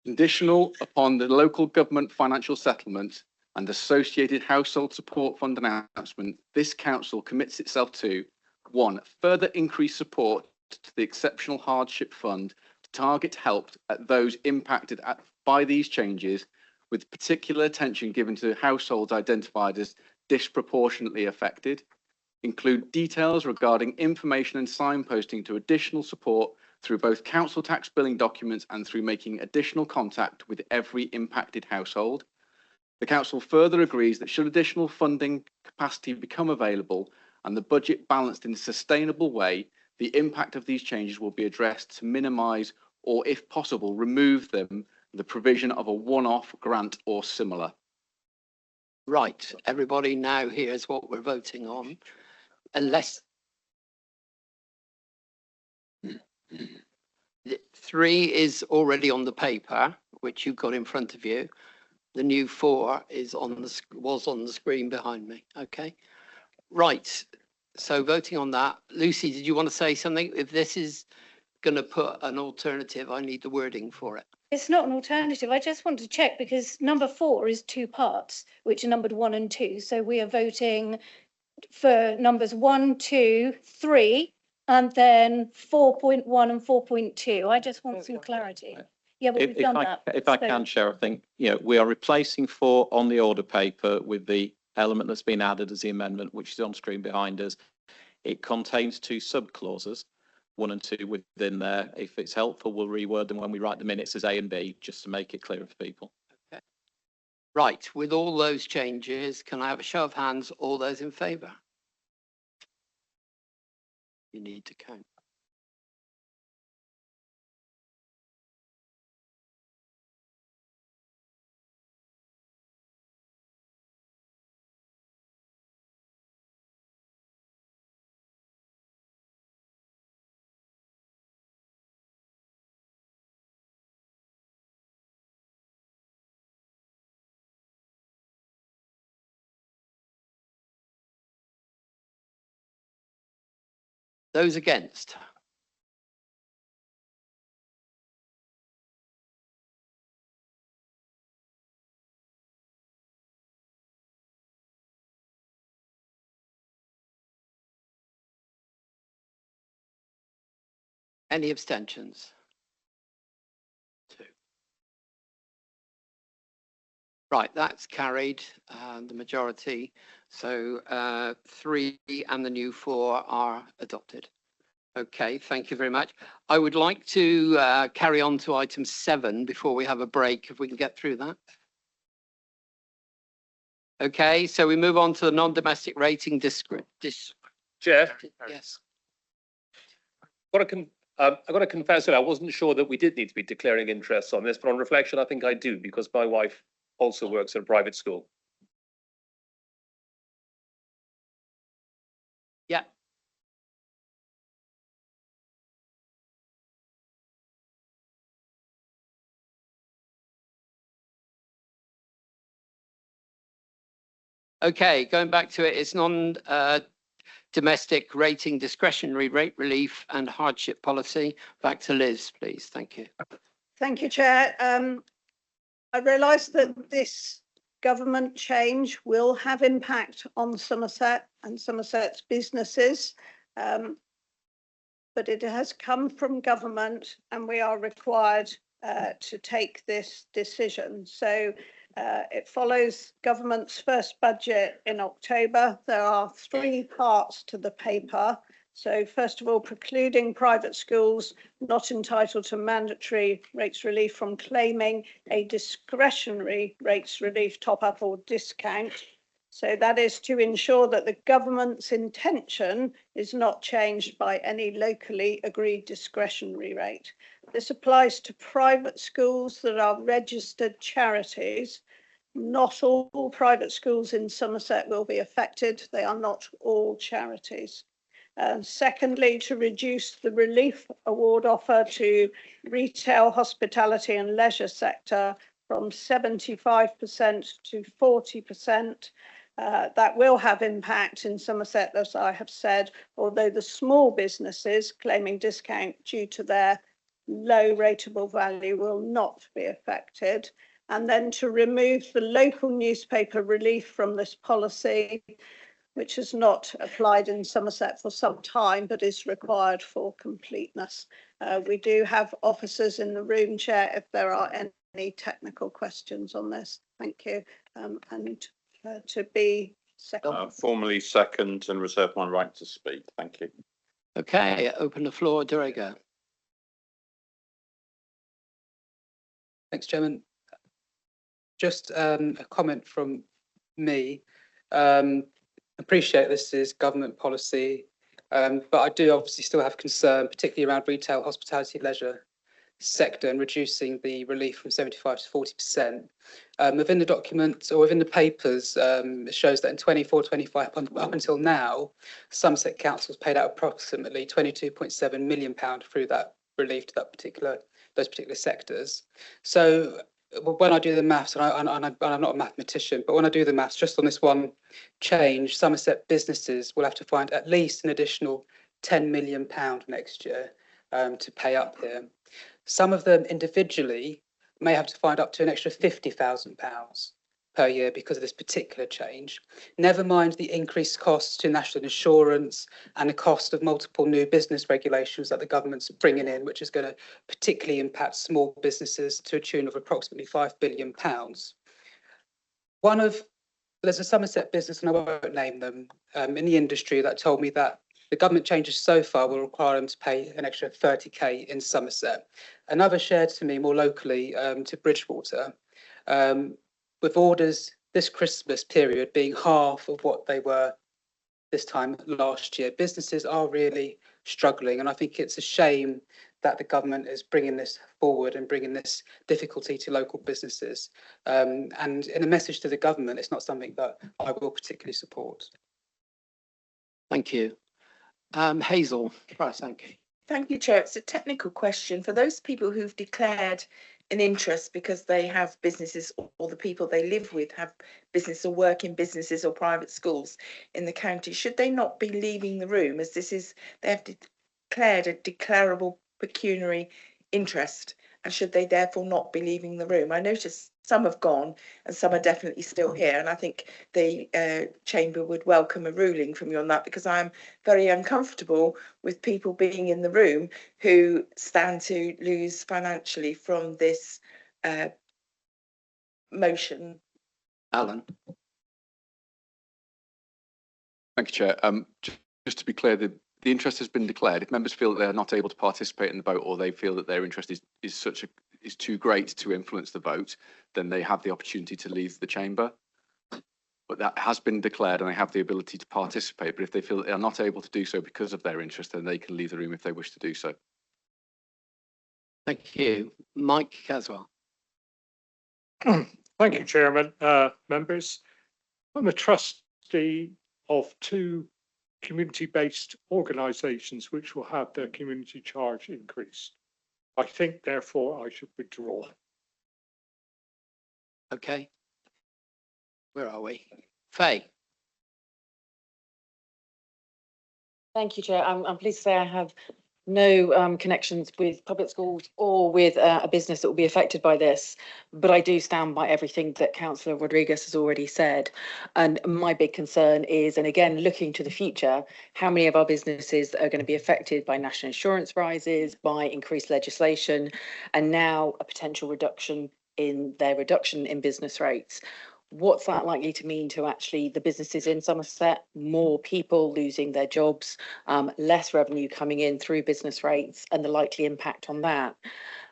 Conditional upon the local government financial settlement and associated household support fund announcement, this council commits itself to 1, further increase support to the exceptional hardship fund to target help at those impacted by these changes, with particular attention given to households identified as disproportionately affected. Include details regarding information and signposting to additional support through both council tax billing documents and through making additional contact with every impacted household. The council further agrees that should additional funding capacity become available and the budget balanced in a sustainable way, the impact of these changes will be addressed to minimise or, if possible, remove them, the provision of a one-off grant or similar. Right, everybody now hears what we're voting on, unless 3 is already on the paper, which you've got in front of you. The new 4 is was on the screen behind me. Okay, right. So voting on that, Lucy, did you want to say something? If this is going to put an alternative, I need the wording for it. It's not an alternative. I just want to check because number 4 is 2 parts, which are numbered 1 and 2. So we are voting for numbers 1, 2, 3, and then 4.1 and 4.2. I just want some clarity. Yeah, but we've done that. If I So- can, Chair, I think, we are replacing 4 on the order paper with the element that's been added as the amendment, which is on screen behind us. It contains 2 sub-clauses, 1 and 2 within there. If it's helpful, we'll reword them when we write the minutes as A and B, just to make it clearer for people. Okay. Right, with all those changes, can I have a show of hands, all those in favour? You need to count. Those against? Any abstentions? 2. Right, that's carried, the majority. So 3 and the new 4 are adopted. Okay, thank you very much. I would like to carry on to item 7 before we have a break, if we can get through that. Okay, so we move on to the non-domestic rating Chair, Yes. I've got to confess that I wasn't sure that we did need to be declaring interest on this, but on reflection, I think I do, because my wife also works at a private school. Yeah. Okay, going back to it, it's non-domestic rating discretionary rate relief and hardship policy. Back to Liz, please. Thank you. Thank you, Chair. I realise that this government change will have impact on Somerset and Somerset's businesses. But it has come from government and we are required to take this decision. So it follows government's first budget in October. There are 3 parts to the paper. So first of all, precluding private schools not entitled to mandatory rates relief from claiming a discretionary rates relief top up or discount. So that is to ensure that the government's intention is not changed by any locally agreed discretionary rate. This applies to private schools that are registered charities. Not all private schools in Somerset will be affected. They are not all charities. Secondly, to reduce the relief award offer to retail, hospitality and leisure sector from 75% to 40%. That will have impact in Somerset, as I have said, although the small businesses claiming discount due to their low rateable value will not be affected. And then to remove the local newspaper relief from this policy, which has not applied in Somerset for some time, but is required for completeness. We do have officers in the room, Chair, if there are any technical questions on this. Thank you. And to be second. Formally second and reserve my right to speak. Thank you. Okay, open the floor, Dorigo. Thanks, Chairman. Just a comment from me. appreciate this is government policy, but I do obviously still have concern, particularly around retail, hospitality, leisure sector and reducing the relief from 75 to 40%. Within the documents or within the papers, it shows that in 24-25 up until now, Somerset Council has paid out approximately £22.7 million through that relief to those particular sectors. So when I do the maths, and I'm not a mathematician, but when I do the maths just on this one change, Somerset businesses will have to find at least an additional £10 million next year to pay up here. Some of them individually may have to find up to an extra £50,000 per year because of this particular change. Never mind the increased costs to national insurance and the cost of multiple new business regulations that the government's bringing in, which is going to particularly impact small businesses to a tune of approximately £5 billion. There's a Somerset business, and I won't name them, in the industry that told me that the government changes so far will require them to pay an extra 30k in Somerset. Another shared to me more locally to Bridgewater, with orders this Christmas period being half of what they were this time last year. Businesses are really struggling, and I think it's a shame that the government is bringing this forward and bringing this difficulty to local businesses. And in a message to the government, it's not something that I will particularly support. Thank you. Hazel Price, thank you. Thank you, Chair. It's a technical question. For those people who've declared an interest because they have businesses or the people they live with have business or work in businesses or private schools in the county, should they not be leaving the room, as they have declared a declarable pecuniary interest, and should they therefore not be leaving the room? I notice some have gone and some are definitely still here, and I think the Chamber would welcome a ruling from you on that, because I'm very uncomfortable with people being in the room who stand to lose financially from this motion. Alan. Thank you, Chair. Just to be clear, the interest has been declared. If members feel that they are not able to participate in the vote, or they feel that their interest is too great to influence the vote, then they have the opportunity to leave the chamber. But that has been declared, and they have the ability to participate. But if they feel that they are not able to do so because of their interest, then they can leave the room if they wish to do so. Thank you. Mike Caswell. Thank you, Chairman. Members, I'm a trustee of two community-based organisations which will have their community charge increased. I think, therefore, I should withdraw. Okay. Where are we? Faye. Thank you, Chair. I'm pleased to say I have no connections with public schools or with a business that will be affected by this, but I do stand by everything that Councillor Rodriguez has already said. And my big concern is, and again, looking to the future, how many of our businesses are going to be affected by national insurance rises, by increased legislation, and now a potential reduction in business rates. What's that likely to mean to actually the businesses in Somerset? More people losing their jobs, less revenue coming in through business rates, and the likely impact on that.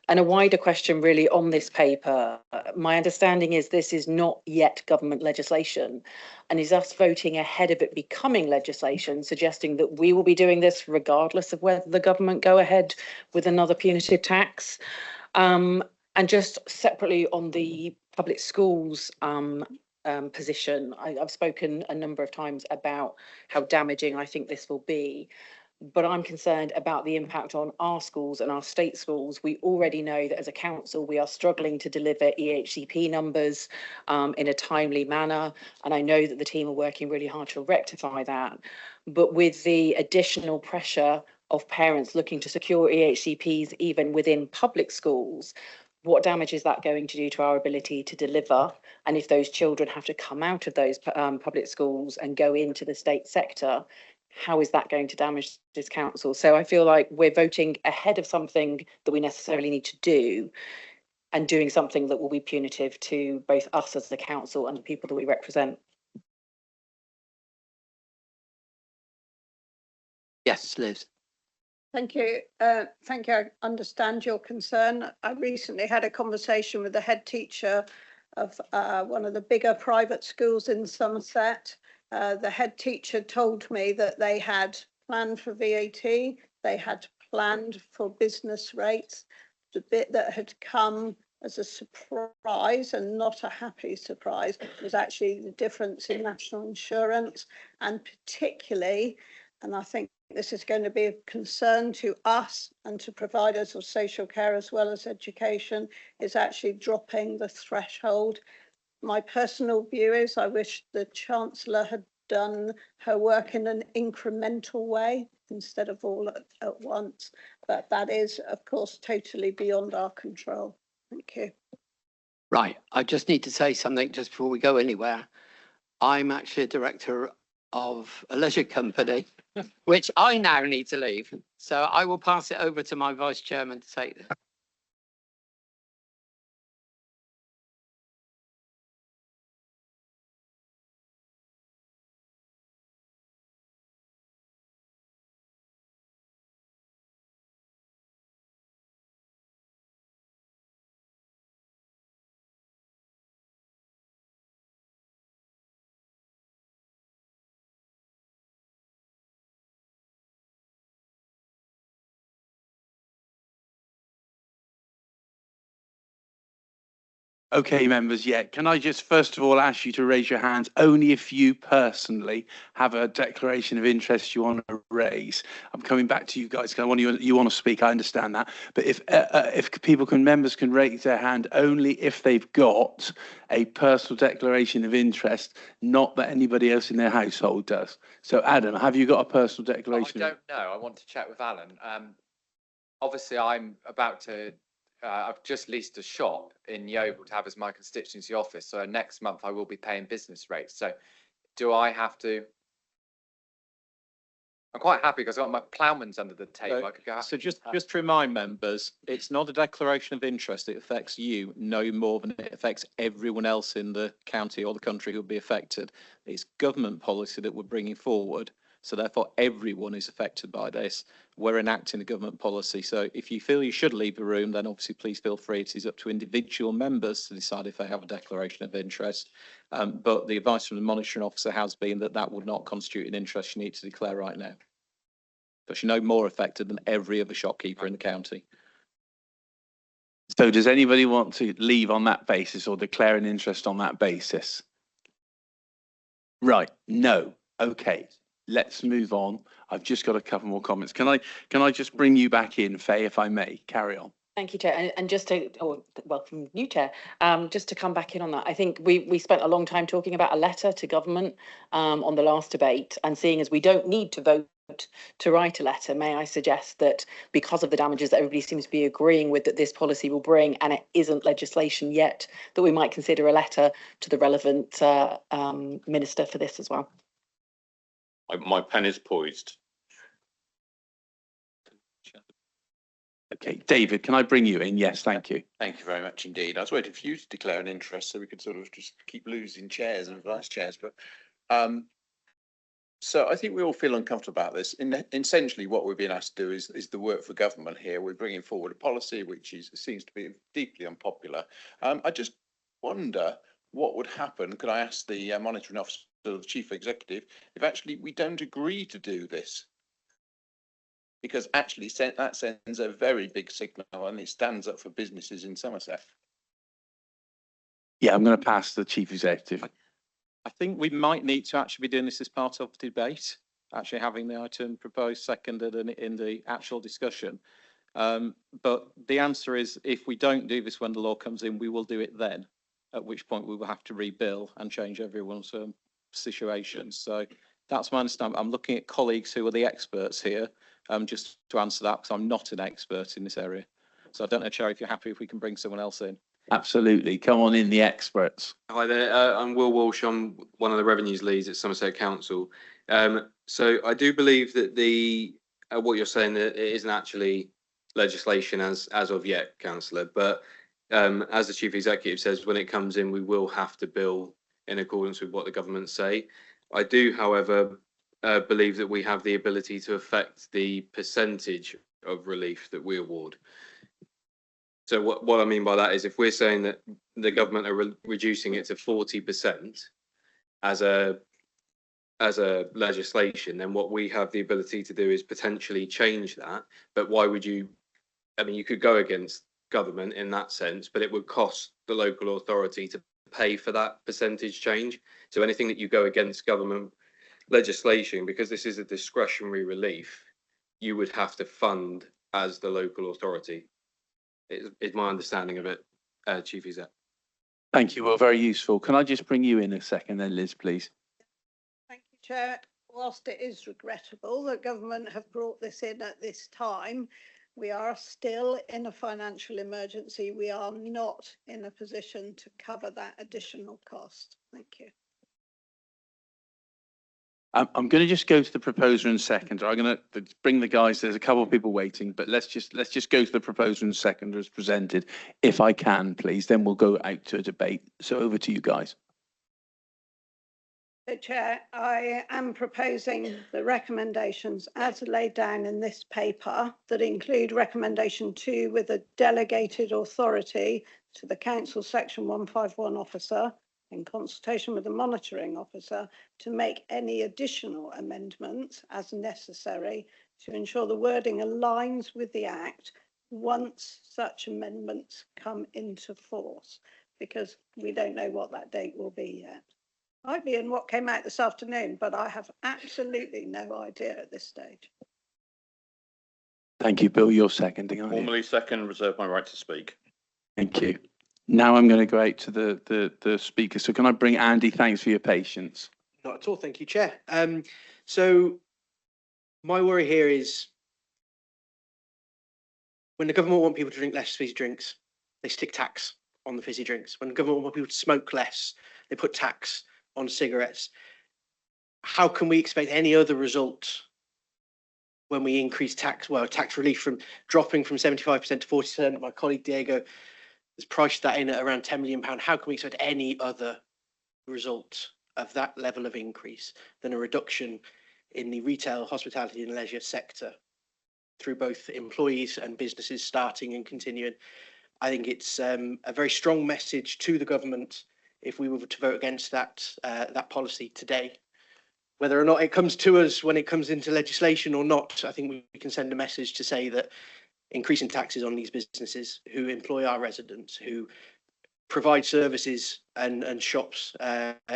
And a wider question really on this paper. My understanding is this is not yet government legislation, and is us voting ahead of it becoming legislation, suggesting that we will be doing this regardless of whether the government go ahead with another punitive tax. And just separately on the public schools position, I've spoken a number of times about how damaging I think this will be, but I'm concerned about the impact on our schools and our state schools. We already know that as a council, we are struggling to deliver EHCP numbers in a timely manner, and I know that the team are working really hard to rectify that. But with the additional pressure of parents looking to secure EHCPs even within public schools, what damage is that going to do to our ability to deliver? And if those children have to come out of those public schools and go into the state sector, how is that going to damage this council? So I feel like we're voting ahead of something that we necessarily need to do, and doing something that will be punitive to both us as the council and the people that we represent. Yes, Liz. Thank you. Thank you. I understand your concern. I recently had a conversation with the head teacher of one of the bigger private schools in Somerset, The head teacher told me that they had planned for VAT, they had planned for business rates. The bit that had come as a surprise and not a happy surprise was actually the difference in national insurance, and particularly, and I think this is going to be of concern to us and to providers of social care as well as education, is actually dropping the threshold. My personal view is I wish the Chancellor had done her work in an incremental way instead of all at once, but that is, of course, totally beyond our control. Thank you. Right, I just need to say something just before we go anywhere. I'm actually a director of a leisure company, which I now need to leave. So I will pass it over to my vice chairman to take this. Okay, members, yeah. Can I just first of all ask you to raise your hands only if you personally have a declaration of interest you want to raise? I'm coming back to you guys because you want to speak. I understand that, but if members can raise their hand only if they've got a personal declaration of interest, not that anybody else in their household does. So, Adam, have you got a personal declaration? I don't know. I want to chat with Alan. Obviously, I'm about to. I've just leased a shop in Yeovil to have as my constituency office. So next month I will be paying business rates. So do I have to? I'm quite happy because I've got my ploughman's under the table. I could go. So just to remind members, it's not a declaration of interest. It affects you no more than it affects everyone else in the county or the country who will be affected. It's government policy that we're bringing forward. So therefore, everyone is affected by this. We're enacting a government policy. So if you feel you should leave the room, then obviously please feel free. It is up to individual members to decide if they have a declaration of interest. But the advice from the monitoring officer has been that that would not constitute an interest you need to declare right now. Because you're no more affected than every other shopkeeper in the county. So does anybody want to leave on that basis or declare an interest on that basis? Right, no, okay. Let's move on. I've just got a couple more comments. Can I just bring you back in, Faye, if I may? Carry on. Thank you, Chair. And just to, welcome, new Chair, just to come back in on that, I think we spent a long time talking about a letter to government on the last debate, and seeing as we don't need to vote to write a letter, may I suggest that because of the damages that everybody seems to be agreeing with that this policy will bring, and it isn't legislation yet, that we might consider a letter to the relevant minister for this as well. My pen is poised. Okay, David, can I bring you in? Yes, thank you. Thank you very much indeed. I was waiting for you to declare an interest so we could sort of just keep losing chairs and vice chairs. But so I think we all feel uncomfortable about this. Essentially, what we're being asked to do is the work for government here. We're bringing forward a policy which seems to be deeply unpopular. I just wonder what would happen. Could I ask the monitoring officer, the chief executive, if actually we don't agree to do this? Because actually that sends a very big signal and it stands up for businesses in Somerset. Yeah, I'm going to pass to the chief executive. I think we might need to actually be doing this as part of the debate, actually having the item proposed, seconded and in the actual discussion. But the answer is, if we don't do this when the law comes in, we will do it then, at which point we will have to rebill and change everyone's situations. So that's my understanding. I'm looking at colleagues who are the experts here, just to answer that, because I'm not an expert in this area. So I don't know, Chair, if you're happy if we can bring someone else in. Absolutely. Come on in, the experts. Hi there. I'm Will Walsh. I'm one of the revenues leads at Somerset Council. So I do believe that what you're saying, that it isn't actually legislation as of yet, Councillor. But as the Chief Executive says, when it comes in, we will have to bill in accordance with what the government say. I do, however, believe that we have the ability to affect the percentage of relief that we award. So what I mean by that is, if we're saying that the government are reducing it to 40% as a as a legislation, then what we have the ability to do is potentially change that. But why would you, I mean, you could go against government in that sense, but it would cost the local authority to pay for that percentage change. So anything that you go against government legislation, because this is a discretionary relief, you would have to fund as the local authority. Is my understanding of it, Chief Exec. Thank you. Well, very useful. Can I just bring you in a second then, Liz, please? Thank you, Chair. Whilst it is regrettable that government have brought this in at this time, we are still in a financial emergency. We are not in a position to cover that additional cost. Thank you. I'm going to just go to the proposer and seconder. I'm going to bring the guys. There's a couple of people waiting, but let's just go to the proposer and seconder as presented, if I can, please. Then we'll go out to a debate. So over to you guys. So, Chair, I am proposing the recommendations as laid down in this paper that include recommendation 2 with a delegated authority to the Council Section 151 officer in consultation with the monitoring officer to make any additional amendments as necessary to ensure the wording aligns with the Act once such amendments come into force, because we don't know what that date will be yet. Might be in what came out this afternoon, but I have absolutely no idea at this stage. Thank you, Bill. You're seconding, aren't you? Formally second, reserve my right to speak. Thank you. Now I'm going to go out to the speaker. So can I bring Andy? Thanks for your patience. Not at all. Thank you, Chair. So my worry here is when the government want people to drink less fizzy drinks, they stick tax on the fizzy drinks. When the government want people to smoke less, they put tax on cigarettes. How can we expect any other result when we increase tax? Well, tax relief from dropping from 75% to 40%. My colleague Diego has priced that in at around £10 million. How can we expect any other result of that level of increase than a reduction in the retail, hospitality and leisure sector through both employees and businesses starting and continuing? I think it's a very strong message to the government if we were to vote against that policy today. Whether or not it comes to us when it comes into legislation or not, I think we can send a message to say that increasing taxes on these businesses who employ our residents, who provide services and shops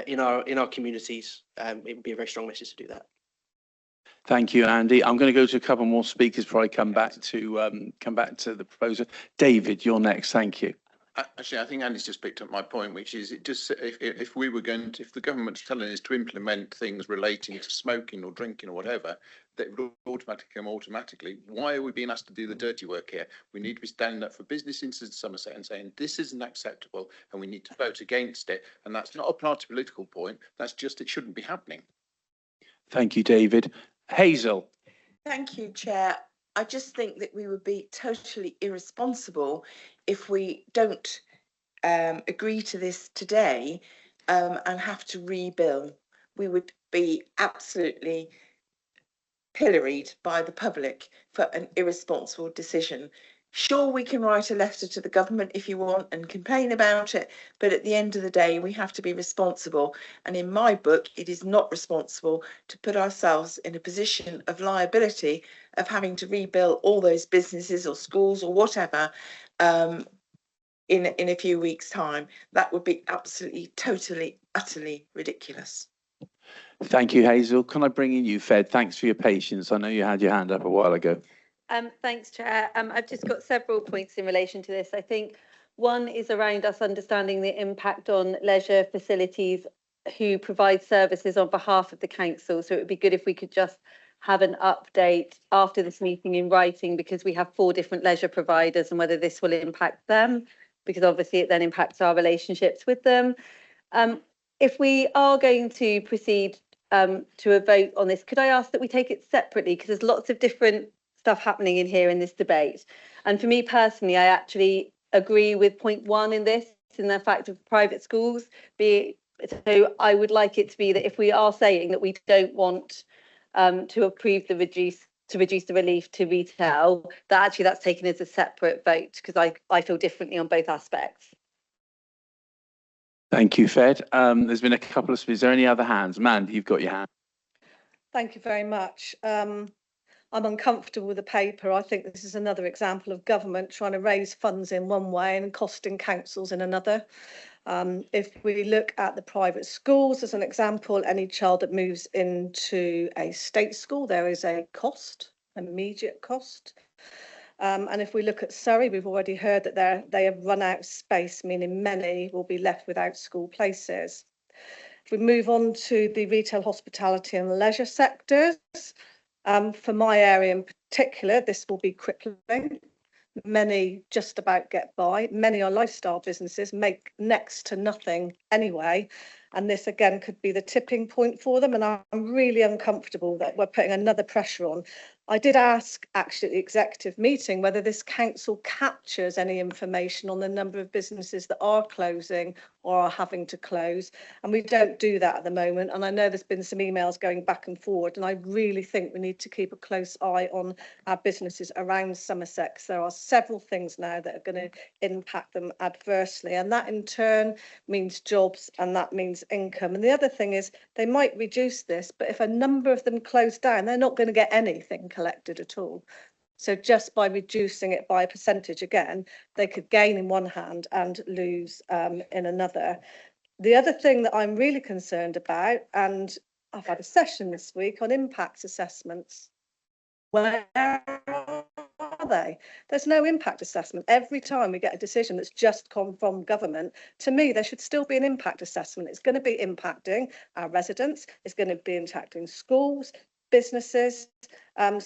in our communities, it would be a very strong message to do that. Thank you, Andy. I'm going to go to a couple more speakers before I come back to the proposer. David, you're next. Thank you. Actually, I think Andy's just picked up my point, which is it just if we were going to, if the government's telling us to implement things relating to smoking or drinking or whatever, that would automatically. Why are we being asked to do the dirty work here? We need to be standing up for business in Somerset and saying this isn't acceptable, and we need to vote against it. And that's not a party political point. That's just it shouldn't be happening. Thank you, David. Hazel. Thank you, Chair. I just think that we would be totally irresponsible if we don't agree to this today and have to rebill. We would be absolutely pilloried by the public for an irresponsible decision. Sure, we can write a letter to the government if you want and complain about it, but at the end of the day, we have to be responsible. And in my book, it is not responsible to put ourselves in a position of liability of having to rebuild all those businesses or schools or whatever in a few weeks' time. That would be absolutely, totally, utterly ridiculous. Thank you, Hazel. Can I bring in you, Fed? Thanks for your patience. I know you had your hand up a while ago. Thanks, Chair. I've just got several points in relation to this. I think one is around us understanding the impact on leisure facilities who provide services on behalf of the council. So it would be good if we could just have an update after this meeting in writing, because we have 4 different leisure providers, and whether this will impact them, because obviously it then impacts our relationships with them. If we are going to proceed to a vote on this, could I ask that we take it separately, because there's lots of different stuff happening in here in this debate. And for me personally, I actually agree with point 1 in this, in the fact of private schools. So I would like it to be that if we are saying that we don't want to approve the reduce the relief to retail, that actually that's taken as a separate vote, because I feel differently on both aspects. Thank you, Fed. There's been a couple of speakers. Is there any other hands? Mandy, you've got your hand. Thank you very much. I'm uncomfortable with the paper. I think this is another example of government trying to raise funds in one way and costing councils in another. If we look at the private schools as an example, any child that moves into a state school, there is a cost, immediate cost. And if we look at Surrey, we've already heard that they have run out of space, meaning many will be left without school places. If we move on to the retail, hospitality and leisure sectors, for my area in particular, this will be crippling. Many just about get by. Many are lifestyle businesses, make next to nothing anyway. And this again could be the tipping point for them. And I'm really uncomfortable that we're putting another pressure on. I did ask actually at the executive meeting whether this council captures any information on the number of businesses that are closing or are having to close. And we don't do that at the moment. And I know there's been some emails going back and forward. And I really think we need to keep a close eye on our businesses around Somerset. There are several things now that are going to impact them adversely. And that in turn means jobs and that means income. And the other thing is they might reduce this, but if a number of them close down, they're not going to get anything collected at all. So just by reducing it by a percentage again, they could gain in one hand and lose in another. The other thing that I'm really concerned about, and I've had a session this week on impact assessments. Where are they? There's no impact assessment. Every time we get a decision that's just come from government, to me, there should still be an impact assessment. It's going to be impacting our residents. It's going to be impacting schools, businesses. And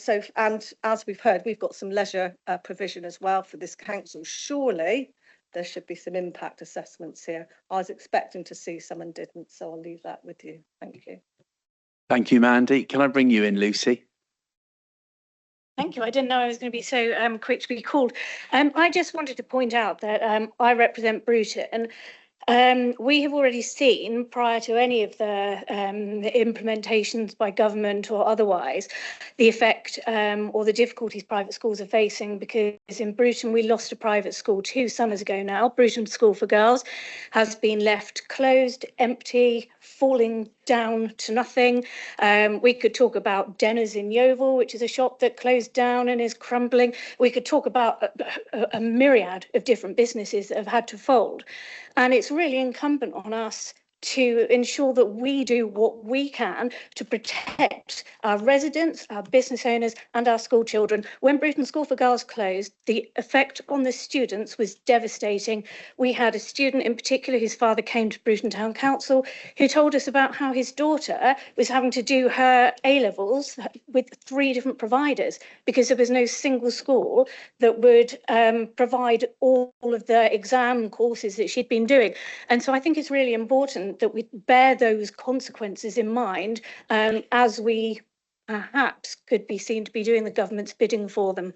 as we've heard, we've got some leisure provision as well for this council. Surely there should be some impact assessments here. I was expecting to see some and didn't, so I'll leave that with you. Thank you. Thank you, Mandy. Can I bring you in, Lucy? Thank you. I didn't know I was going to be so quick to be called. I just wanted to point out that I represent Bruton, and we have already seen, prior to any of the implementations by government or otherwise, the effect or the difficulties private schools are facing, because in Bruton we lost a private school 2 summers ago now. Bruton School for Girls has been left closed, empty, falling down to nothing. We could talk about Denner's in Yeovil, which is a shop that closed down and is crumbling. We could talk about a myriad of different businesses that have had to fold. And it's really incumbent on us to ensure that we do what we can to protect our residents, our business owners and our school children. When Bruton School for Girls closed, the effect on the students was devastating. We had a student in particular whose father came to Bruton Town Council who told us about how his daughter was having to do her A-levels with 3 different providers because there was no single school that would provide all of the exam courses that she'd been doing. And so I think it's really important that we bear those consequences in mind as we perhaps could be seen to be doing the government's bidding for them.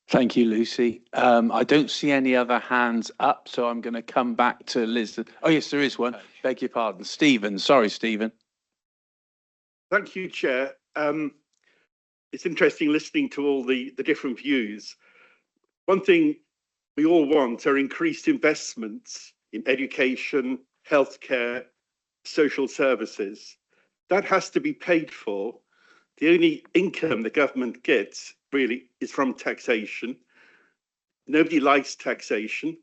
Thank you, Lucy. I don't see any other hands up, so I'm going to come back to Liz. Oh, yes, there is one. Beg your pardon. Stephen. Sorry, Stephen. Thank you, Chair. It's interesting listening to all the different views. One thing we all want are increased investments in education, healthcare, social services. That has to be paid for. The only income the government gets really is from taxation. Nobody likes taxation,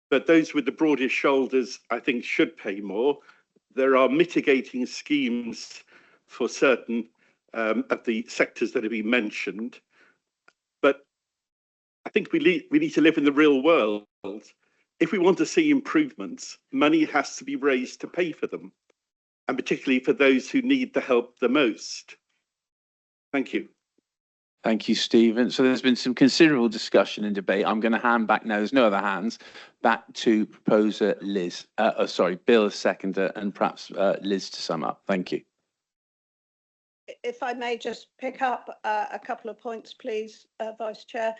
but those with the broadest shoulders, I think, should pay more. There are mitigating schemes for certain of the sectors that have been mentioned, but I think we need to live in the real world. If we want to see improvements, money has to be raised to pay for them, and particularly for those who need the help the most. Thank you. Thank you, Stephen. So there's been some considerable discussion and debate. I'm going to hand back now, there's no other hands, back to proposer Liz. Bill as seconder, and perhaps Liz to sum up. Thank you. If I may just pick up a couple of points, please, Vice Chair.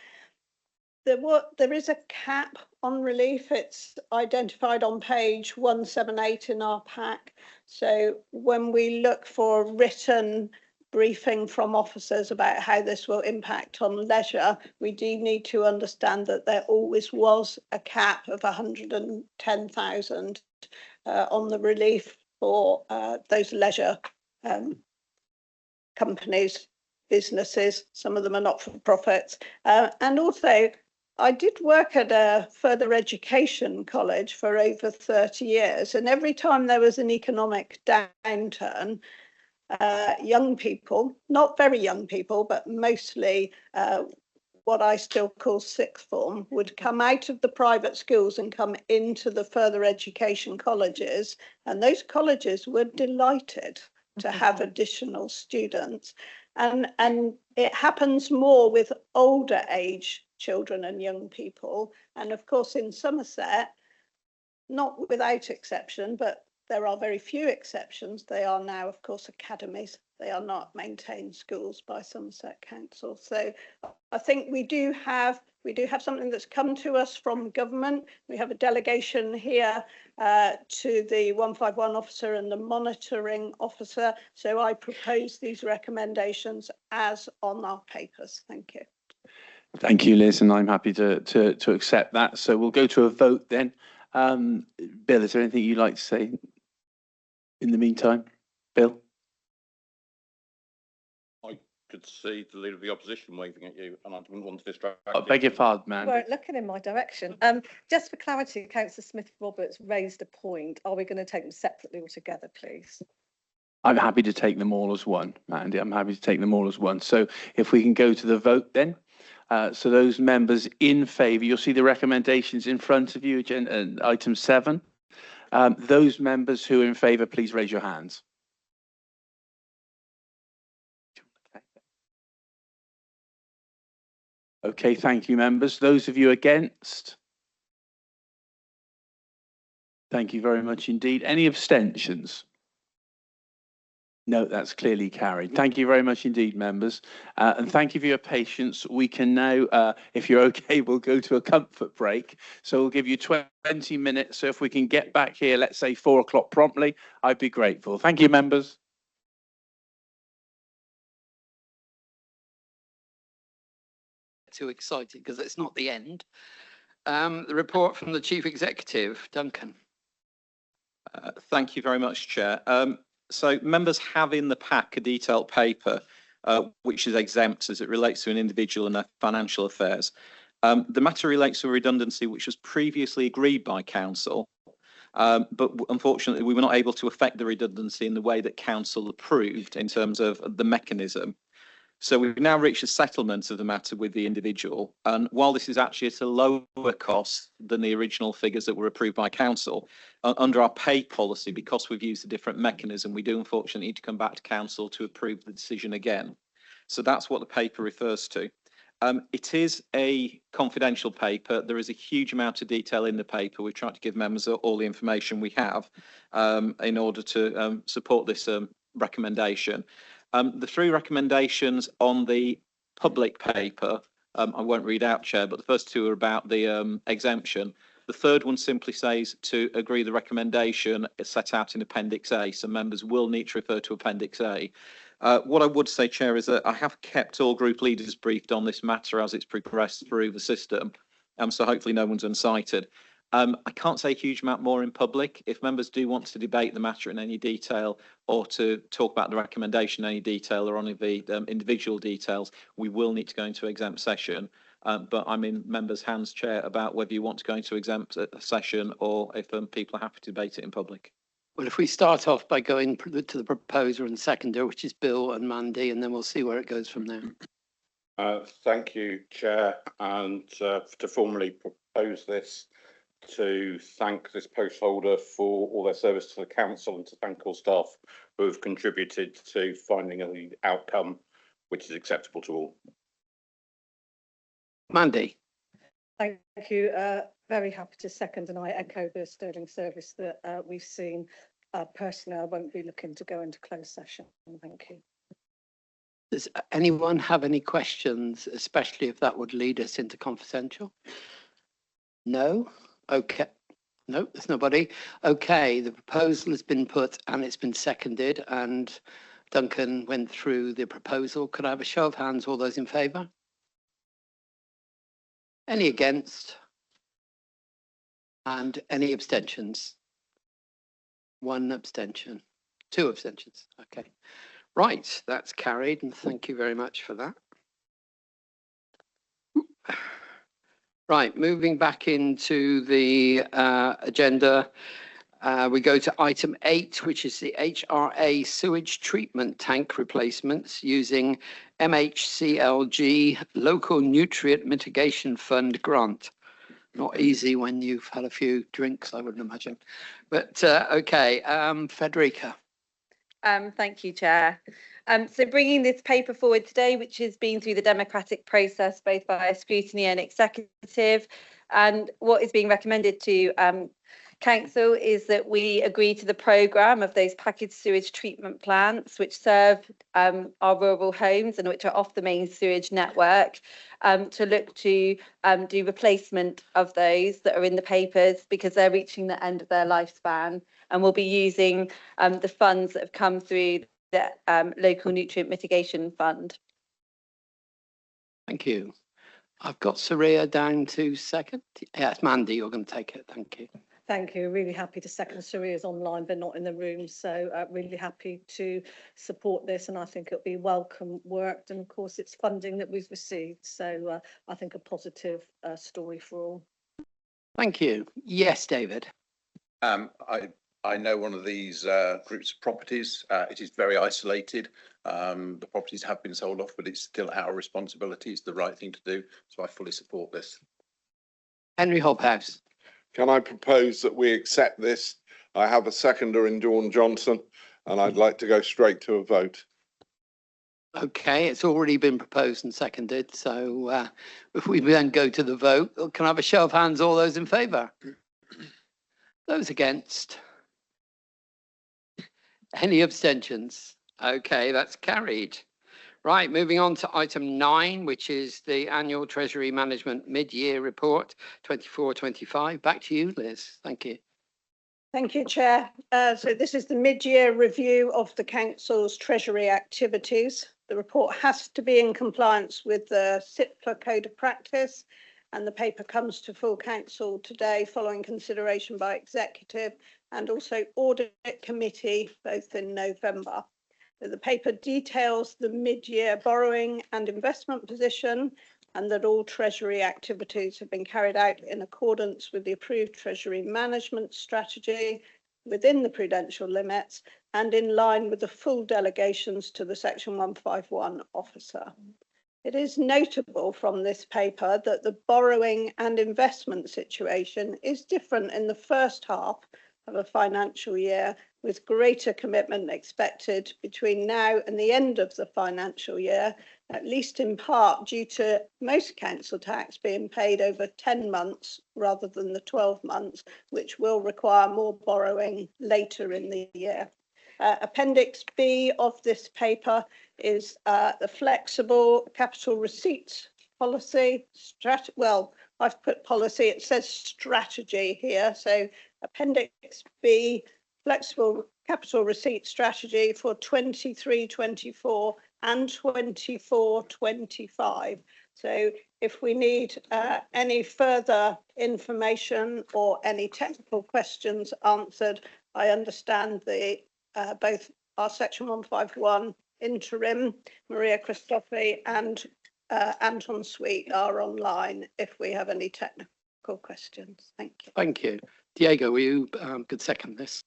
There is a cap on relief. It's identified on page 178 in our pack. So when we look for written briefing from officers about how this will impact on leisure, we do need to understand that there always was a cap of 110,000 on the relief for those leisure companies, businesses, some of them are not-for-profits. And also, I did work at a further education college for over 30 years, and every time there was an economic downturn, young people, not very young people, but mostly what I still call sixth form, would come out of the private schools and come into the further education colleges. And those colleges were delighted to have additional students. And it happens more with older age children and young people. And of course, in Somerset, not without exception, but there are very few exceptions. They are now, of course, academies. They are not maintained schools by Somerset Council. So I think we do have something that's come to us from government. We have a delegation here to the 151 officer and the monitoring officer. So I propose these recommendations as on our papers. Thank you. Thank you, Liz, and I'm happy to accept that. So we'll go to a vote then. Bill, is there anything you'd like to say in the meantime? Bill? I could see the leader of the opposition waving at you, and I didn't want to distract I beg your pardon, You man. weren't looking in my direction. Just for clarity, Councillor Smith-Roberts raised a point. Are we going to take them separately or together, please? I'm happy to take them all as one, Andy. I'm happy to take them all as one. So if we can go to the vote then. So those members in favour, you'll see the recommendations in front of you, item 7. Those members who are in favour, please raise your hands. Okay, thank you, members. Those of you against? Thank you very much indeed. Any abstentions? No, that's clearly carried. Thank you very much indeed, members. And thank you for your patience. We can now, if you're okay, we'll go to a comfort break. So we'll give you 20 minutes. So if we can get back here, let's say 4 o'clock promptly, I'd be grateful. Thank you, members. Too excited because it's not the end. The report from the Chief Executive, Duncan. Thank you very much, Chair. So members have in the pack a detailed paper which is exempt as it relates to an individual and their financial affairs. The matter relates to a redundancy which was previously agreed by Council, but unfortunately we were not able to effect the redundancy in the way that Council approved in terms of the mechanism. So we've now reached a settlement of the matter with the individual, and while this is actually at a lower cost than the original figures that were approved by Council, under our pay policy, because we've used a different mechanism, we do unfortunately need to come back to Council to approve the decision again. So that's what the paper refers to. It is a confidential paper. There is a huge amount of detail in the paper. We've tried to give members all the information we have in order to support this recommendation. The 3 recommendations on the public paper, I won't read out, Chair, but the first 2 are about the exemption. The third one simply says to agree the recommendation is set out in Appendix A, so members will need to refer to Appendix A. What I would say, Chair, is that I have kept all group leaders briefed on this matter as it's progressed through the system, so hopefully no one's unsighted. I can't say a huge amount more in public. If members do want to debate the matter in any detail or to talk about the recommendation in any detail or on the individual details, we will need to go into exempt session. But I'm in members' hands, Chair, about whether you want to go into exempt session or if people are happy to debate it in public. Well, if we start off by going to the proposer and seconder, which is Bill and Mandy, and then we'll see where it goes from there. Thank you, Chair, and to formally propose this, to thank this post holder for all their service to the council and to thank all staff who have contributed to finding an outcome which is acceptable to all. Mandy. Thank you. Very happy to second, and I echo the sterling service that we've seen. Personally, I won't be looking to go into closed session. Thank you. Does anyone have any questions, especially if that would lead us into confidential? No? Okay. No, there's nobody. Okay, the proposal has been put and it's been seconded, and Duncan went through the proposal. Could I have a show of hands, all those in favour? Any against? And any abstentions? 1 abstention. 2 abstentions. Okay. Right, that's carried, and thank you very much for that. Right, moving back into the agenda, we go to item 8, which is the HRA sewage treatment tank replacements using MHCLG Local Nutrient Mitigation Fund grant. Not easy when you've had a few drinks, I wouldn't imagine. But okay, Federica. Thank you, Chair. So bringing this paper forward today, which has been through the democratic process, both via scrutiny and executive, and what is being recommended to Council is that we agree to the programme of those packaged sewage treatment plants which serve our rural homes and which are off the main sewage network, to look to do replacement of those that are in the papers because they're reaching the end of their lifespan, and we'll be using the funds that have come through the Local Nutrient Mitigation Fund. Thank you. I've got Saria down to second. Yes, Mandy, you're going to take it. Thank you. Thank you. Really happy to second. Saria's online, but not in the room. So really happy to support this. And I think it'll be welcome worked. And of course, it's funding that we've received. So I think a positive story for all. Thank you. Yes, David. I know one of these groups of properties. It is very isolated. The properties have been sold off, but it's still our responsibility. It's the right thing to do. So I fully support this. Henry Hobhouse. Can I propose that we accept this? I have a seconder in Dawn Johnson, and I'd like to go straight to a vote. Okay, it's already been proposed and seconded. So if we then go to the vote, can I have a show of hands? All those in favour? Those against? Any abstentions? Okay, that's carried. Right, moving on to item 9, which is the annual Treasury Management Mid-Year Report 24-25. Back to you, Liz. Thank you. Thank you, Chair. So this is the mid-year review of the Council's Treasury activities. The report has to be in compliance with the CIPFA Code of Practice, and the paper comes to full Council today following consideration by Executive and also Audit Committee, both in November. The paper details the mid-year borrowing and investment position, and that all Treasury activities have been carried out in accordance with the approved Treasury management strategy within the prudential limits and in line with the full delegations to the Section 151 officer. It is notable from this paper that the borrowing and investment situation is different in the first half of a financial year, with greater commitment expected between now and the end of the financial year, at least in part due to most council tax being paid over 10 months rather than the 12 months, which will require more borrowing later in the year. Appendix B of this paper is the flexible capital receipts policy. Well, I've put policy, it says strategy here. So Appendix B, flexible capital receipt strategy for 23-24 and 24-25. So if we need any further information or any technical questions answered, I understand the both our Section 151 interim, Maria Christofi and Anton Sweet are online if we have any technical questions. Thank you. Thank you. Diego, will you could second this?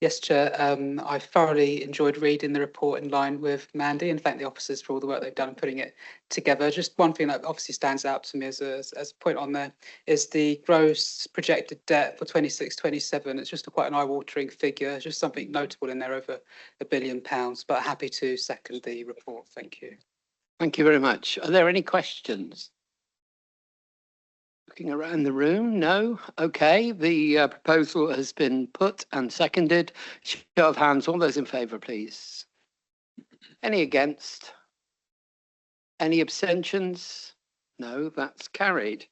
Yes, Chair. I thoroughly enjoyed reading the report in line with Mandy and thank the officers for all the work they've done in putting it together. Just one thing that obviously stands out to me as a point on there is the gross projected debt for 26-27. It's just quite an eye-watering figure. It's just something notable in there, over £1 billion, but happy to second the report. Thank you. Thank you very much. Are there any questions? Looking around the room, no. Okay, the proposal has been put and seconded. Show of hands, all those in favour, please. Any against? Any abstentions? No, that's carried.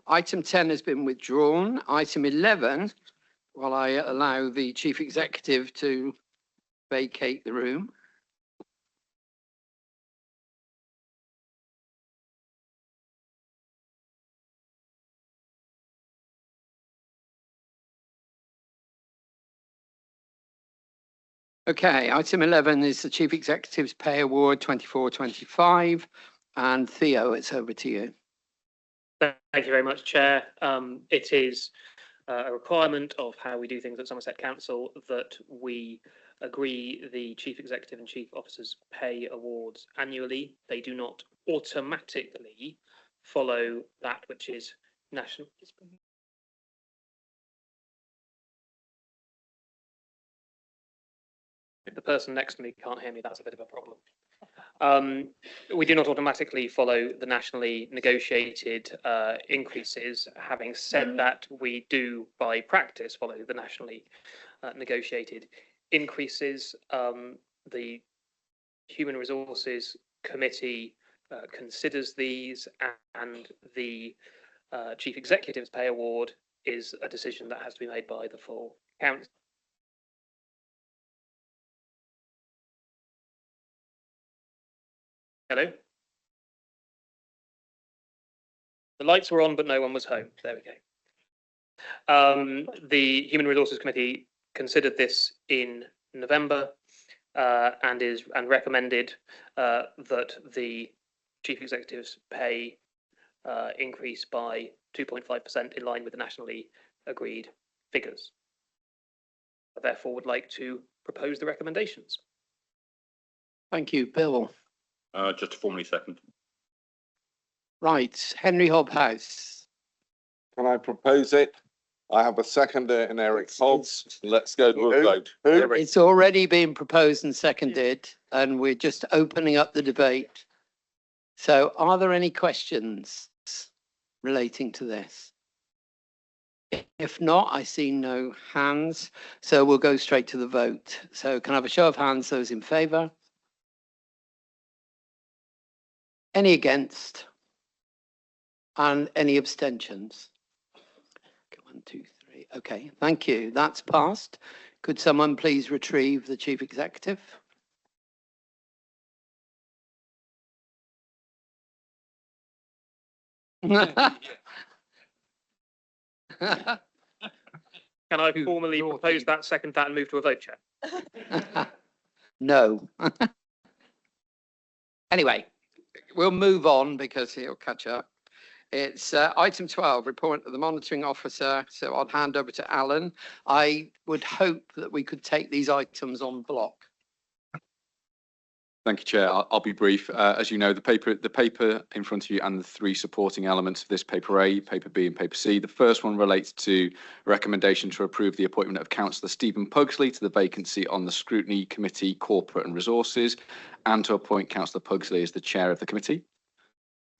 Item 10 has been withdrawn. Item 11, while I allow the Chief Executive to vacate the room. Okay, item 11 is the Chief Executive's Pay Award 24-25. And Theo, it's over to you. Thank you very much, Chair. It is a requirement of how we do things at Somerset Council that we agree the Chief Executive and Chief Officer's pay awards annually. They do not automatically follow that which is national. If the person next to me can't hear me, that's a bit of a problem. We do not automatically follow the nationally negotiated increases. Having said that, we do by practice follow the nationally negotiated increases. The Human Resources Committee considers these, and the Chief Executive's Pay Award is a decision that has to be made by the full council. Hello? The lights were on, but no one was home. There we go. The Human Resources Committee considered this in November and recommended that the Chief Executive's pay increase by 2.5% in line with the nationally agreed figures. I therefore would like to propose the recommendations. Thank you, Bill. Just to formally second. Right, Henry Hobhouse. Can I propose it? I have a seconder in Eric Hobbs. Let's go to a vote. It's already been proposed and seconded, and we're just opening up the debate. So are there any questions relating to this? If not, I see no hands, so we'll go straight to the vote. So can I have a show of hands, those in favour? Any against? And any abstentions? Okay, 1, 2, 3. Okay, thank you. That's passed. Could someone please retrieve the Chief Executive? Can I formally propose that, second that, and move to a vote, Chair? No. Anyway, we'll move on because he'll catch up. It's item 12, report of the monitoring officer. So I'll hand over to Alan. I would hope that we could take these items on block. Thank you, Chair. I'll be brief. As you know, the paper in front of you and the 3 supporting elements of this, paper A, paper B and paper C. The first one relates to a recommendation to approve the appointment of Councillor Stephen Pugsley to the vacancy on the Scrutiny Committee, Corporate and Resources, and to appoint Councillor Pugsley as the chair of the committee.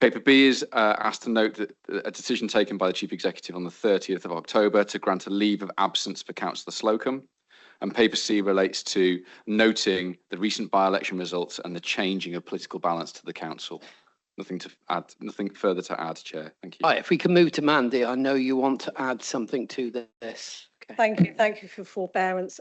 Paper B is asked to note that a decision taken by the Chief Executive on the 30th of October to grant a leave of absence for Councillor Slocum. And paper C relates to noting the recent by-election results and the changing of political balance to the council. Nothing to add, nothing further to add, Chair. Thank you. Right, if we can move to Mandy, I know you want to add something to this. Okay. Thank you for forbearance.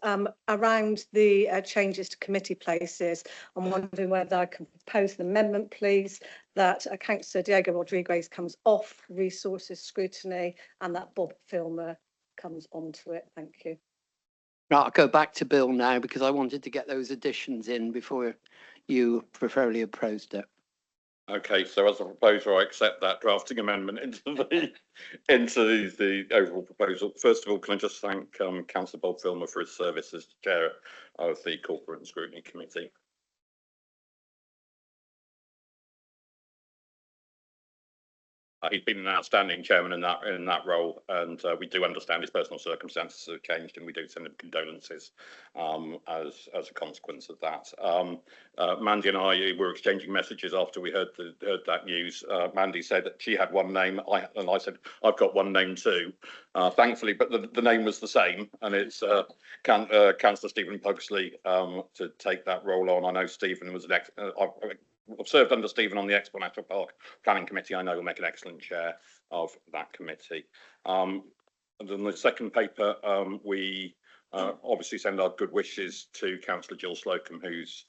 Around the changes to committee places, I'm wondering whether I can propose an amendment, please, that Councillor Diego Rodriguez comes off resources scrutiny and that Bob Filmer comes onto it. Thank you. Right, I'll go back to Bill now because I wanted to get those additions in before you preferably opposed it. Okay, so as a proposer, I accept that drafting amendment into the overall proposal. First of all, can I just thank Councillor Bob Filmer for his service as chair of the Corporate and Scrutiny Committee. He's been an outstanding chairman in that role, and we do understand his personal circumstances have changed, and we do send him condolences as a consequence of that. Mandy and I were exchanging messages after we heard that news. Mandy said that she had one name, and I said I've got one name too. Thankfully, but the name was the same, and it's Councillor Stephen Pugsley to take that role on. I know Stephen was I've served under Stephen on the Expo National Park Planning Committee. I know he'll make an excellent chair of that committee. And then the second paper, we obviously send our good wishes to Councillor Jill Slocum, who's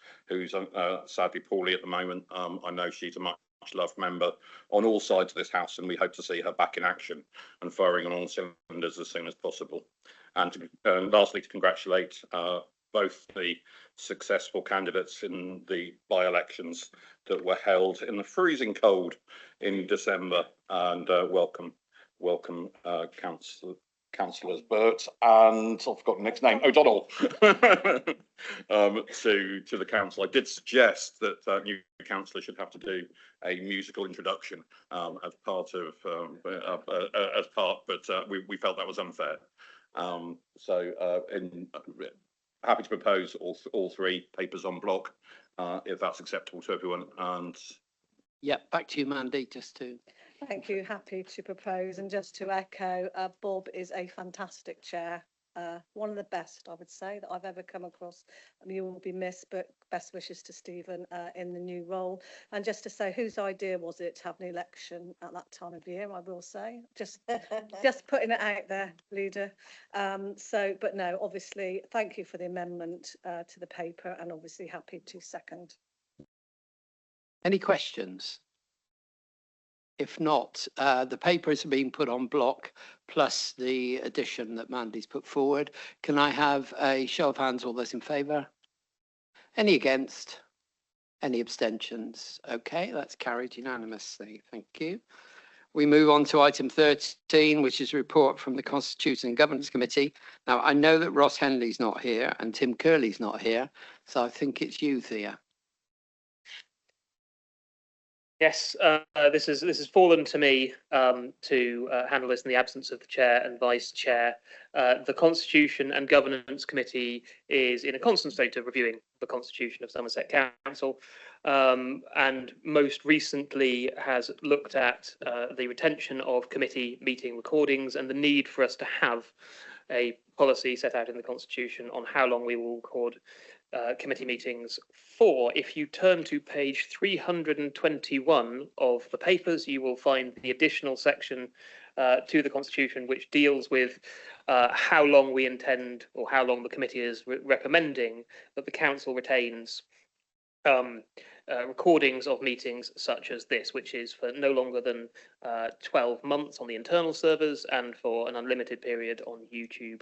sadly poorly at the moment. I know she's a much loved member on all sides of this house, and we hope to see her back in action and firing on all cylinders as soon as possible. And lastly, to congratulate both the successful candidates in the by-elections that were held in the freezing cold in December, and Councillors Burt and I've forgotten the next name, O'Donnell, to the council. I did suggest that new councillors should have to do a musical introduction as part, but we felt that was unfair. Happy to propose all three papers en bloc, if that's acceptable to everyone. And yeah, back to you, Mandy, just to. Thank you. Happy to propose, and just to echo, Bob is a fantastic chair. One of the best, I would say, that I've ever come across. You will be missed, but best wishes to Stephen in the new role. And just to say, whose idea was it to have an election at that time of year? I will say, just putting it out there, leader. But no, obviously, thank you for the amendment to the paper, and obviously happy to second. Any questions? If not, the papers are being put on block, plus the addition that Mandy's put forward. Can I have a show of hands, all those in favour? Any against? Any abstentions? Okay, that's carried unanimously. Thank you. We move on to item 13, which is a report from the Constitution and Governance Committee. Now, I know that Ross Henley's not here and Tim Curley's not here, so I think it's you, Thea. Yes, this has fallen to me to handle this in the absence of the chair and vice chair. The Constitution and Governance Committee is in a constant state of reviewing the Constitution of Somerset Council, and most recently has looked at the retention of committee meeting recordings and the need for us to have a policy set out in the Constitution on how long we will record committee meetings for. If you turn to page 321 of the papers, you will find the additional section to the Constitution which deals with how long we intend, or how long the committee is recommending that the council retains recordings of meetings such as this, which is for no longer than 12 months on the internal servers and for an unlimited period on YouTube,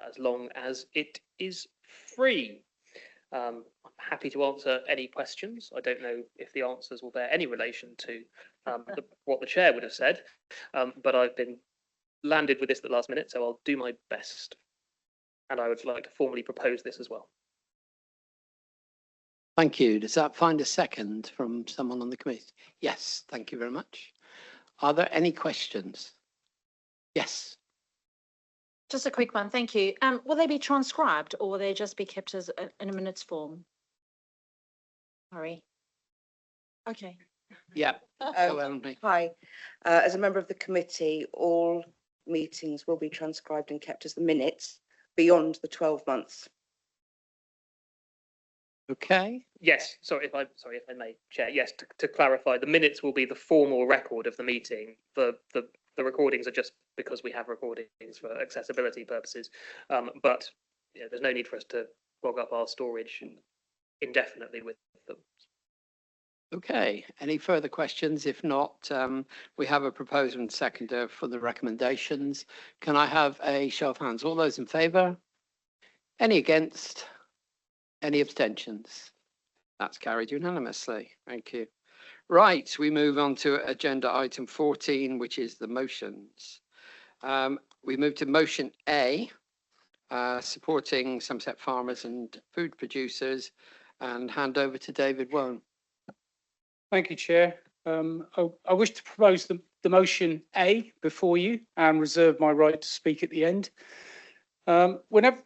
as long as it is free. I'm happy to answer any questions. I don't know if the answers will bear any relation to what the chair would have said, but I've been landed with this at the last minute, so I'll do my best. And I would like to formally propose this as well. Thank you. Does that find a second from someone on the committee? Yes, thank you very much. Are there any questions? Yes. Just a quick one, thank you. Will they be transcribed, or will they just be kept as in a minutes form? Sorry. Okay. Yeah. Hi. As a member of the committee, all meetings will be transcribed and kept as the minutes beyond the 12 months. Okay. Yes. Sorry if I may, Chair. Yes, to clarify, the minutes will be the formal record of the meeting. The recordings are just because we have recordings for accessibility purposes, but there's no need for us to clog up our storage indefinitely with them. Okay, any further questions? If not, we have a proposer and seconder for the recommendations. Can I have a show of hands? All those in favour? Any against? Any abstentions? That's carried unanimously. Thank you. Right, we move on to agenda item 14, which is the motions. We move to motion A, supporting Somerset farmers and food producers, and hand over to David Wone. Thank you, Chair. I wish to propose the motion A before you and reserve my right to speak at the end. Whenever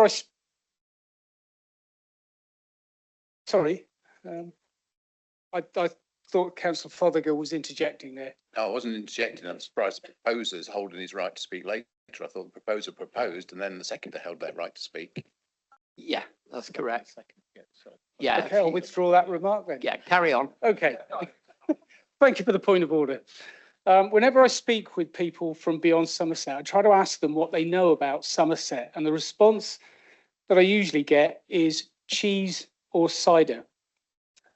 I thought Councillor Fothergill was interjecting there. No, I wasn't interjecting. I'm surprised the proposer is holding his right to speak later. I thought the proposer proposed and then the seconder held their right to speak. Yeah, that's correct. Yeah. Okay, I'll withdraw that remark then. Yeah, carry on. Okay. Thank you for the point of order. Whenever I speak with people from beyond Somerset, I try to ask them what they know about Somerset, and the response that I usually get is cheese or cider.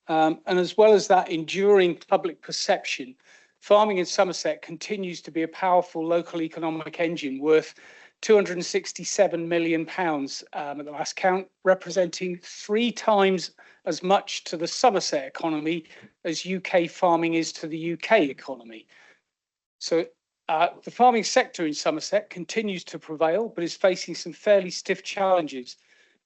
And as well as that enduring public perception, farming in Somerset continues to be a powerful local economic engine worth £267 million at the last count, representing 3 times as much to the Somerset economy as UK farming is to the UK economy. So the farming sector in Somerset continues to prevail, but is facing some fairly stiff challenges.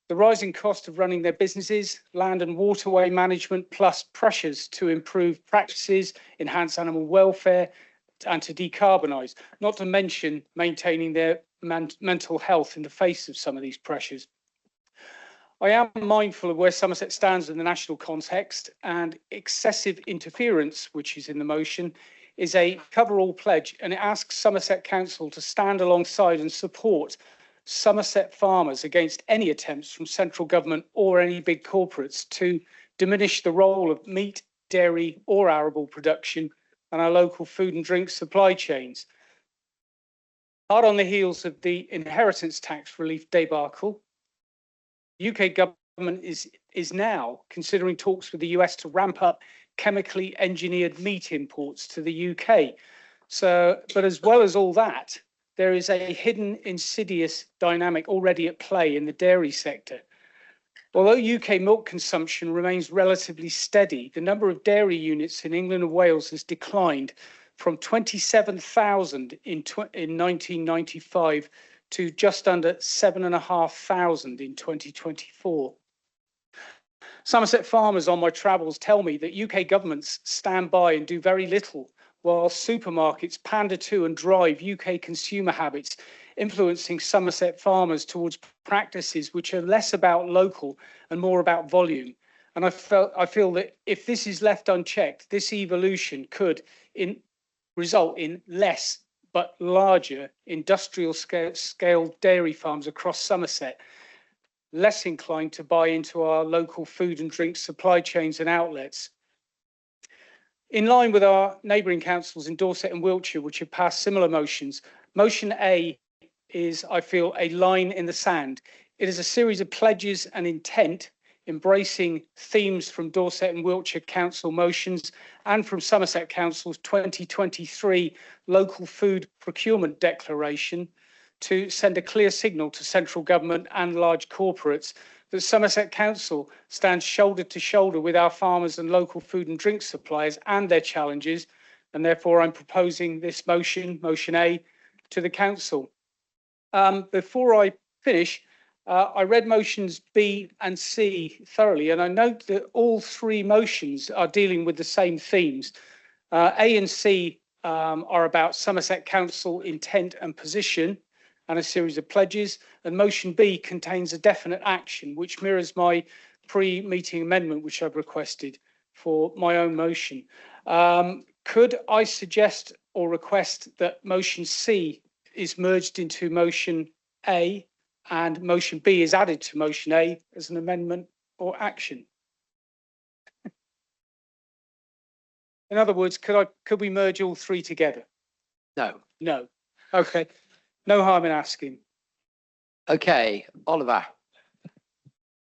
The rising cost of running their businesses, land and waterway management, plus pressures to improve practices, enhance animal welfare, and to decarbonise, not to mention maintaining their mental health in the face of some of these pressures. I am mindful of where Somerset stands in the national context, and excessive interference, which is in the motion, is a cover-all pledge, and it asks Somerset Council to stand alongside and support Somerset farmers against any attempts from central government or any big corporates to diminish the role of meat, dairy or arable production and our local food and drink supply chains. Hard on the heels of the inheritance tax relief debacle, the UK government is now considering talks with the US to ramp up chemically engineered meat imports to the UK. But as well as all that, there is a hidden insidious dynamic already at play in the dairy sector. Although UK milk consumption remains relatively steady, the number of dairy units in England and Wales has declined from 27,000 in 1995 to just under 7,500 in 2024. Somerset farmers on my travels tell me that UK governments stand by and do very little, while supermarkets pander to and drive UK consumer habits, influencing Somerset farmers towards practices which are less about local and more about volume. And I feel that if this is left unchecked, this evolution could result in less but larger industrial scale dairy farms across Somerset, less inclined to buy into our local food and drink supply chains and outlets. In line with our neighbouring councils in Dorset and Wiltshire, which have passed similar motions, Motion A is, I feel, a line in the sand. It is a series of pledges and intent, embracing themes from Dorset and Wiltshire Council motions and from Somerset Council's 2023 Local Food Procurement Declaration, to send a clear signal to central government and large corporates that Somerset Council stands shoulder to shoulder with our farmers and local food and drink suppliers and their challenges, and therefore I'm proposing this motion, Motion A, to the Council. Before I finish, I read motions B and C thoroughly, and I note that all 3 motions are dealing with the same themes. A and C are about Somerset Council intent and position, and a series of pledges, and motion B contains a definite action which mirrors my pre-meeting amendment which I've requested for my own motion. Could I suggest or request that motion C is merged into motion A and motion B is added to motion A as an amendment or action? In other words, could we merge all 3 together? No. No. Okay. No harm in asking. Okay, Oliver.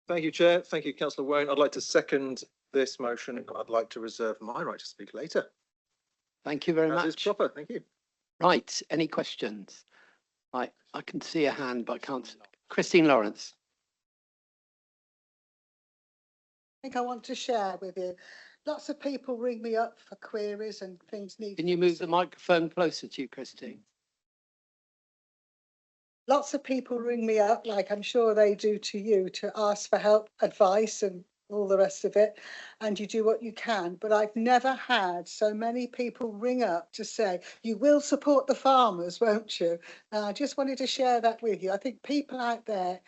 Thank you, Chair. Thank you, Councillor Wayne. I'd like to second this motion. I'd like to reserve my right to speak later. Thank you very much. As is proper. Thank you. Right, any questions? Right, I can see a hand, but I can't. Christine Lawrence. I think I want to share with you. Lots of people ring me up for queries and things need. Can you move the microphone closer to you, Christine? Lots of people ring me up, like I'm sure they do to you, to ask for help, advice and all the rest of it. And you do what you can. But I've never had so many people ring up to say, you will support the farmers, won't you? I just wanted to share that with you. I think people out there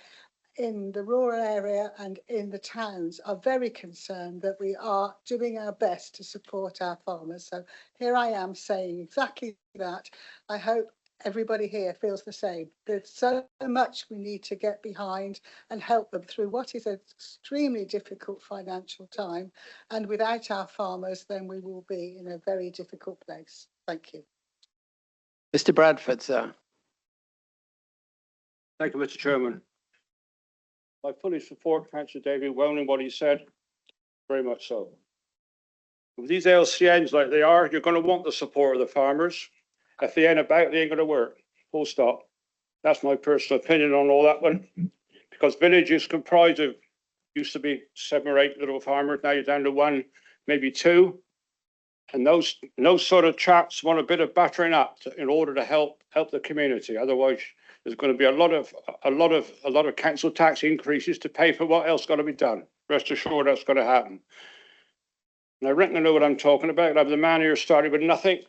in the rural area and in the towns are very concerned that we are doing our best to support our farmers. So here I am saying exactly that. I hope everybody here feels the same. There's so much we need to get behind and help them through what is an extremely difficult financial time. And without our farmers, then we will be in a very difficult place. Thank you. Mr. Bradford, sir. Thank you, Mr. Chairman. I fully support Councillor David Well in what he said, very much so. With these LCNs like they are, you're going to want the support of the farmers. If they ain't about, they ain't going to work. Full stop. That's my personal opinion on all that one. Because villages comprised of, used to be 7 or 8 little farmers, now you're down to 1, maybe 2. And those sort of chaps want a bit of battering up in order to help the community. Otherwise, there's going to be a lot of council tax increases to pay for what else got to be done. Rest assured that's going to happen. And I reckon I know what I'm talking about. I'm the man here started with nothing.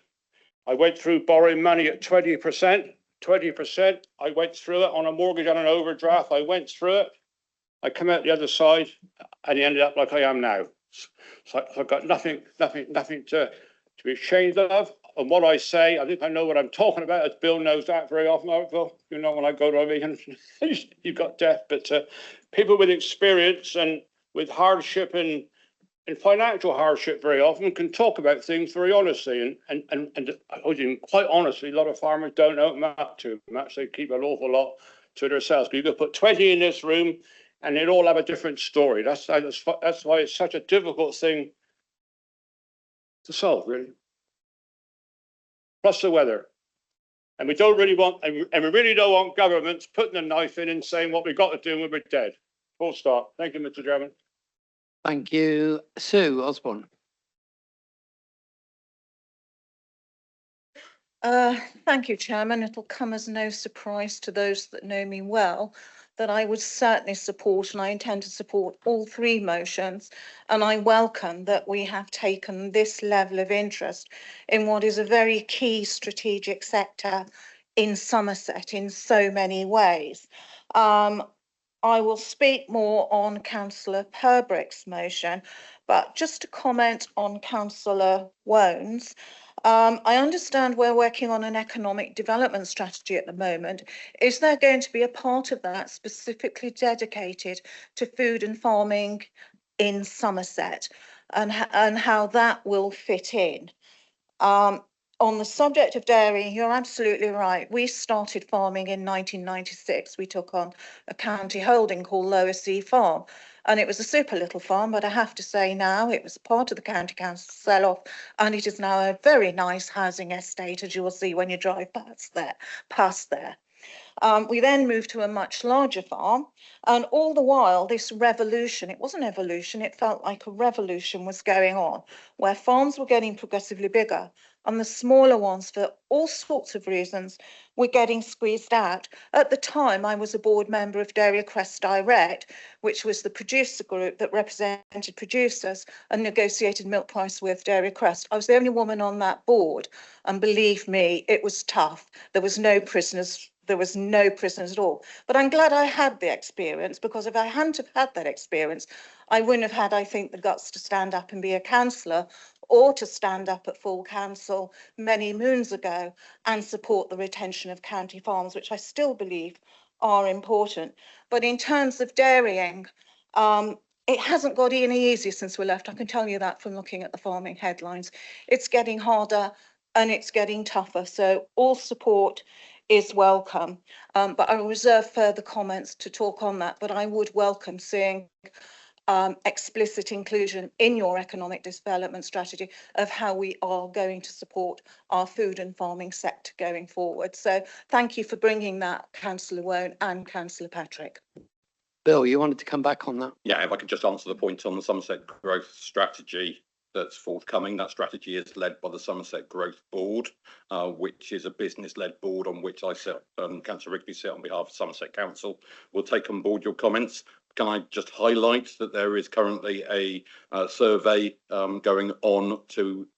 I went through borrowing money at 20%. 20%. I went through it on a mortgage and an overdraft. I went through it. I come out the other side and ended up like I am now. So I've got nothing to be ashamed of. And what I say, I think I know what I'm talking about, as Bill knows that very often. Bill, you know, when I go to a meeting, you've got deaf, but people with experience and with hardship and financial hardship very often can talk about things very honestly. And quite honestly, a lot of farmers don't open up too much. They keep an awful lot to themselves. You could put 20 in this room and they'd all have a different story. That's why it's such a difficult thing to solve, really. Plus the weather. And we don't really want, and we really don't want governments putting a knife in and saying what we've got to do when we're dead. Full stop. Thank you, Mr. Chairman. Thank you. Sue Osborne. Thank you, Chairman. It'll come as no surprise to those that know me well that I would certainly support, and I intend to support all 3 motions. And I welcome that we have taken this level of interest in what is a very key strategic sector in Somerset in so many ways. I will speak more on Councillor Purbrick's motion, but just to comment on Councillor Wone's. I understand we're working on an economic development strategy at the moment. Is there going to be a part of that specifically dedicated to food and farming in Somerset, and how that will fit in? On the subject of dairy, you're absolutely right. We started farming in 1996. We took on a county holding called Lower Sea Farm. And it was a super little farm, but I have to say now it was part of the county council sell-off, and it is now a very nice housing estate, as you will see when you drive past there. We then moved to a much larger farm, and all the while this revolution, it wasn't evolution, it felt like a revolution was going on, where farms were getting progressively bigger and the smaller ones, for all sorts of reasons, were getting squeezed out. At the time, I was a board member of Dairy Crest Direct, which was the producer group that represented producers and negotiated milk price with Dairy Crest. I was the only woman on that board, and believe me, it was tough. There was no prisoners at all. But I'm glad I had the experience, because if I hadn't have had that experience, I wouldn't have had, I think, the guts to stand up and be a councillor, or to stand up at full council many moons ago and support the retention of county farms, which I still believe are important. But in terms of dairying, it hasn't got any easier since we left. I can tell you that from looking at the farming headlines. It's getting harder and it's getting tougher. So all support is welcome. But I will reserve further comments to talk on that. But I would welcome seeing explicit inclusion in your economic development strategy of how we are going to support our food and farming sector going forward. So thank you for bringing that, Councillor Wone and Councillor Patrick. Bill, you wanted to come back on that? Yeah, if I could just answer the point on the Somerset Growth Strategy that's forthcoming. That strategy is led by the Somerset Growth Board, which is a business-led board on which I sit, Councillor Rigby sit on behalf of Somerset Council. We'll take on board your comments. Can I just highlight that there is currently a survey going on to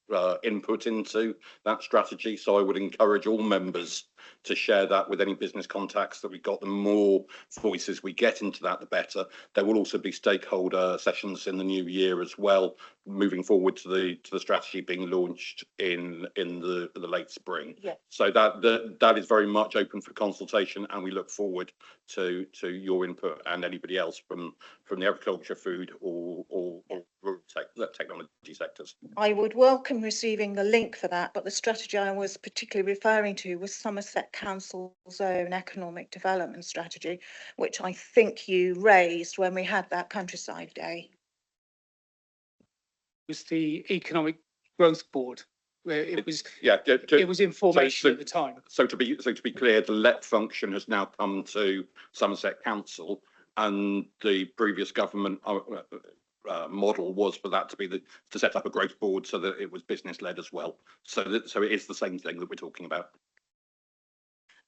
input into that strategy. So I would encourage all members to share that with any business contacts that we've got. The more voices we get into that, the better. There will also be stakeholder sessions in the new year as well, moving forward to the strategy being launched in the late spring. Yeah. So that is very much open for consultation, and we look forward to your input and anybody else from the agriculture, food, or rural technology sectors. I would welcome receiving the link for that, but the strategy I was particularly referring to was Somerset Council's own economic development strategy, which I think you raised when we had that countryside day. Was the Economic Growth Board. where it was, Yeah. it was in formation at the time. So to be clear, the let function has now come to Somerset Council, and the previous government model was for that to be to set up a growth board so that it was business led as well. So it is the same thing that we're talking about.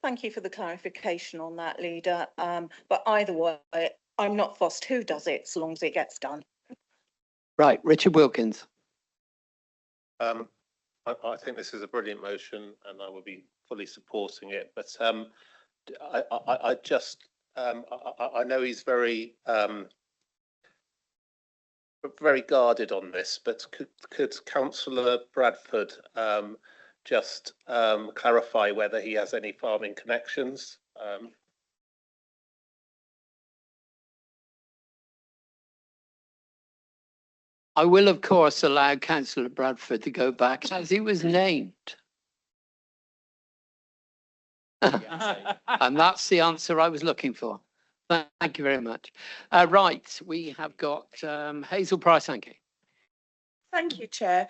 Thank you for the clarification on that, Leader. But either way, I'm not fussed who does it, so long as it gets done. Right, Richard Wilkins. I think this is a brilliant motion and I will be fully supporting it, but I just, I know he's very guarded on this, but could Councillor Bradford just clarify whether he has any farming connections? I will, of course, allow Councillor Bradford to go back as he was named. And that's the answer I was looking for. Thank you very much. Right, we have got Hazel Price-Hankey. Thank you, Chair.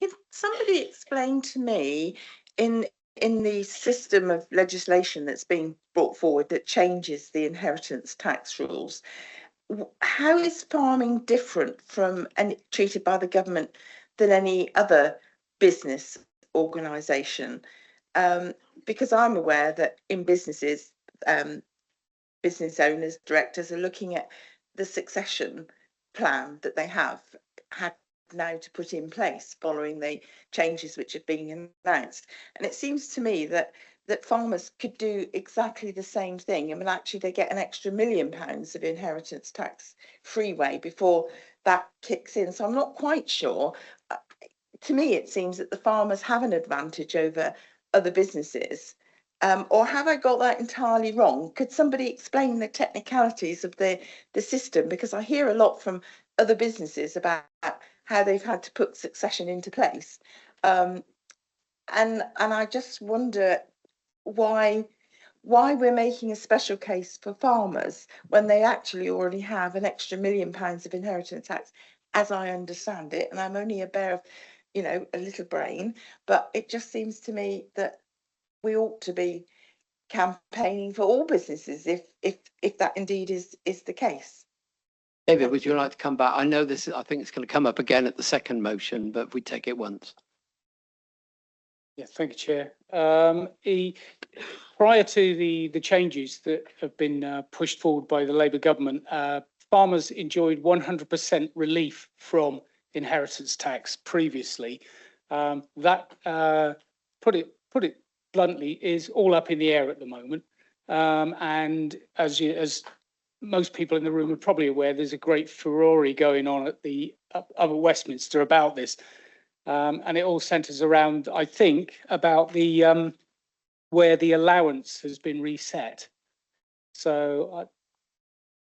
Can somebody explain to me in the system of legislation that's being brought forward that changes the inheritance tax rules, how is farming different from and treated by the government than any other business organisation? Because I'm aware that in businesses, business owners, directors are looking at the succession plan that they have had now to put in place following the changes which have been announced. And it seems to me that farmers could do exactly the same thing. I mean, actually, they get an extra £1 million of inheritance tax freeway before that kicks in. So I'm not quite sure. To me, it seems that the farmers have an advantage over other businesses. Or have I got that entirely wrong? Could somebody explain the technicalities of the system? Because I hear a lot from other businesses about how they've had to put succession into place. And I just wonder why we're making a special case for farmers when they actually already have an extra £1 million of inheritance tax, as I understand it. And I'm only a bear of, a little brain, but it just seems to me that we ought to be campaigning for all businesses if that indeed is the case. David, would you like to come back? I know this, I think it's going to come up again at the second motion, but we take it once. Yeah, thank you, Chair. Prior to the changes that have been pushed forward by the Labour government, farmers enjoyed 100% relief from inheritance tax previously. That, put it bluntly, is all up in the air at the moment. And as most people in the room are probably aware, there's a great furore going on at up at Westminster about this. And it all centres around, I think, about the where the allowance has been reset. So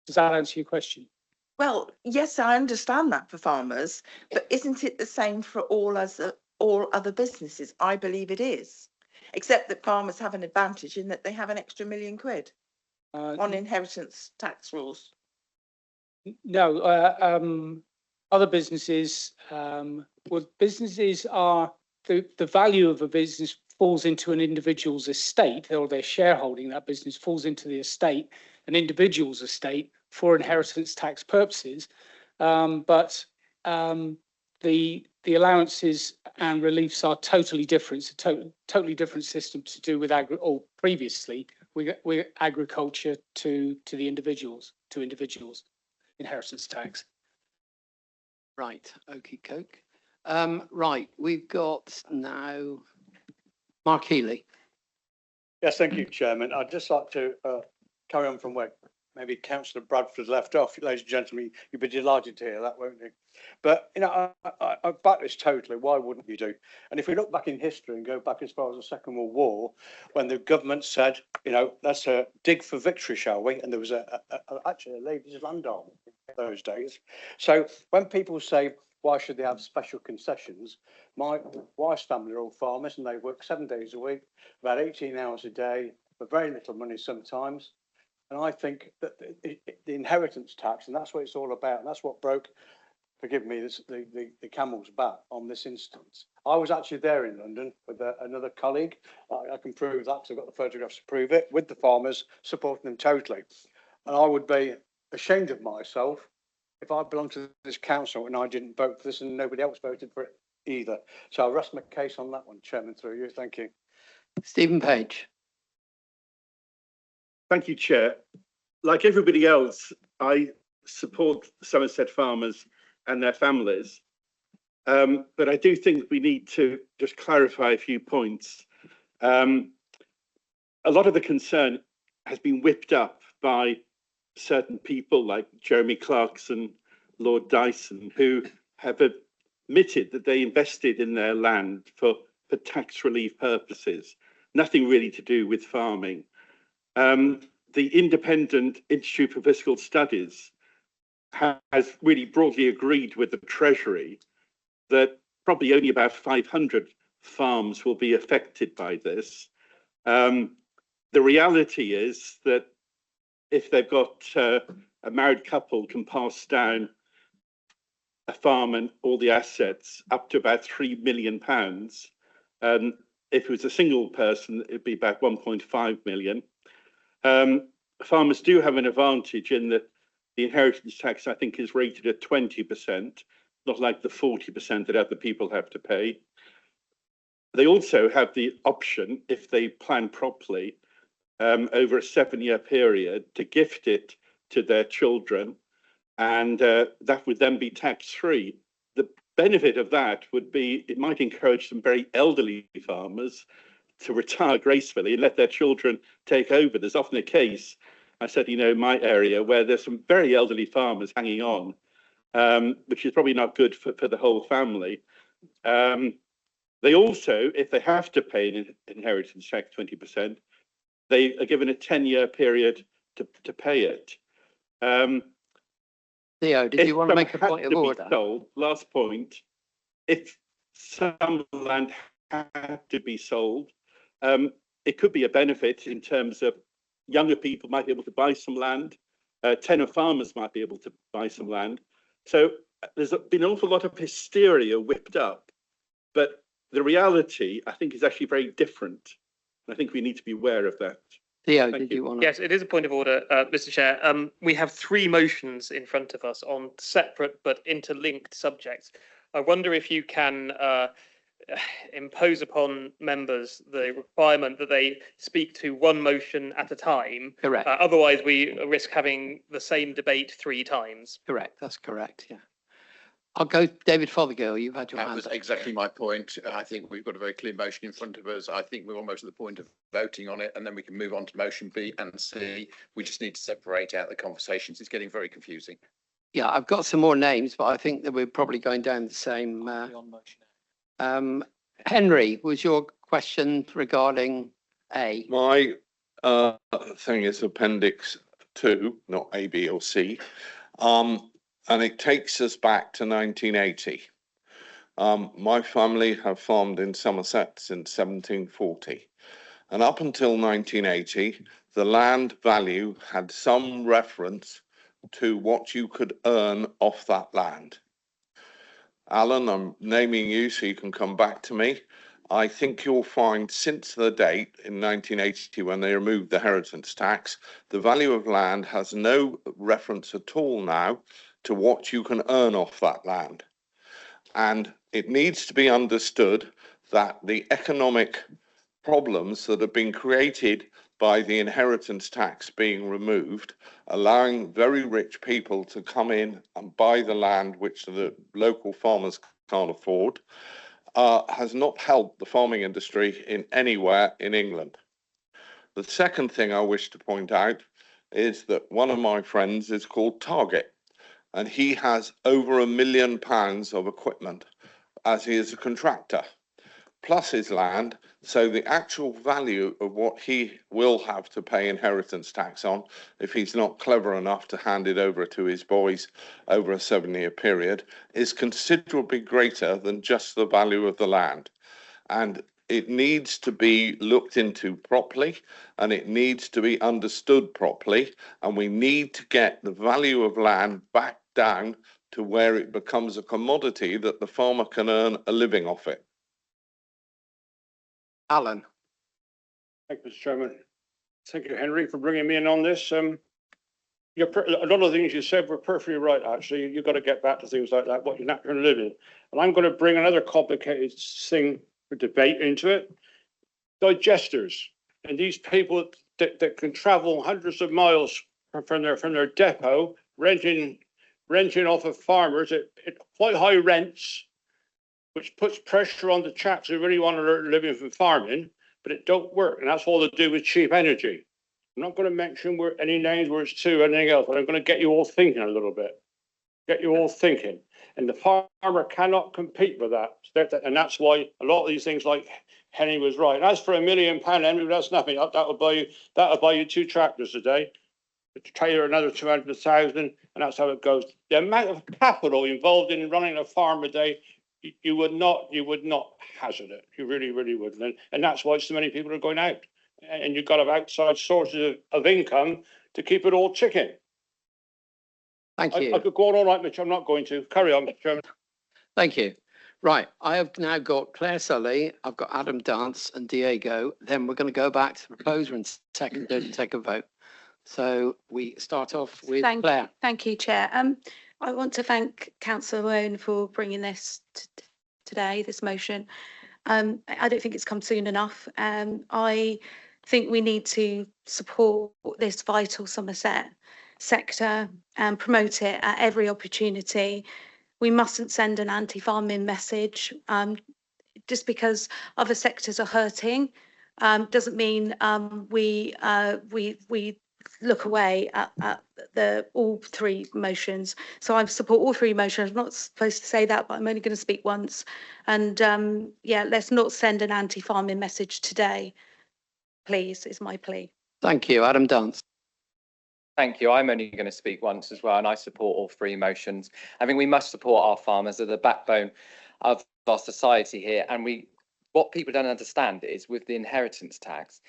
does that answer your question? Well, yes, I understand that for farmers, but isn't it the same for all other businesses? I believe it is, except that farmers have an advantage in that they have an extra £1 million on inheritance tax rules. No, other businesses, well, businesses are, the value of a business falls into an individual's estate, or their shareholding in that business falls into the estate, an individual's estate for inheritance tax purposes. But the allowances and reliefs are totally different. It's a totally different system to do with previously with agriculture to the individuals, inheritance tax. Right, okie coke. Right, we've got now Mark Healy. Yes, thank you, Chairman. I'd just like to carry on from where maybe Councillor Bradford left off. Ladies and gentlemen, you'd be delighted to hear that, won't you? But, I back this totally. Why wouldn't you do? And if we look back in history and go back as far as the Second World War, when the government said, let's dig for victory, shall we? And there was actually a ladies' land army in those days. So when people say, why should they have special concessions? My wife's family are all farmers and they work 7 days a week, about 18 hours a day, for very little money sometimes. And I think that the inheritance tax, and that's what it's all about, and that's what broke forgive me, the camel's back on this instance. I was actually there in London with another colleague. I can prove that 'cause I've got the photographs to prove it, with the farmers, supporting them totally. And I would be ashamed of myself if I belonged to this council and I didn't vote for this and nobody else voted for it either. So I'll rest my case on that one, Chairman, through you. Thank you. Stephen Page. Thank you, Chair. Like everybody else, I support Somerset farmers and their families. But I do think we need to just clarify a few points. A lot of the concern has been whipped up by certain people like Jeremy Clarkson, Lord Dyson, who have admitted that they invested in their land for tax relief purposes, nothing really to do with farming. The Independent Institute for Fiscal Studies has really broadly agreed with the Treasury that probably only about 500 farms will be affected by this. The reality is that if they've got a married couple can pass down a farm and all the assets up to about £3 million. If it was a single person, it'd be about 1.5 million. Farmers do have an advantage in that the inheritance tax, I think, is rated at 20%, not like the 40% that other people have to pay. They also have the option, if they plan properly, over a 7-year period, to gift it to their children, and that would then be tax-free. The benefit of that would be it might encourage some very elderly farmers to retire gracefully and let their children take over. There's often a case, I said, in my area, where there's some very elderly farmers hanging on, which is probably not good for the whole family. They also, if they have to pay an inheritance tax 20%, they are given a 10-year period to pay it. Theo, did you want to make a point of order? Sold, last point, if some land had to be sold, it could be a benefit in terms of younger people might be able to buy some land, tenant farmers might be able to buy some land. So there's been an awful lot of hysteria whipped up, but the reality, I think, is actually very different. I think we need to be aware of that. Theo, did you want to? Yes, it is a point of order, Mr. Chair. We have 3 motions in front of us on separate but interlinked subjects. I wonder if you can impose upon members the requirement that they speak to one motion at a time. Correct. Otherwise, we risk having the same debate 3 times. Correct. That's correct. Yeah. I'll go, David Fothergill, you've had your That hand was up. exactly my point. I think we've got a very clear motion in front of us. I think we're almost at the point of voting on it, and then we can move on to motion B and C. We just need to separate out the conversations. It's getting very confusing. Yeah, I've got some more names, but I think that we're probably going down the same. Henry, was your question regarding A? My thing is Appendix 2, not A, B or C. And it takes us back to 1980. My family have farmed in Somerset since 1740. And up until 1980, the land value had some reference to what you could earn off that land. Alan, I'm naming you so you can come back to me. I think you'll find since the date in 1980 when they removed the inheritance tax, the value of land has no reference at all now to what you can earn off that land. And it needs to be understood that the economic problems that have been created by the inheritance tax being removed, allowing very rich people to come in and buy the land which the local farmers can't afford, has not helped the farming industry in anywhere in England. The second thing I wish to point out is that one of my friends is called Target, and he has over £1 million of equipment as he is a contractor, plus his land. So the actual value of what he will have to pay inheritance tax on, if he's not clever enough to hand it over to his boys over a 7-year period, is considerably greater than just the value of the land. And it needs to be looked into properly, and it needs to be understood properly, and we need to get the value of land back down to where it becomes a commodity that the farmer can earn a living off it. Alan. Thank you, Mr. Chairman. Thank you, Henry, for bringing me in on this. A lot of the things you said were perfectly right, actually. You've got to get back to things like that, what you're not going to live in. And I'm going to bring another complicated thing for debate into it. Digesters. And these people that can travel hundreds of miles from their depot, renting off of farmers at quite high rents, which puts pressure on the chaps who really want to earn a living from farming, but it don't work. And that's all to do with cheap energy. I'm not going to mention any names where it's to anything else, but I'm going to get you all thinking a little bit. Get you all thinking. And the farmer cannot compete with that. And that's why a lot of these things like Henry was right. And as for £1 million, Henry, that's nothing. That'll buy you 2 tractors a day. The trailer another 200,000, and that's how it goes. The amount of capital involved in running a farm a day, you would not hazard it. You really, really wouldn't. And that's why so many people are going out. And you've got to have outside sources of income to keep it all ticking. Thank you. I could go on all right, Mitch. I'm not going to. Carry on, Mr. Chairman. Thank you. Right, I have now got Claire Sully, I've got Adam Dance and Diego. Then we're going to go back to the proposer and second and take a vote. So we start off with Claire. Thank you, Chair. I want to thank Councillor Owen for bringing this today, this motion. I don't think it's come soon enough. I think we need to support this vital Somerset sector and promote it at every opportunity. We mustn't send an anti-farming message. Just because other sectors are hurting doesn't mean we look away at all 3 motions. So I support all 3 motions. I'm not supposed to say that, but I'm only going to speak once. And yeah, let's not send an anti-farming message today, please, is my plea. Thank you. Adam Dance. Thank you. I'm only going to speak once as well, and I support all 3 motions. I think we must support our farmers. They're the backbone of our society here. And what people don't understand is with the inheritance tax,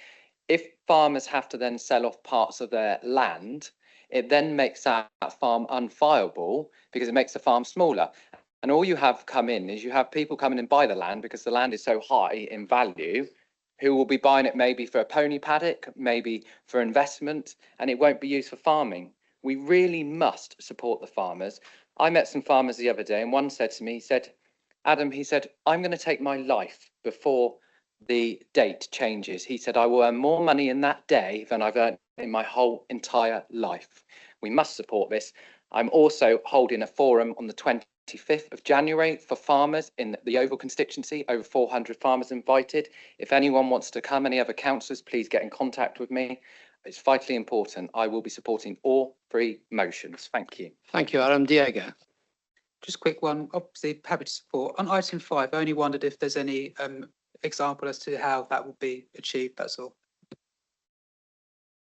if farmers have to then sell off parts of their land, it then makes that farm unviable because it makes the farm smaller. And all you have come in is you have people come in and buy the land because the land is so high in value, who will be buying it maybe for a pony paddock, maybe for investment, and it won't be used for farming. We really must support the farmers. I met some farmers the other day and one said to me, he said, Adam, he said, I'm going to take my life before the date changes. He said, I will earn more money in that day than I've earned in my whole entire life. We must support this. I'm also holding a forum on the 25th of January for farmers in the Oval constituency, over 400 farmers invited. If anyone wants to come, any other councillors, please get in contact with me. It's vitally important. I will be supporting all 3 motions. Thank you. Thank you, Adam. Diego. Just a quick one, obviously happy to support. On item 5, I only wondered if there's any example as to how that will be achieved, that's all.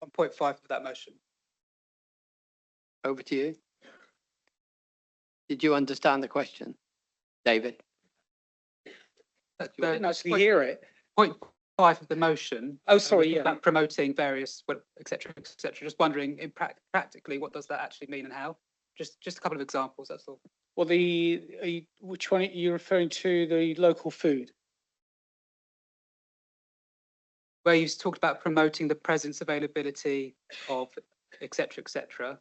On point 5 of that motion. Over to you. Did you understand the question, David? You didn't actually hear it. Point 5 of the motion. Oh, sorry, yeah. About promoting various, et cetera, et cetera. Just wondering, practically, what does that actually mean and how? Just a couple of examples, that's all. Well, which one are you referring to? The local food? Where you talked about promoting the presence, availability of, et cetera,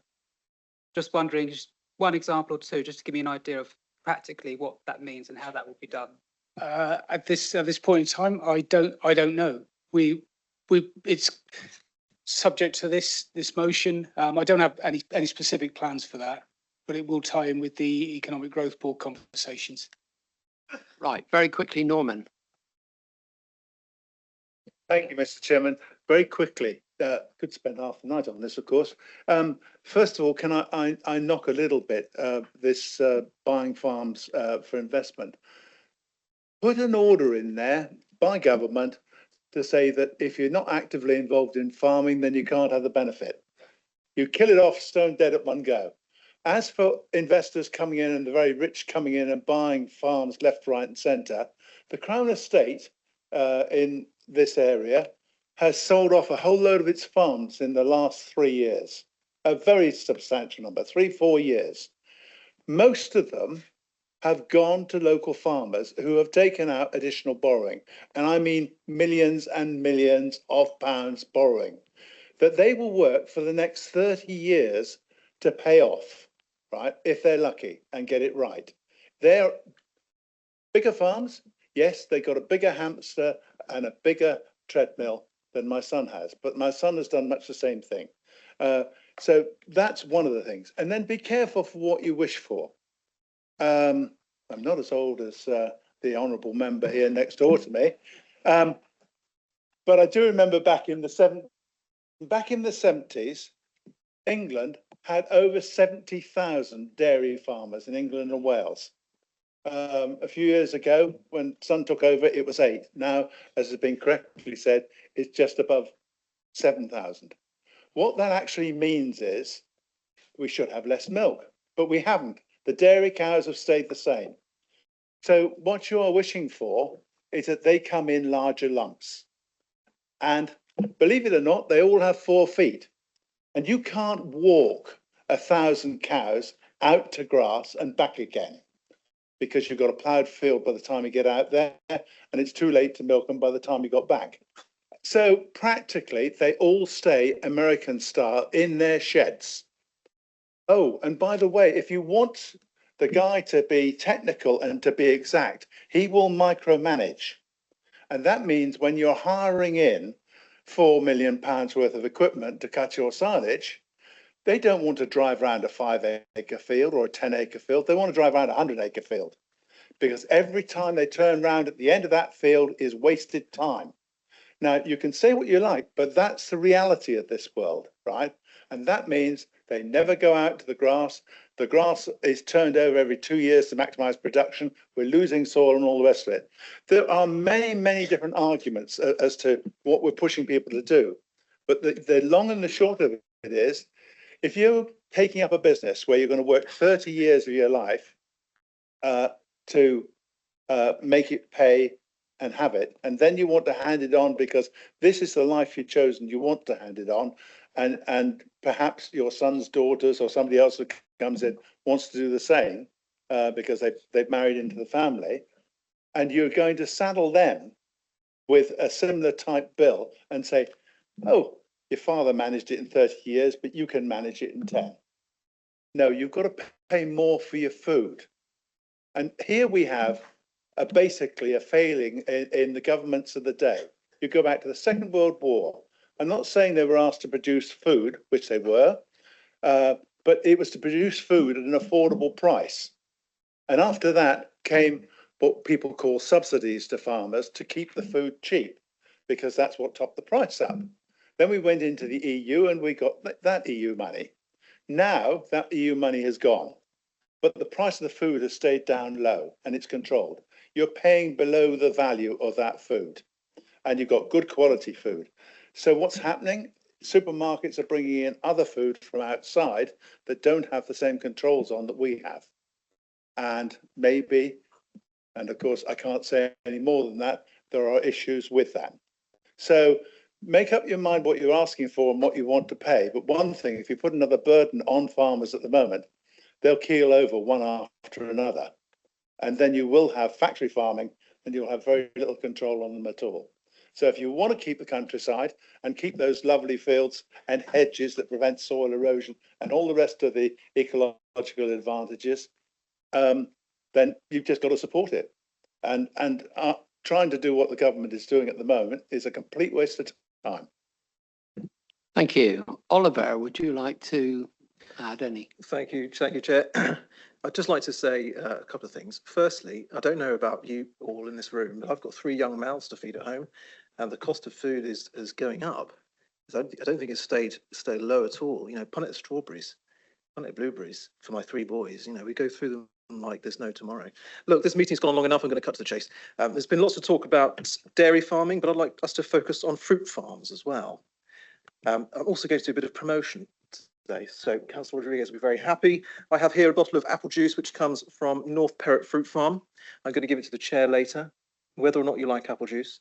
just wondering, just one example or 2, just to give me an idea of practically what that means and how that will be done. At this point in time, I don't know. It's subject to this motion. I don't have any specific plans for that, but it will tie in with the Economic Growth Board conversations. Right, very quickly, Norman. Thank you, Mr. Chairman. Very quickly, could spend half the night on this, of course. First of all, can I knock a little bit this buying farms for investment? Put an order in there by government to say that if you're not actively involved in farming, then you can't have the benefit. You kill it off stone dead at one go. As for investors coming in and the very rich coming in and buying farms left, right and centre, the Crown Estate in this area has sold off a whole load of its farms in the last 3 years. A very substantial number, 3-4 years. Most of them have gone to local farmers who have taken out additional borrowing. And I mean millions and millions of pounds borrowing that they will work for the next 30 years to pay off, right? If they're lucky and get it right. They're bigger farms. Yes, they got a bigger hamster and a bigger treadmill than my son has, but my son has done much the same thing. So that's one of the things. And then be careful for what you wish for. I'm not as old as the honourable member here next door to me, but I do remember back in the 70s, England had over 70,000 dairy farmers in England and Wales. A few years ago, when Son took over, it was 8. Now, as has been correctly said, it's just above 7,000. What that actually means is we should have less milk, but we haven't. The dairy cows have stayed the same. So what you are wishing for is that they come in larger lumps. And believe it or not, they all have 4 feet. And you can't walk 1,000 cows out to grass and back again, because you've got a ploughed field by the time you get out there, and it's too late to milk them by the time you got back. So practically, they all stay American style in their sheds. Oh, and by the way, if you want the guy to be technical and to be exact, he will micromanage. And that means when you're hiring in £4 million worth of equipment to cut your silage, they don't want to drive around a 5-acre field or a 10-acre field. They want to drive around a 100-acre field, because every time they turn around at the end of that field is wasted time. Now, you can say what you like, but that's the reality of this world, right? And that means they never go out to the grass. The grass is turned over every 2 years to maximize production. We're losing soil and all the rest of it. There are many, many different arguments as to what we're pushing people to do. But the long and the short of it is, if you're taking up a business where you're going to work 30 years of your life to make it pay and have it, and then you want to hand it on because this is the life you've chosen, you want to hand it on, and perhaps your son's daughters or somebody else who comes in wants to do the same because they've married into the family, and you're going to saddle them with a similar type bill and say, oh, your father managed it in 30 years, but you can manage it in 10. No, you've got to pay more for your food. And here we have basically a failing in the governments of the day. You go back to the Second World War. I'm not saying they were asked to produce food, which they were, but it was to produce food at an affordable price. And after that came what people call subsidies to farmers to keep the food cheap, because that's what topped the price up. Then we went into the EU and we got that EU money. Now that EU money has gone, but the price of the food has stayed down low and it's controlled. You're paying below the value of that food, and you've got good quality food. So what's happening? Supermarkets are bringing in other food from outside that don't have the same controls on that we have. And maybe, and of course, I can't say any more than that, there are issues with that. So make up your mind what you're asking for and what you want to pay. But one thing, if you put another burden on farmers at the moment, they'll keel over one after another. And then you will have factory farming and you'll have very little control on them at all. So if you want to keep the countryside and keep those lovely fields and hedges that prevent soil erosion and all the rest of the ecological advantages, then you've just got to support it. And trying to do what the government is doing at the moment is a complete waste of time. Thank you. Oliver, would you like to add any? Thank you, Chair. I'd just like to say a couple of things. Firstly, I don't know about you all in this room, but I've got 3 young mouths to feed at home, and the cost of food is going up. I don't think it's stayed low at all. You know, punnet strawberries, punnet blueberries for my 3 boys. You know, we go through them like there's no tomorrow. Look, this meeting's gone long enough. I'm going to cut to the chase. There's been lots of talk about dairy farming, but I'd like us to focus on fruit farms as well. I'm also going to do a bit of promotion today. So Councillor Rodriguez will be very happy. I have here a bottle of apple juice, which comes from North Perrott Fruit Farm. I'm going to give it to the chair later, whether or not you like apple juice.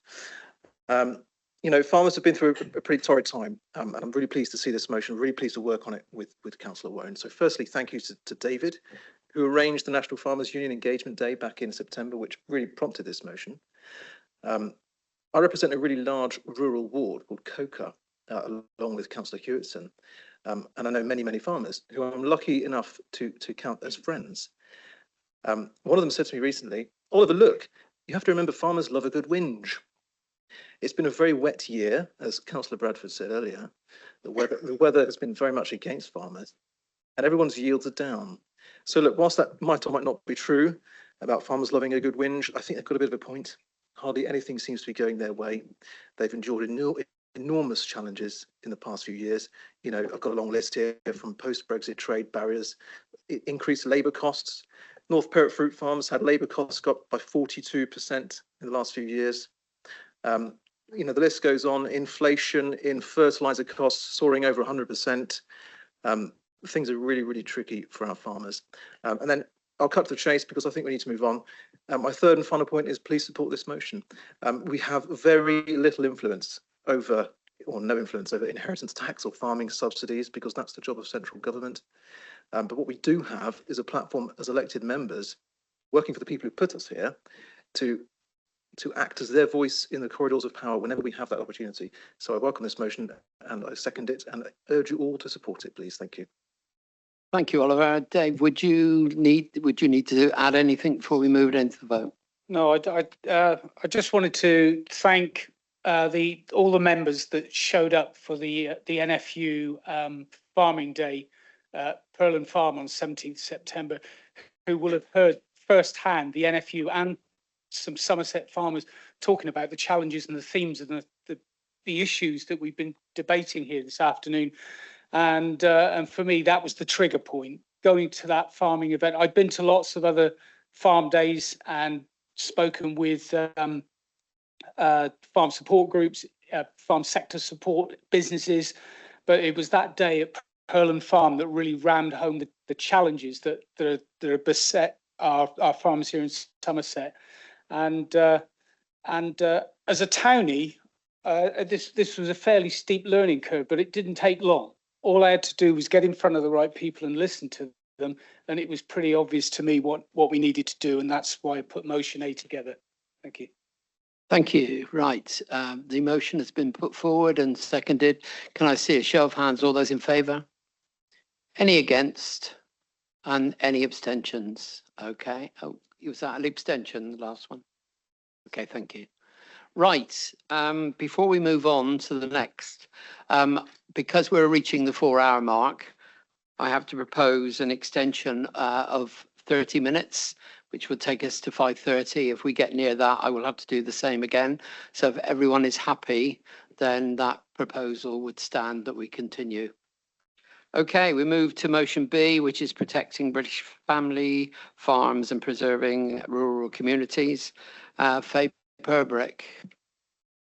You know, farmers have been through a pretty torrid time, and I'm really pleased to see this motion, really pleased to work on it with Councillor Wone. So firstly, thank you to David, who arranged the National Farmers Union Engagement Day back in September, which really prompted this motion. I represent a really large rural ward called Coker, along with Councillor Hewitson. And I know many farmers who I'm lucky enough to count as friends. One of them said to me recently, Oliver, look, you have to remember farmers love a good whinge. It's been a very wet year, as Councillor Bradford said earlier. The weather has been very much against farmers and everyone's yields are down. So look, whilst that might or might not be true about farmers loving a good whinge, I think they've got a bit of a point. Hardly anything seems to be going their way. They've endured enormous challenges in the past few years. You know, I've got a long list here from post-Brexit trade barriers, increased labour costs. North Perrott Fruit Farms had labour costs go up by 42% in the last few years. You know, the list goes on. Inflation in fertiliser costs soaring over 100%. Things are really tricky for our farmers. And then I'll cut to the chase because I think we need to move on. My third and final point is please support this motion. We have very little influence over, or no influence over inheritance tax or farming subsidies because that's the job of central government. But what we do have is a platform as elected members working for the people who put us here to act as their voice in the corridors of power whenever we have that opportunity. So I welcome this motion and I second it and I urge you all to support it, please. Thank you. Thank you, Oliver. Dave, would you need to add anything before we move it into the vote? No, I just wanted to thank all the members that showed up for the NFU Farming Day Pearland Farm on 17th September, who will have heard firsthand the NFU and some Somerset farmers talking about the challenges and the themes and the issues that we've been debating here this afternoon. And for me, that was the trigger point, going to that farming event. I've been to lots of other farm days and spoken with farm support groups, farm sector support businesses, but it was that day at Pearland Farm that really rammed home the challenges that are beset our farmers here in Somerset. And as a townie, this was a fairly steep learning curve, but it didn't take long. All I had to do was get in front of the right people and listen to them, and it was pretty obvious to me what we needed to do, and that's why I put motion A together. Thank you. Thank you. Right. The motion has been put forward and seconded. Can I see a show of hands? All those in favour? Any against? And any abstentions? Okay. Oh, was that an abstention, the last one? Okay, thank you. Right. Before we move on to the next, because we're reaching the 4-hour mark, I have to propose an extension of 30 minutes, which would take us to 5:30. If we get near that, I will have to do the same again. So if everyone is happy, then that proposal would stand that we continue. Okay, we move to motion B, which is protecting British family farms and preserving rural communities. Faye Purbrick.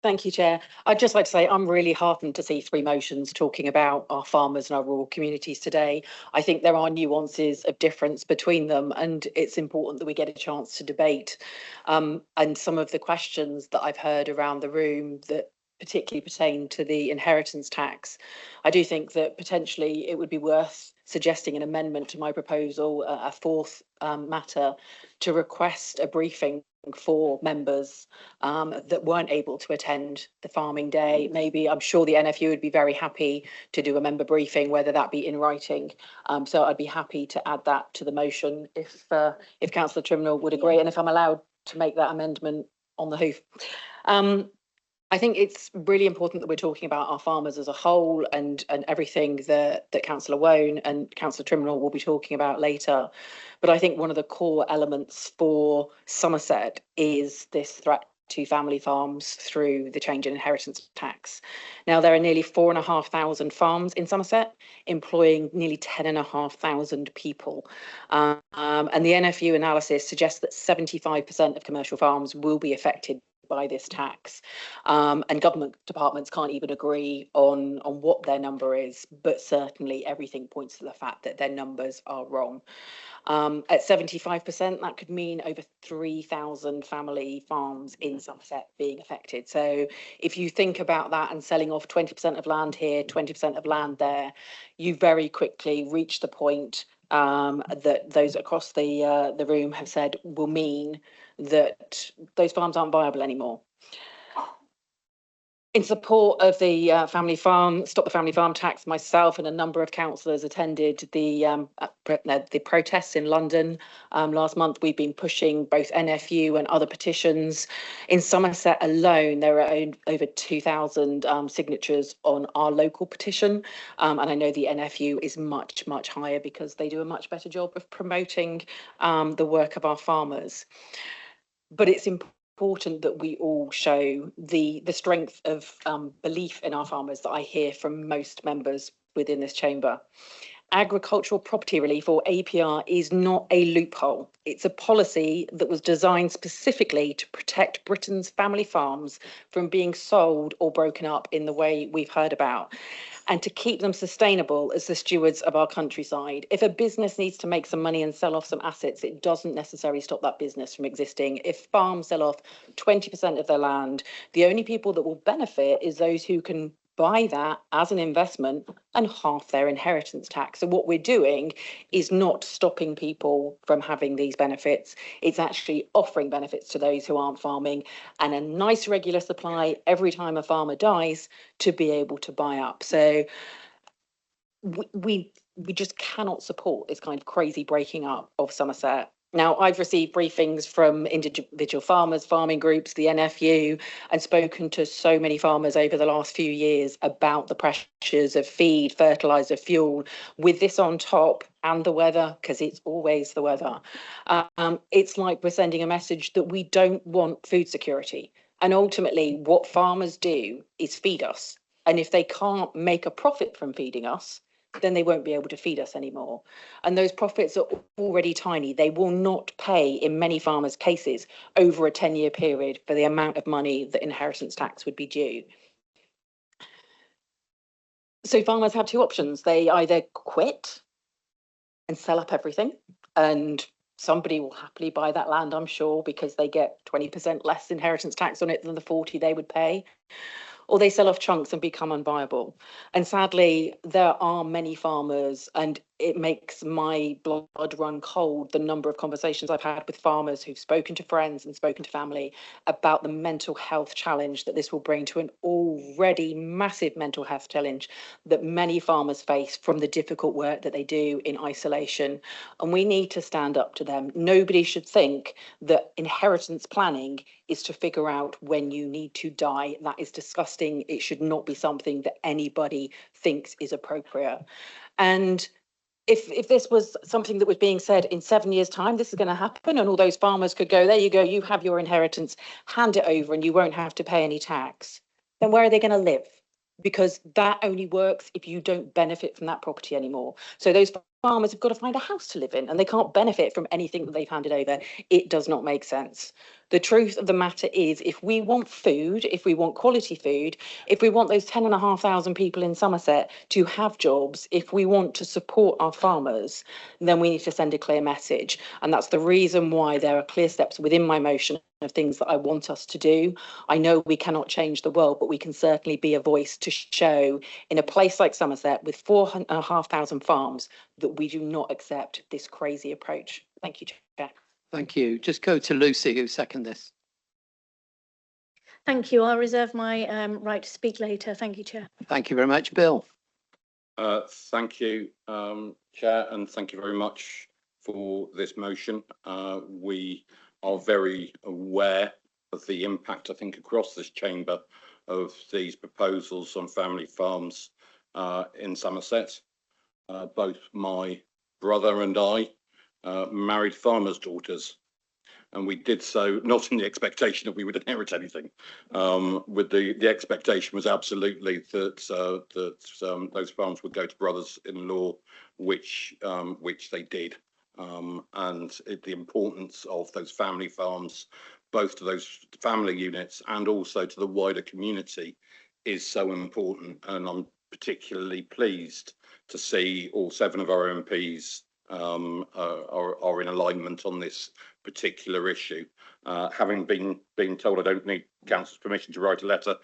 Thank you, Chair. I'd just like to say I'm really heartened to see 3 motions talking about our farmers and our rural communities today. I think there are nuances of difference between them, and it's important that we get a chance to debate. And some of the questions that I've heard around the room that particularly pertain to the inheritance tax, I do think that potentially it would be worth suggesting an amendment to my proposal, a fourth matter, to request a briefing for members that weren't able to attend the farming day. Maybe, I'm sure the NFU would be very happy to do a member briefing, whether that be in writing. So I'd be happy to add that to the motion if Councillor Trimnell would agree, and if I'm allowed to make that amendment on the hoof. I think it's really important that we're talking about our farmers as a whole and everything that Councillor Wone and Councillor Trimnell will be talking about later. But I think one of the core elements for Somerset is this threat to family farms through the change in inheritance tax. Now, there are nearly 4,500 farms in Somerset, employing nearly 10,500 people. And the NFU analysis suggests that 75% of commercial farms will be affected by this tax, and government departments can't even agree on what their number is, but certainly everything points to the fact that their numbers are wrong. At 75%, that could mean over 3,000 family farms in Somerset being affected. So if you think about that and selling off 20% of land here, 20% of land there, you very quickly reach the point that those across the room have said will mean that those farms aren't viable anymore. In support of the Stop the Family Farm Tax, myself and a number of councillors attended the protests in London last month. We've been pushing both NFU and other petitions. In Somerset alone, there are over 2,000 signatures on our local petition. And I know the NFU is much, much higher because they do a much better job of promoting the work of our farmers. But it's important that we all show the strength of belief in our farmers that I hear from most members within this chamber. Agricultural property relief, or APR, is not a loophole. It's a policy that was designed specifically to protect Britain's family farms from being sold or broken up in the way we've heard about, and to keep them sustainable as the stewards of our countryside. If a business needs to make some money and sell off some assets, it doesn't necessarily stop that business from existing. If farms sell off 20% of their land, the only people that will benefit is those who can buy that as an investment and half their inheritance tax. So what we're doing is not stopping people from having these benefits. It's actually offering benefits to those who aren't farming and a nice regular supply every time a farmer dies to be able to buy up. So we just cannot support this kind of crazy breaking up of Somerset. Now, I've received briefings from individual farmers, farming groups, the NFU, and spoken to so many farmers over the last few years about the pressures of feed, fertiliser, fuel. With this on top and the weather, because it's always the weather, it's like we're sending a message that we don't want food security. And ultimately, what farmers do is feed us. And if they can't make a profit from feeding us, then they won't be able to feed us anymore. And those profits are already tiny. They will not pay, in many farmers' cases, over a 10-year period for the amount of money that inheritance tax would be due. So farmers have two options. They either quit and sell up everything, and somebody will happily buy that land, I'm sure, because they get 20% less inheritance tax on it than the 40 they would pay. Or they sell off chunks and become unviable. And sadly, there are many farmers, and it makes my blood run cold, the number of conversations I've had with farmers who've spoken to friends and spoken to family about the mental health challenge that this will bring to an already massive mental health challenge that many farmers face from the difficult work that they do in isolation. And we need to stand up to them. Nobody should think that inheritance planning is to figure out when you need to die. That is disgusting. It should not be something that anybody thinks is appropriate. And if this was something that was being said in 7 years' time, this is going to happen, and all those farmers could go, there you go, you have your inheritance, hand it over and you won't have to pay any tax, then where are they going to live? Because that only works if you don't benefit from that property anymore. So those farmers have got to find a house to live in, and they can't benefit from anything that they've handed over. It does not make sense. The truth of the matter is, if we want food, if we want quality food, if we want those 10,500 people in Somerset to have jobs, if we want to support our farmers, then we need to send a clear message. And that's the reason why there are clear steps within my motion of things that I want us to do. I know we cannot change the world, but we can certainly be a voice to show in a place like Somerset with 4,500 farms that we do not accept this crazy approach. Thank you, Chair. Thank you. Just go to Lucy, who seconded this. Thank you. I'll reserve my right to speak later. Thank you, Chair. Thank you very much. Bill. Thank you, Chair, and thank you very much for this motion. We are very aware of the impact, I think, across this chamber of these proposals on family farms in Somerset. Both my brother and I married farmers' daughters, and we did so not in the expectation that we would inherit anything. With the expectation was absolutely that those farms would go to brothers-in-law, which they did. And the importance of those family farms, both to those family units and also to the wider community, is so important. And I'm particularly pleased to see all 7 of our MPs are in alignment on this particular issue. Having been told I don't need council's permission to write a letter,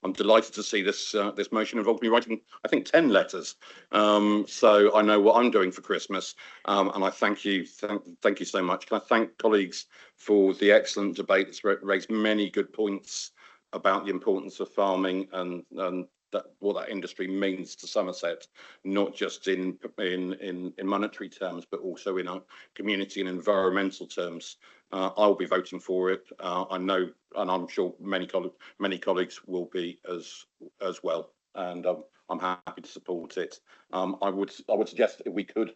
I'm delighted to see this this motion involved me writing, I think, 10 letters. So I know what I'm doing for Christmas, and I thank you so much. Can I thank colleagues for the excellent debate that's raised many good points about the importance of farming and what that industry means to Somerset, not just in monetary terms, but also in our community and environmental terms. I'll be voting for it. I know, and I'm sure many colleagues will be as well. And I'm happy to support it. I would suggest if we could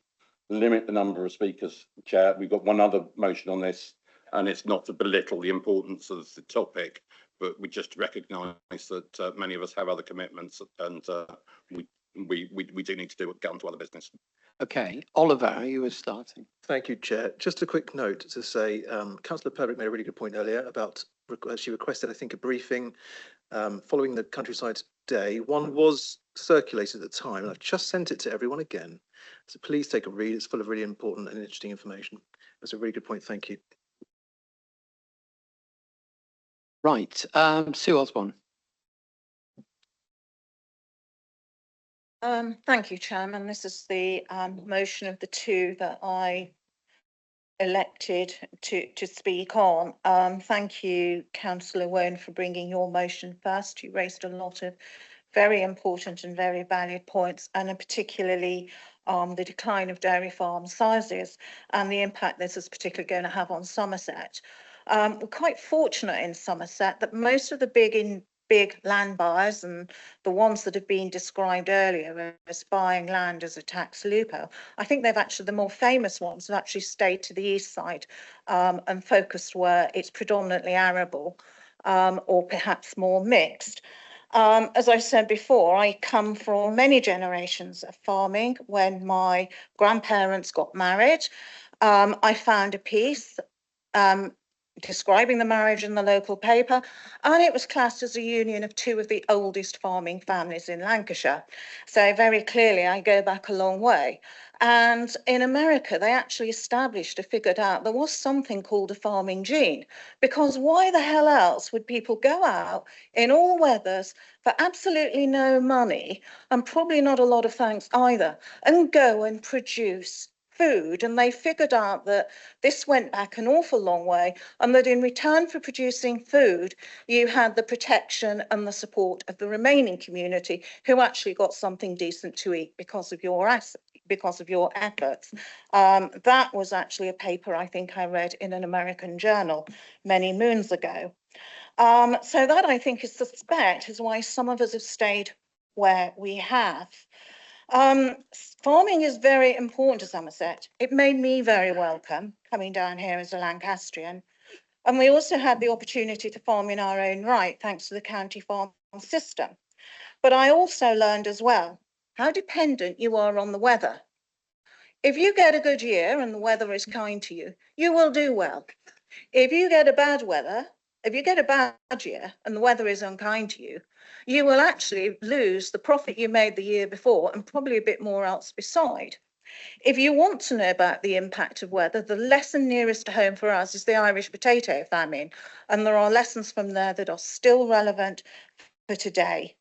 limit the number of speakers, Chair. We've got one other motion on this, and it's not to belittle the importance of the topic, but we just recognise that many of us have other commitments, and we do need to get on to other business. Okay, Oliver, you were starting. Thank you, Chair. Just a quick note to say, Councillor Purbrick made a really good point earlier about, she requested, I think, a briefing following the Countryside Day. One was circulated at the time, and I've just sent it to everyone again. So please take a read. It's full of really important and interesting information. That's a really good point. Thank you. Right, Sue Osborne. Thank you, Chairman. This is the motion of the two that I elected to speak on. Thank you, Councillor Wone, for bringing your motion first. You raised a lot of very important and very valid points, and particularly the decline of dairy farm sizes and the impact this is particularly going to have on Somerset. We're quite fortunate in Somerset that most of the big land buyers and the ones that have been described earlier as buying land as a tax loophole, I think they've actually, the more famous ones have actually stayed to the east side and focused where it's predominantly arable or perhaps more mixed. As I said before, I come from many generations of farming. When my grandparents got married, I found a piece describing the marriage in the local paper, and it was classed as a union of two of the oldest farming families in Lancashire. So very clearly I go back a long way. And in America, they actually established or figured out there was something called a farming gene, because why the hell else would people go out in all weathers for absolutely no money and probably not a lot of thanks either, and go and produce food? And they figured out that this went back an awful long way, and that in return for producing food, you had the protection and the support of the remaining community, who actually got something decent to eat because of your efforts. That was actually a paper I think I read in an American journal many moons ago. So that, I think, is suspect is why some of us have stayed where we have. Farming is very important to Somerset. It made me very welcome coming down here as a Lancastrian. And we also had the opportunity to farm in our own right, thanks to the county farm system. But I also learned as well how dependent you are on the weather. If you get a good year and the weather is kind to you, you will do well. If you get a bad year and the weather is unkind to you, you will actually lose the profit you made the year before and probably a bit more else beside. If you want to know about the impact of weather, the lesson nearest to home for us is the Irish potato famine. And there are lessons from there that are still relevant for today.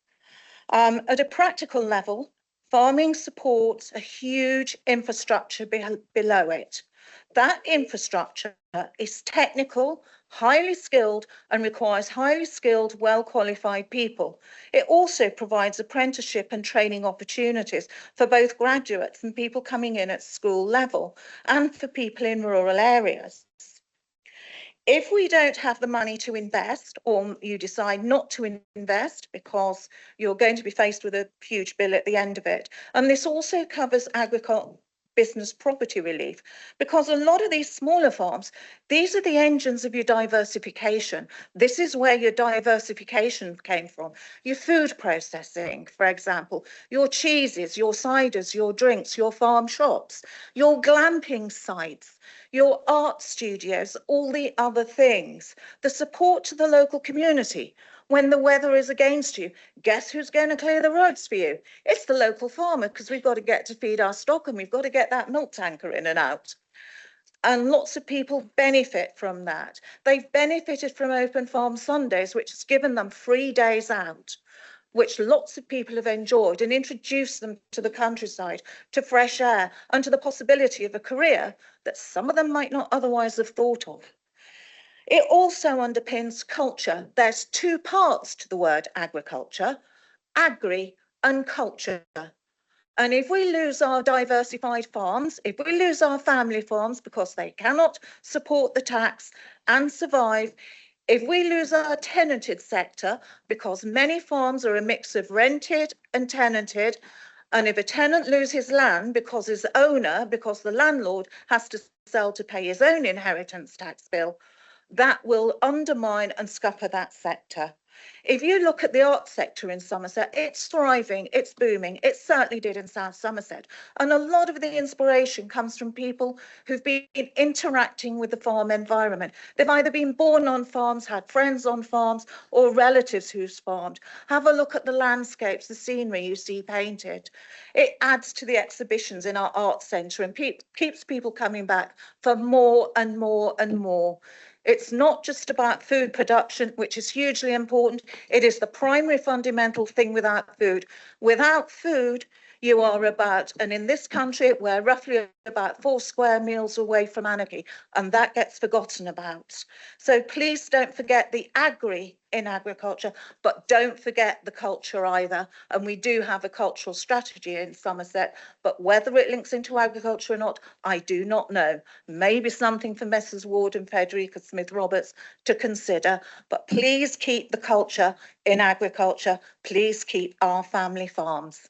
At a practical level, farming supports a huge infrastructure below it. That infrastructure is technical, highly skilled, and requires highly skilled, well-qualified people. It also provides apprenticeship and training opportunities for both graduates and people coming in at school level, and for people in rural areas. If we don't have the money to invest, or you decide not to invest because you're going to be faced with a huge bill at the end of it, and this also covers agriculture, business property relief, because a lot of these smaller farms, these are the engines of your diversification. This is where your diversification came from. Your food processing, for example, your cheeses, your ciders, your drinks, your farm shops, your glamping sites, your art studios, all the other things, the support to the local community. When the weather is against you, guess who's going to clear the roads for you? It's the local farmer, because we've got to get to feed our stock and we've got to get that milk tanker in and out. And lots of people benefit from that. They've benefited from Open Farm Sundays, which has given them free days out. which lots of people have enjoyed, and introduce them to the countryside, to fresh air, and to the possibility of a career that some of them might not otherwise have thought of. It also underpins culture. There's two parts to the word agriculture, agri and culture. And if we lose our diversified farms, if we lose our family farms because they cannot support the tax and survive, if we lose our tenanted sector because many farms are a mix of rented and tenanted, and if a tenant loses land because his owner, because the landlord has to sell to pay his own inheritance tax bill, that will undermine and scupper that sector. If you look at the arts sector in Somerset, it's thriving, it's booming. It certainly did in South Somerset. And a lot of the inspiration comes from people who've been interacting with the farm environment. They've either been born on farms, had friends on farms, or relatives who's farmed. Have a look at the landscapes, the scenery you see painted. It adds to the exhibitions in our arts centre and keeps people coming back for more and more and more. It's not just about food production, which is hugely important. It is the primary fundamental thing without food. Without food, you are about, and in this country, we're roughly about 4 square meals away from anarchy, and that gets forgotten about. So please don't forget the agri in agriculture, but don't forget the culture either. And we do have a cultural strategy in Somerset, but whether it links into agriculture or not, I do not know. Maybe something for Messrs Ward and Frederica Smith-Roberts to consider, but please keep the culture in agriculture. Please keep our family farms.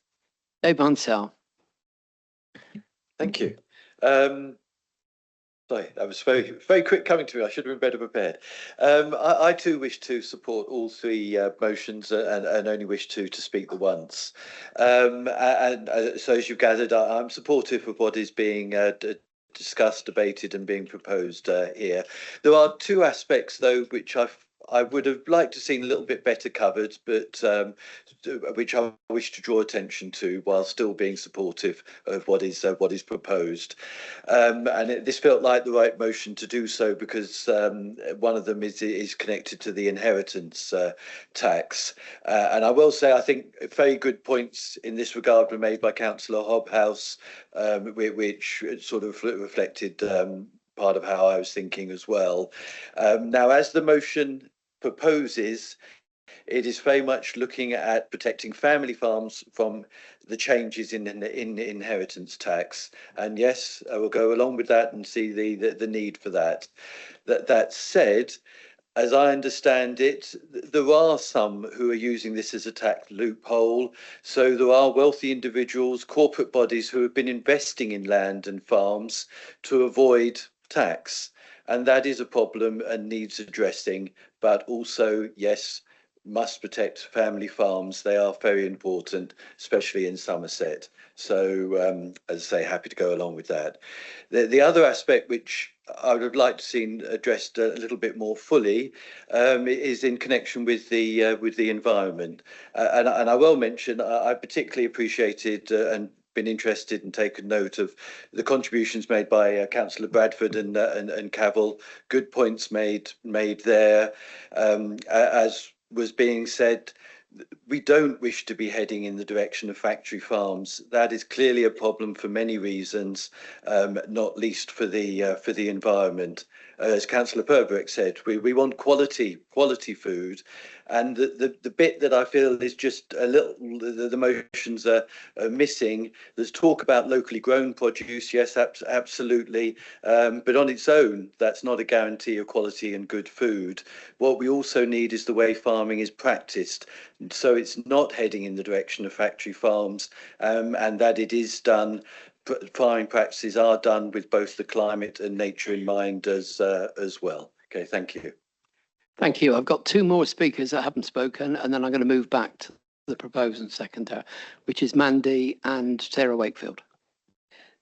Dave Mansell. Thank you. Sorry, that was very, very quick coming to me. I should have been better prepared. I too wish to support all three motions and only wish to speak the once. So as you've gathered, I'm supportive of what is being discussed, debated and being proposed here. There are two aspects though which I would have liked to seen a little bit better covered, but which I wish to draw attention to while still being supportive of what is proposed. This felt like the right motion to do so because one of them is connected to the inheritance tax. And I will say I think very good points in this regard were made by Councillor Hobhouse, which sort of reflected part of how I was thinking as well. Now, as the motion proposes, it is very much looking at protecting family farms from the changes in inheritance tax. And yes, I will go along with that and see the need for that. That said, as I understand it, there are some who are using this as a tax loophole. So there are wealthy individuals, corporate bodies who have been investing in land and farms to avoid tax. And that is a problem and needs addressing, but also, yes, must protect family farms. They are very important, especially in Somerset. So, as I say, happy to go along with that. The other aspect which I would have liked to see addressed a little bit more fully is in connection with the environment. And I will mention, I particularly appreciated and been interested and taken note of the contributions made by Councillor Bradford and Cavill. Good points made there. As was being said, we don't wish to be heading in the direction of factory farms. That is clearly a problem for many reasons, not least for the environment. As Councillor Purbrick said, we want quality food, and the bit that I feel is just a little the motions are missing. There's talk about locally grown produce, yes, absolutely, but on its own, that's not a guarantee of quality and good food. What we also need is the way farming is practiced, so it's not heading in the direction of factory farms, and that it is done. Farming practices are done with both the climate and nature in mind as well. Okay, thank you. Thank you. I've got two more speakers that haven't spoken, and then I'm going to move back to the proposed and seconder, which is Mandy and Sarah Wakefield.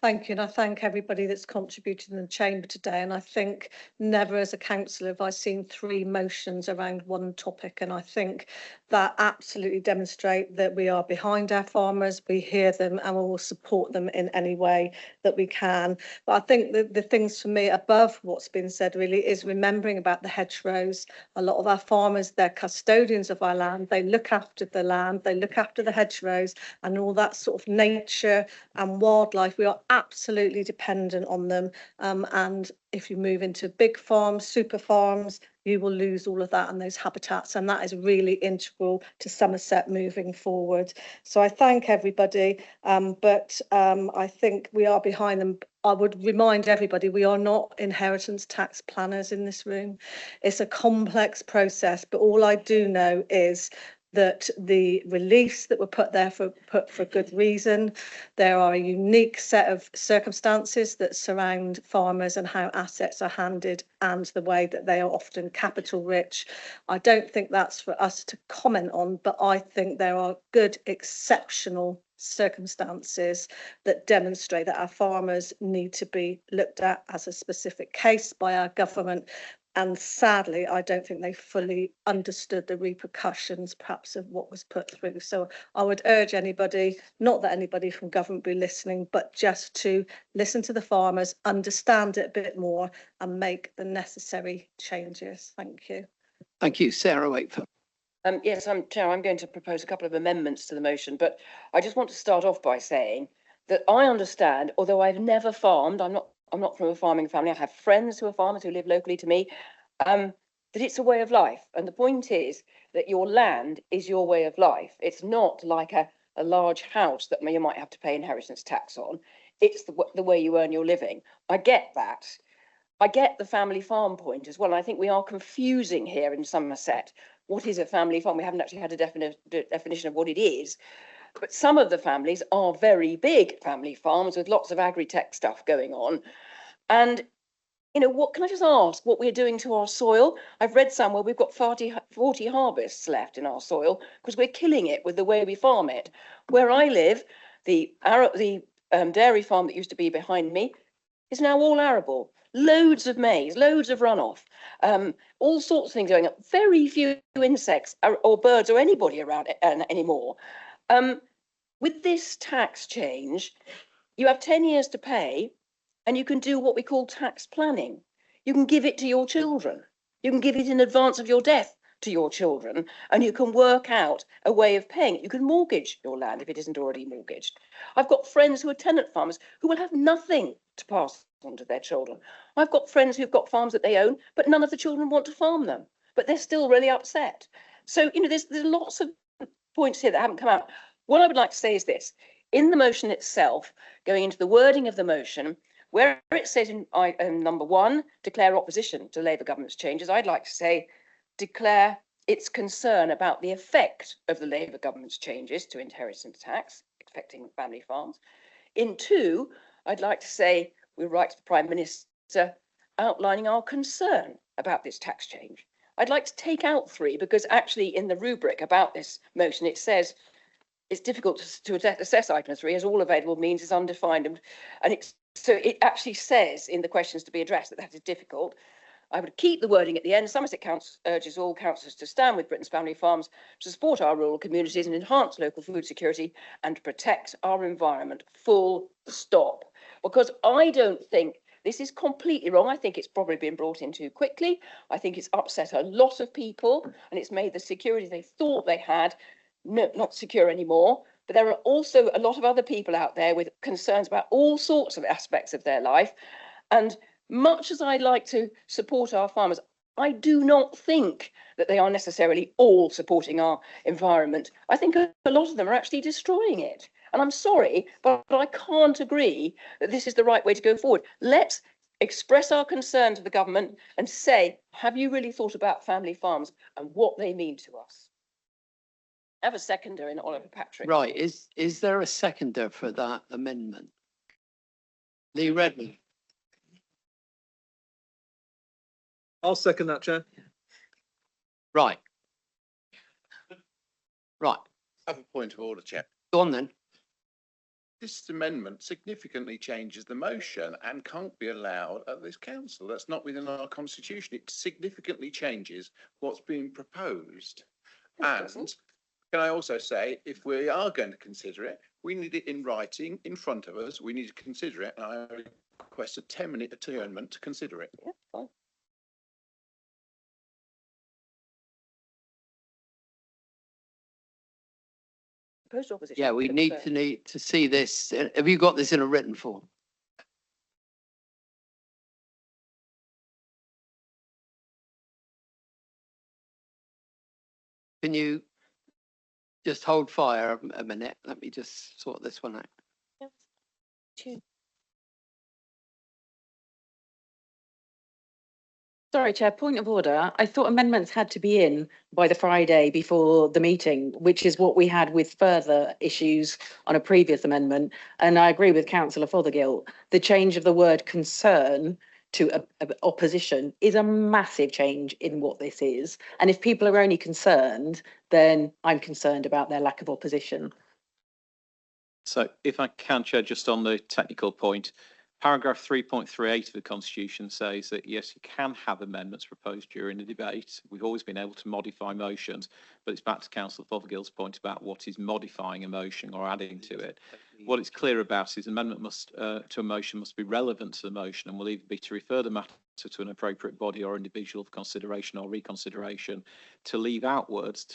Thank you, and I thank everybody that's contributed in the chamber today. And I think never as a councillor have I seen 3 motions around one topic. And I think that absolutely demonstrate that we are behind our farmers, we hear them, and we will support them in any way that we can. But I think the things for me above what's been said really is remembering about the hedgerows. A lot of our farmers, they're custodians of our land. They look after the land, they look after the hedgerows and all that sort of nature and wildlife. We are absolutely dependent on them. And if you move into big farms, super farms, you will lose all of that and those habitats. And that is really integral to Somerset moving forward. So I thank everybody. But I think we are behind them. I would remind everybody, we are not inheritance tax planners in this room. It's a complex process, but all I do know is that the reliefs that were put there for good reason. There are a unique set of circumstances that surround farmers and how assets are handed and the way that they are often capital rich. I don't think that's for us to comment on, but I think there are good, exceptional circumstances that demonstrate that our farmers need to be looked at as a specific case by our government. And sadly, I don't think they fully understood the repercussions perhaps of what was put through. So I would urge anybody, not that anybody from government be listening, but just to listen to the farmers, understand it a bit more and make the necessary changes. Thank you. Thank you, Sarah Wakefield. Yes, Chair, I'm going to propose a couple of amendments to the motion, but I just want to start off by saying that I understand, although I've never farmed, I'm not from a farming family. I have friends who are farmers who live locally to me, that it's a way of life. And the point is that your land is your way of life. It's not like a large house that you might have to pay inheritance tax on. It's the way you earn your living. I get that. I get the family farm point as well. And I think we are confusing here in Somerset. What is a family farm? We haven't actually had a definition of what it is. But some of the families are very big family farms with lots of agri-tech stuff going on. And, you know, what can I just ask what we're doing to our soil? I've read somewhere we've got 40 harvests left in our soil because we're killing it with the way we farm it. Where I live, the dairy farm that used to be behind me is now all arable. Loads of maize, loads of runoff, all sorts of things going up. Very few insects or birds or anybody around it anymore. With this tax change, you have 10 years to pay and you can do what we call tax planning. You can give it to your children. You can give it in advance of your death to your children and you can work out a way of paying it. You can mortgage your land if it isn't already mortgaged. I've got friends who are tenant farmers who will have nothing to pass on to their children. I've got friends who've got farms that they own, but none of the children want to farm them, but they're still really upset. So, you know, there's lots of points here that haven't come out. What I would like to say is this: in the motion itself, going into the wording of the motion, where it says in number 1, declare opposition to Labour government's changes, I'd like to say declare its concern about the effect of the Labour government's changes to inheritance tax affecting family farms. In 2, I'd like to say we write to the Prime Minister outlining our concern about this tax change. I'd like to take out 3 because actually in the rubric about this motion it says it's difficult to assess item 3 as all available means is undefined, so it actually says in the questions to be addressed that is difficult. I would keep the wording at the end. Somerset Council urges all councillors to stand with Britain's family farms to support our rural communities and enhance local food security and protect our environment. Full stop. Because I don't think this is completely wrong. I think it's probably been brought in too quickly. I think it's upset a lot of people and it's made the security they thought they had not secure anymore. But there are also a lot of other people out there with concerns about all sorts of aspects of their life. And much as I'd like to support our farmers, I do not think that they are necessarily all supporting our environment. I think a lot of them are actually destroying it. And I'm sorry, but I can't agree that this is the right way to go forward. Let's express our concern to the government and say, have you really thought about family farms and what they mean to us? I have a seconder in Oliver Patrick. Right, is there a seconder for that amendment? Lee Redmond. I'll second that, Chair. Right. Right. I have a point of order, Chair. Go on then. this amendment significantly changes the motion and can't be allowed at this council. That's not within our constitution. It significantly changes what's being proposed. And can I also say, if we are going to consider it, we need it in writing in front of us. We need to consider it. And I request a 10-minute adjournment to consider it. Yeah, fine. Proposed opposition. Yeah, we need to see this. Have you got this in a written form? Can you just hold fire a minute? Let me just sort this one out. Sorry, Chair, point of order. I thought amendments had to be in by the Friday before the meeting, which is what we had with further issues on a previous amendment. And I agree with Councillor Fothergill. The change of the word concern to opposition is a massive change in what this is. And if people are only concerned, then I'm concerned about their lack of opposition. So if I can, Chair, just on the technical point, paragraph 3.38 of the Constitution says that, yes, you can have amendments proposed during the debate. We've always been able to modify motions, but it's back to Councillor Fothergill's point about what is modifying a motion or adding to it. What it's clear about is amendment to a motion must be relevant to the motion and will either be to refer the matter to an appropriate body or individual for consideration or reconsideration, to leave out words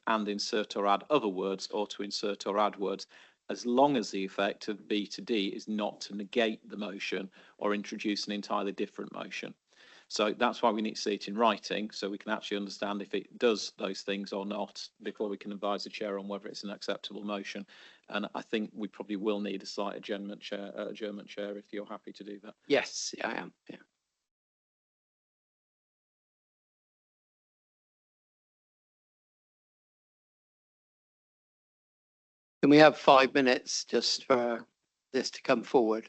and insert or add other words, or to insert or add words, as long as the effect of B to D is not to negate the motion or introduce an entirely different motion. So that's why we need to see it in writing, so we can actually understand if it does those things or not before we can advise the chair on whether it's an acceptable motion. And I think we probably will need a slight adjournment, chair, if you're happy to do that. Yes, I am. Yeah. Can we have 5 minutes just for this to come forward?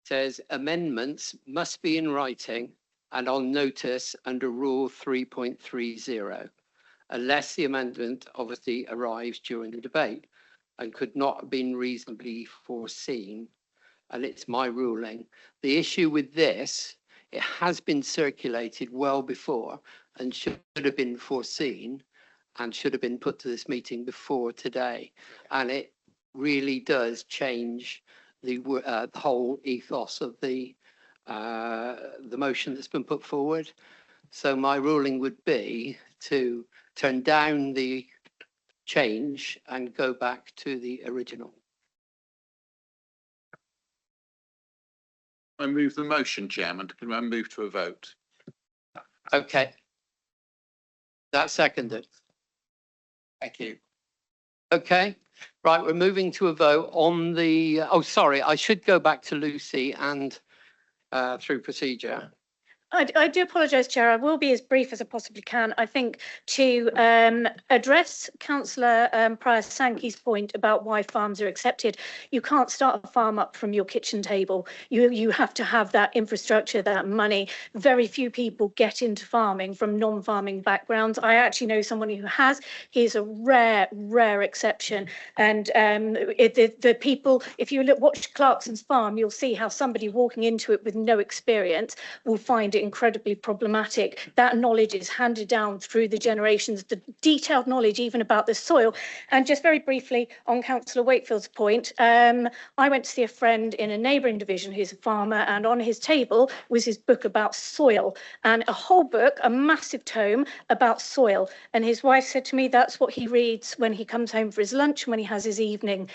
It says amendments must be in writing and on notice under Rule 3.30, unless the amendment obviously arrives during the debate and could not have been reasonably foreseen. And it's my ruling. The issue with this, it has been circulated well before and should have been foreseen and should have been put to this meeting before today. And it really does change the whole ethos of the motion that's been put forward. So my ruling would be to turn down the change and go back to the original. I move the motion, Chairman. Can I move to a vote? Okay. That's seconded. Thank you. Okay, right, we're moving to a vote on the, oh, sorry, I should go back to Lucy and through procedure. I do apologise, Chair. I will be as brief as I possibly can. I think to address Councillor Prior-Sankey's point about why farms are accepted, you can't start a farm up from your kitchen table. You have to have that infrastructure, that money. Very few people get into farming from non-farming backgrounds. I actually know someone who has. He's a rare exception. And the people, if you watch Clarkson's farm, you'll see how somebody walking into it with no experience will find it incredibly problematic. That knowledge is handed down through the generations, the detailed knowledge even about the soil. And just very briefly on Councillor Wakefield's point, I went to see a friend in a neighbouring division who's a farmer, and on his table was his book about soil, and a whole book, a massive tome about soil. And his wife said to me, that's what he reads when he comes home for his lunch and when he has his evening.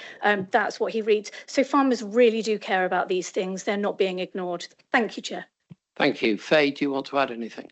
That's what he reads. So farmers really do care about these things. They're not being ignored. Thank you, Chair. Thank you. Faye, do you want to add anything?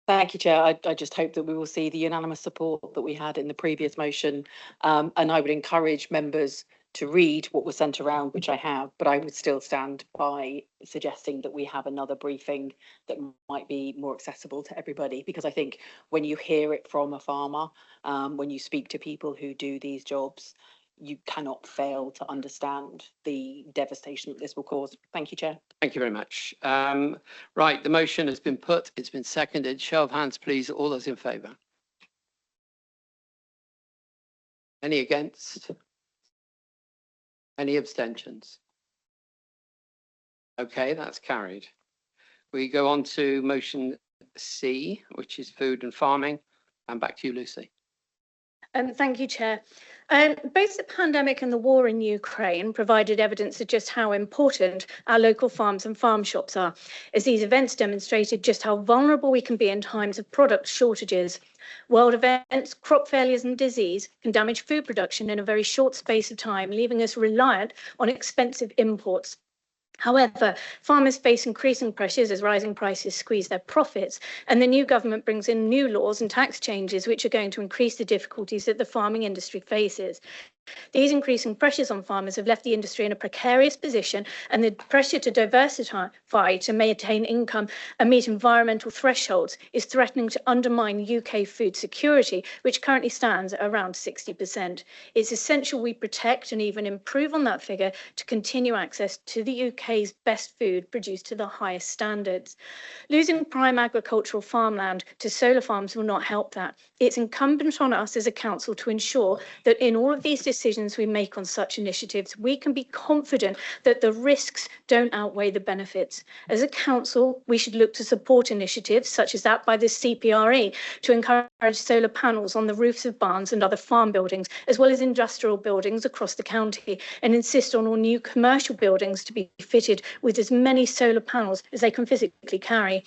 Thank you, Chair. I just hope that we will see the unanimous support that we had in the previous motion. And I would encourage members to read what was sent around, which I have, but I would still stand by suggesting that we have another briefing that might be more accessible to everybody, because I think when you hear it from a farmer, when you speak to people who do these jobs, you cannot fail to understand the devastation that this will cause. Thank you, Chair. Thank you very much. Right, the motion has been put, it's been seconded. Show of hands, please. All those in favour? Any against? Any abstentions? Okay, that's carried. We go on to motion C, which is food and farming. And back to you, Lucy. Thank you, Chair. Both the pandemic and the war in Ukraine provided evidence of just how important our local farms and farm shops are, as these events demonstrated just how vulnerable we can be in times of product shortages. World events, crop failures and disease can damage food production in a very short space of time, leaving us reliant on expensive imports. However, farmers face increasing pressures as rising prices squeeze their profits, and the new government brings in new laws and tax changes which are going to increase the difficulties that the farming industry faces. These increasing pressures on farmers have left the industry in a precarious position, and the pressure to diversify, to maintain income and meet environmental thresholds is threatening to undermine UK food security, which currently stands at around 60%. It's essential we protect and even improve on that figure to continue access to the UK's best food produced to the highest standards. Losing prime agricultural farmland to solar farms will not help that. It's incumbent on us as a council to ensure that in all of these decisions we make on such initiatives, we can be confident that the risks don't outweigh the benefits. As a council, we should look to support initiatives such as that by the CPRE to encourage solar panels on the roofs of barns and other farm buildings, as well as industrial buildings across the county, and insist on all new commercial buildings to be fitted with as many solar panels as they can physically carry.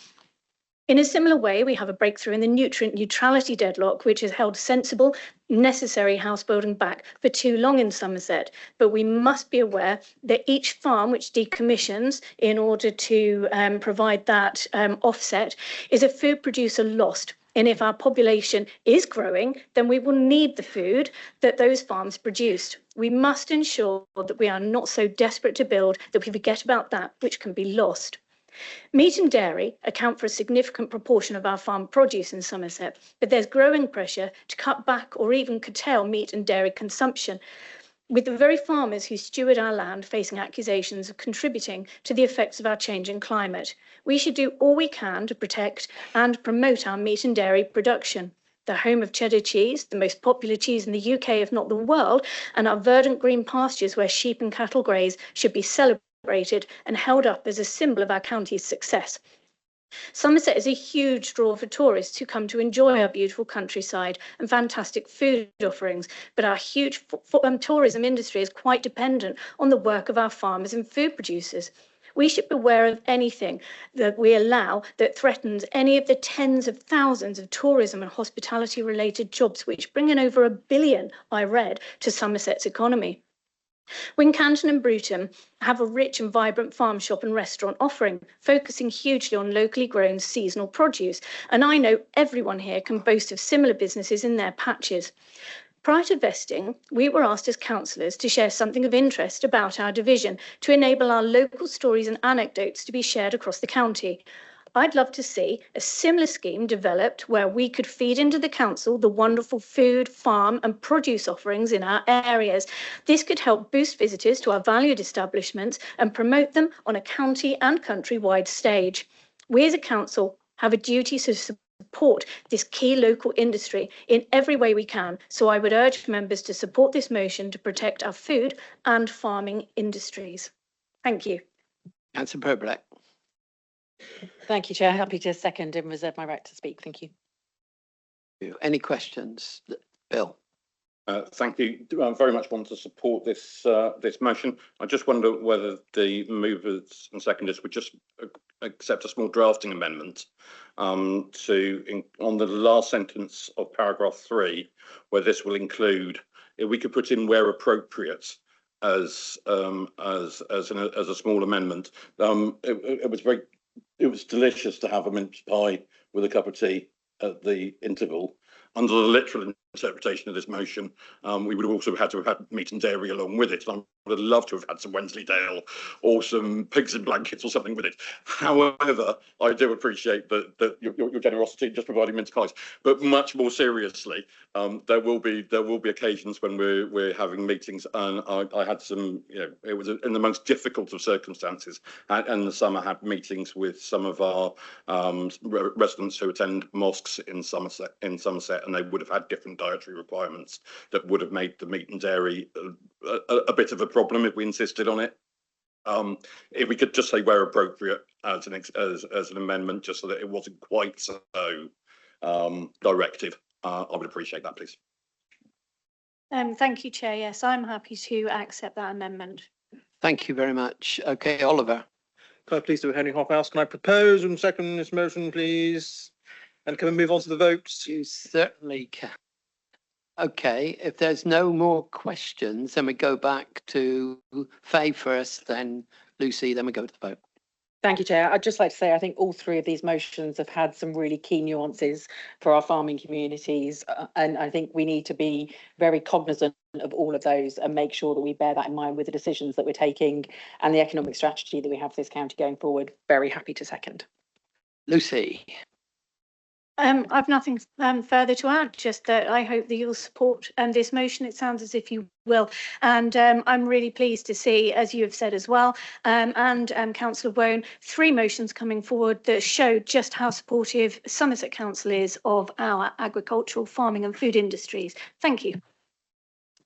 In a similar way, we have a breakthrough in the nutrient neutrality deadlock, which has held sensible, necessary house building back for too long in Somerset. But we must be aware that each farm which decommissions in order to provide that offset is a food producer lost. And if our population is growing, then we will need the food that those farms produced. We must ensure that we are not so desperate to build that we forget about that which can be lost. Meat and dairy account for a significant proportion of our farm produce in Somerset, but there's growing pressure to cut back or even curtail meat and dairy consumption, with the very farmers who steward our land facing accusations of contributing to the effects of our changing climate. We should do all we can to protect and promote our meat and dairy production. The home of cheddar cheese, the most popular cheese in the UK, if not the world, and our verdant green pastures where sheep and cattle graze should be celebrated and held up as a symbol of our county's success. Somerset is a huge draw for tourists who come to enjoy our beautiful countryside and fantastic food offerings, but our huge tourism industry is quite dependent on the work of our farmers and food producers. We should beware of anything that we allow that threatens any of the tens of thousands of tourism and hospitality related jobs which bring in over £1 billion, I read, to Somerset's economy. Wincanton and Bruton have a rich and vibrant farm shop and restaurant offering, focusing hugely on locally grown seasonal produce, and I know everyone here can boast of similar businesses in their patches. Prior to vesting, we were asked as councillors to share something of interest about our division to enable our local stories and anecdotes to be shared across the county. I'd love to see a similar scheme developed where we could feed into the council the wonderful food, farm and produce offerings in our areas. This could help boost visitors to our valued establishments and promote them on a county and countrywide stage. We as a council have a duty to support this key local industry in every way we can. So I would urge members to support this motion to protect our food and farming industries. Thank you. Councillor Purbeck. Thank you, Chair. Happy to second and reserve my right to speak. Thank you. Any questions? Bill. Thank you. I very much want to support this this motion. I just wonder whether the movers and seconders would just accept a small drafting amendment on the last sentence of paragraph 3, where this will include, if we could put in where appropriate as a small amendment. It was delicious to have a mince pie with a cup of tea at the interval. Under the literal interpretation of this motion, we would have also had to have had meat and dairy along with it. I would have loved to have had some Wensleydale or some pigs in blankets or something with it. However, I do appreciate that your generosity in just providing mince pies. But much more seriously, there will be occasions when we're having meetings, and I had some, it was in the most difficult of circumstances. And in the summer, had meetings with some of our residents who attend mosques in Somerset, and they would have had different dietary requirements that would have made the meat and dairy a bit of a problem if we insisted on it. If we could just say where appropriate as an amendment, just so that it wasn't quite so directive, I would appreciate that, please. Thank you, Chair. Yes, I'm happy to accept that amendment. Thank you very much. Okay, Oliver. Can I please do Henry Hophouse? Can I propose and second this motion, please? And can we move on to the votes? You certainly can. Okay, if there's no more questions, then we go back to Faye first, then Lucy, then we go to the vote. Thank you, Chair. I'd just like to say I think all three of these motions have had some really key nuances for our farming communities, and I think we need to be very cognizant of all of those and make sure that we bear that in mind with the decisions that we're taking and the economic strategy that we have for this county going forward. Very happy to second. Lucy. I've nothing further to add, just that I hope that you'll support this motion. It sounds as if you will. And I'm really pleased to see, as you have said as well, and Councillor Wone, 3 motions coming forward that show just how supportive Somerset Council is of our agricultural, farming and food industries. Thank you.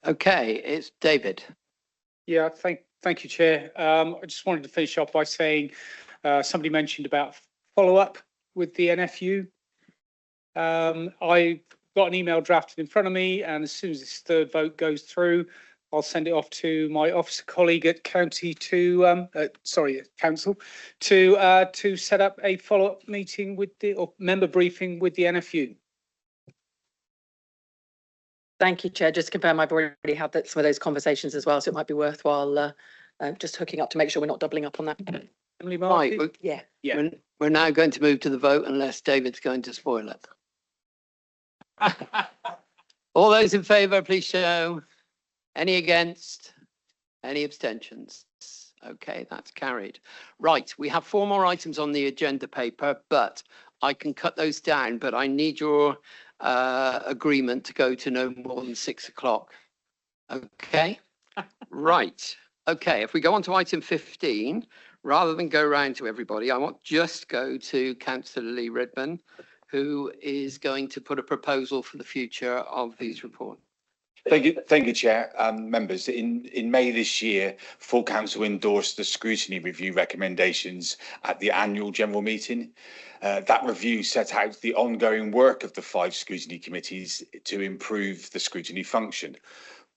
Okay, it's David. Yeah, thank you, Chair. I just wanted to finish off by saying somebody mentioned about follow-up with the NFU. I've got an email drafted in front of me, and as soon as this third vote goes through, I'll send it off to my officer colleague at council to set up a follow-up meeting with or member briefing with the NFU. Thank you, Chair. Just to confirm, I've already had some of those conversations as well, so it might be worthwhile just hooking up to make sure we're not doubling up on that. Emily Right, yeah. We're now going to move to the vote unless David's going to spoil it. All those in favour, please show. Any against? Any abstentions? Okay, that's carried. Right, we have 4 more items on the agenda paper, but I can cut those down, but I need your agreement to go to no more than 6 o'clock. Okay, right. Okay, if we go on to item 15, rather than go round to everybody, I want just go to Councillor Lee Redman, who is going to put a proposal for the future of these reports. Thank you, Chair. Members, in May this year, full council endorsed the scrutiny review recommendations at the annual general meeting. That review set out the ongoing work of the 5 scrutiny committees to improve the scrutiny function.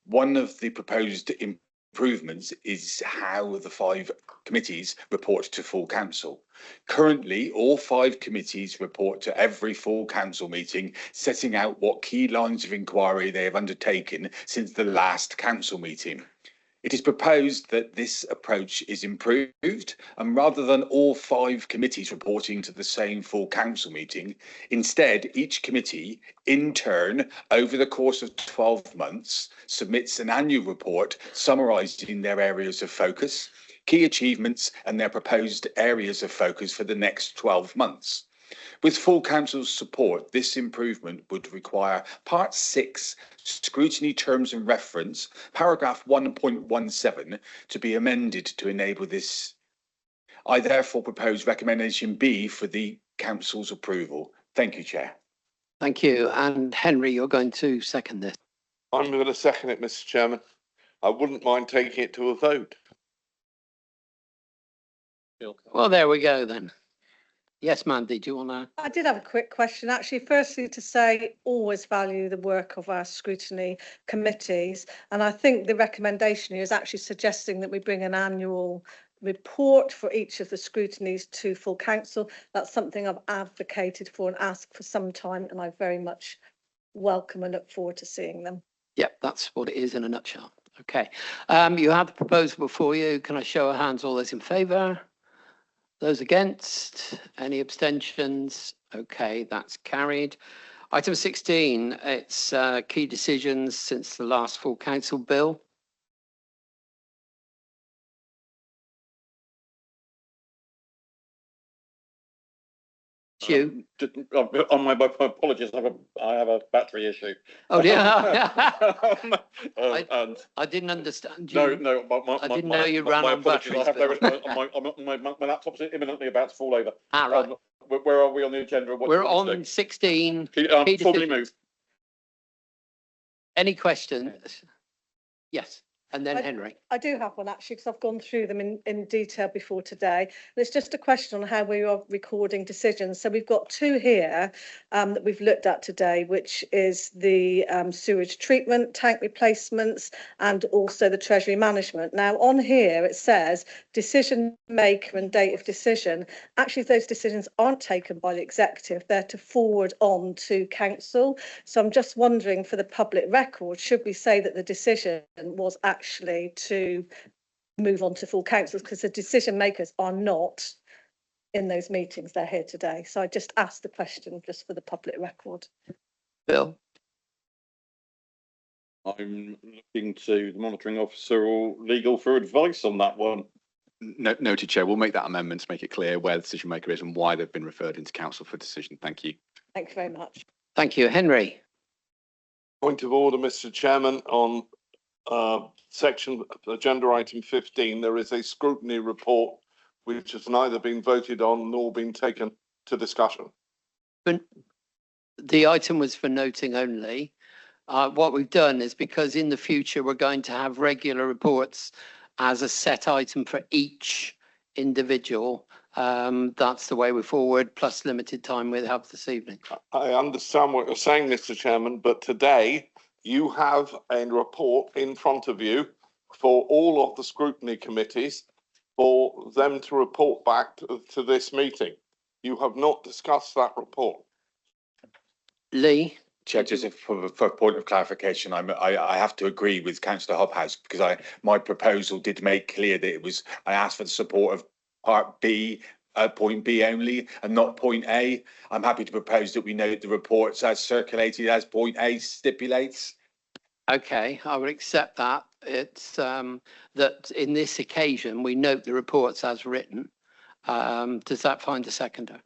One of the proposed improvements is how the 5 committees report to full council. Currently, all 5 committees report to every full council meeting, setting out what key lines of inquiry they have undertaken since the last council meeting. It is proposed that this approach is improved, and rather than all 5 committees reporting to the same full council meeting, instead each committee, in turn, over the course of 12 months, submits an annual report summarising their areas of focus, key achievements and their proposed areas of focus for the next 12 months. With full council's support, this improvement would require Part 6, Scrutiny Terms and Reference, paragraph 1.17, to be amended to enable this. I therefore propose recommendation B for the council's approval. Thank you, Chair. Thank you. And Henry, you're going to second this. I'm going to second it, Mr. Chairman. I wouldn't mind taking it to a vote. Well, there we go then. Yes, Mandy, do you want to? I did have a quick question. Actually, firstly, to say always value the work of our scrutiny committees. And I think the recommendation here is actually suggesting that we bring an annual report for each of the scrutinies to full council. That's something I've advocated for and asked for some time, and I very much welcome and look forward to seeing them. Yep, that's what it is in a nutshell. Okay. You have the proposal before you. Can I show of hands all those in favour? Those against? Any abstentions? Okay, that's carried. Item 16, it's key decisions since the last full council bill. Hugh. On my apologies, I have a battery issue. Oh dear. And I didn't understand no, you. no, I didn't know you ran my on apologies. batteries. I have no Bill. response. My laptop's imminently about to fall over. Right. Where are we on the agenda? What We're do you want us to on do? 16. key Formally decisions. move. Any questions? Yes, and then Henry. I do have one actually, because I've gone through them in detail before today. And it's just a question on how we are recording decisions. So we've got two here that we've looked at today, which is the sewage treatment, tank replacements, and also the treasury management. Now on here it says decision maker and date of decision. Actually, those decisions aren't taken by the executive, they're to forward on to council. So I'm just wondering, for the public record, should we say that the decision was actually to move on to full councils, because the decision makers are not in those meetings, they're here today. So I just asked the question just for the public record. Bill. I'm looking to the monitoring officer or legal for advice on that one. Noted, Chair. We'll make that amendment to make it clear where the decision maker is and why they've been referred into council for decision. Thank you. Thank you very much. Thank you, Henry. Point of order, Mr. Chairman, on section agenda item 15, there is a scrutiny report which has neither been voted on nor been taken to discussion. But the item was for noting only. What we've done is, because in the future we're going to have regular reports as a set item for each individual. That's the way we're forward, plus limited time we have this evening. I understand what you're saying, Mr. Chairman, but today you have a report in front of you for all of the scrutiny committees for them to report back to this meeting. You have not discussed that report. Lee? Chair, just for a point of clarification, I have to agree with Councillor Hobhouse, because my proposal did make clear that I asked for the support of part B, point B only, and not point A. I'm happy to propose that we note the reports as circulated as point A stipulates. Okay, I would accept that. It's that in this occasion we note the reports as written. Does that find a seconder?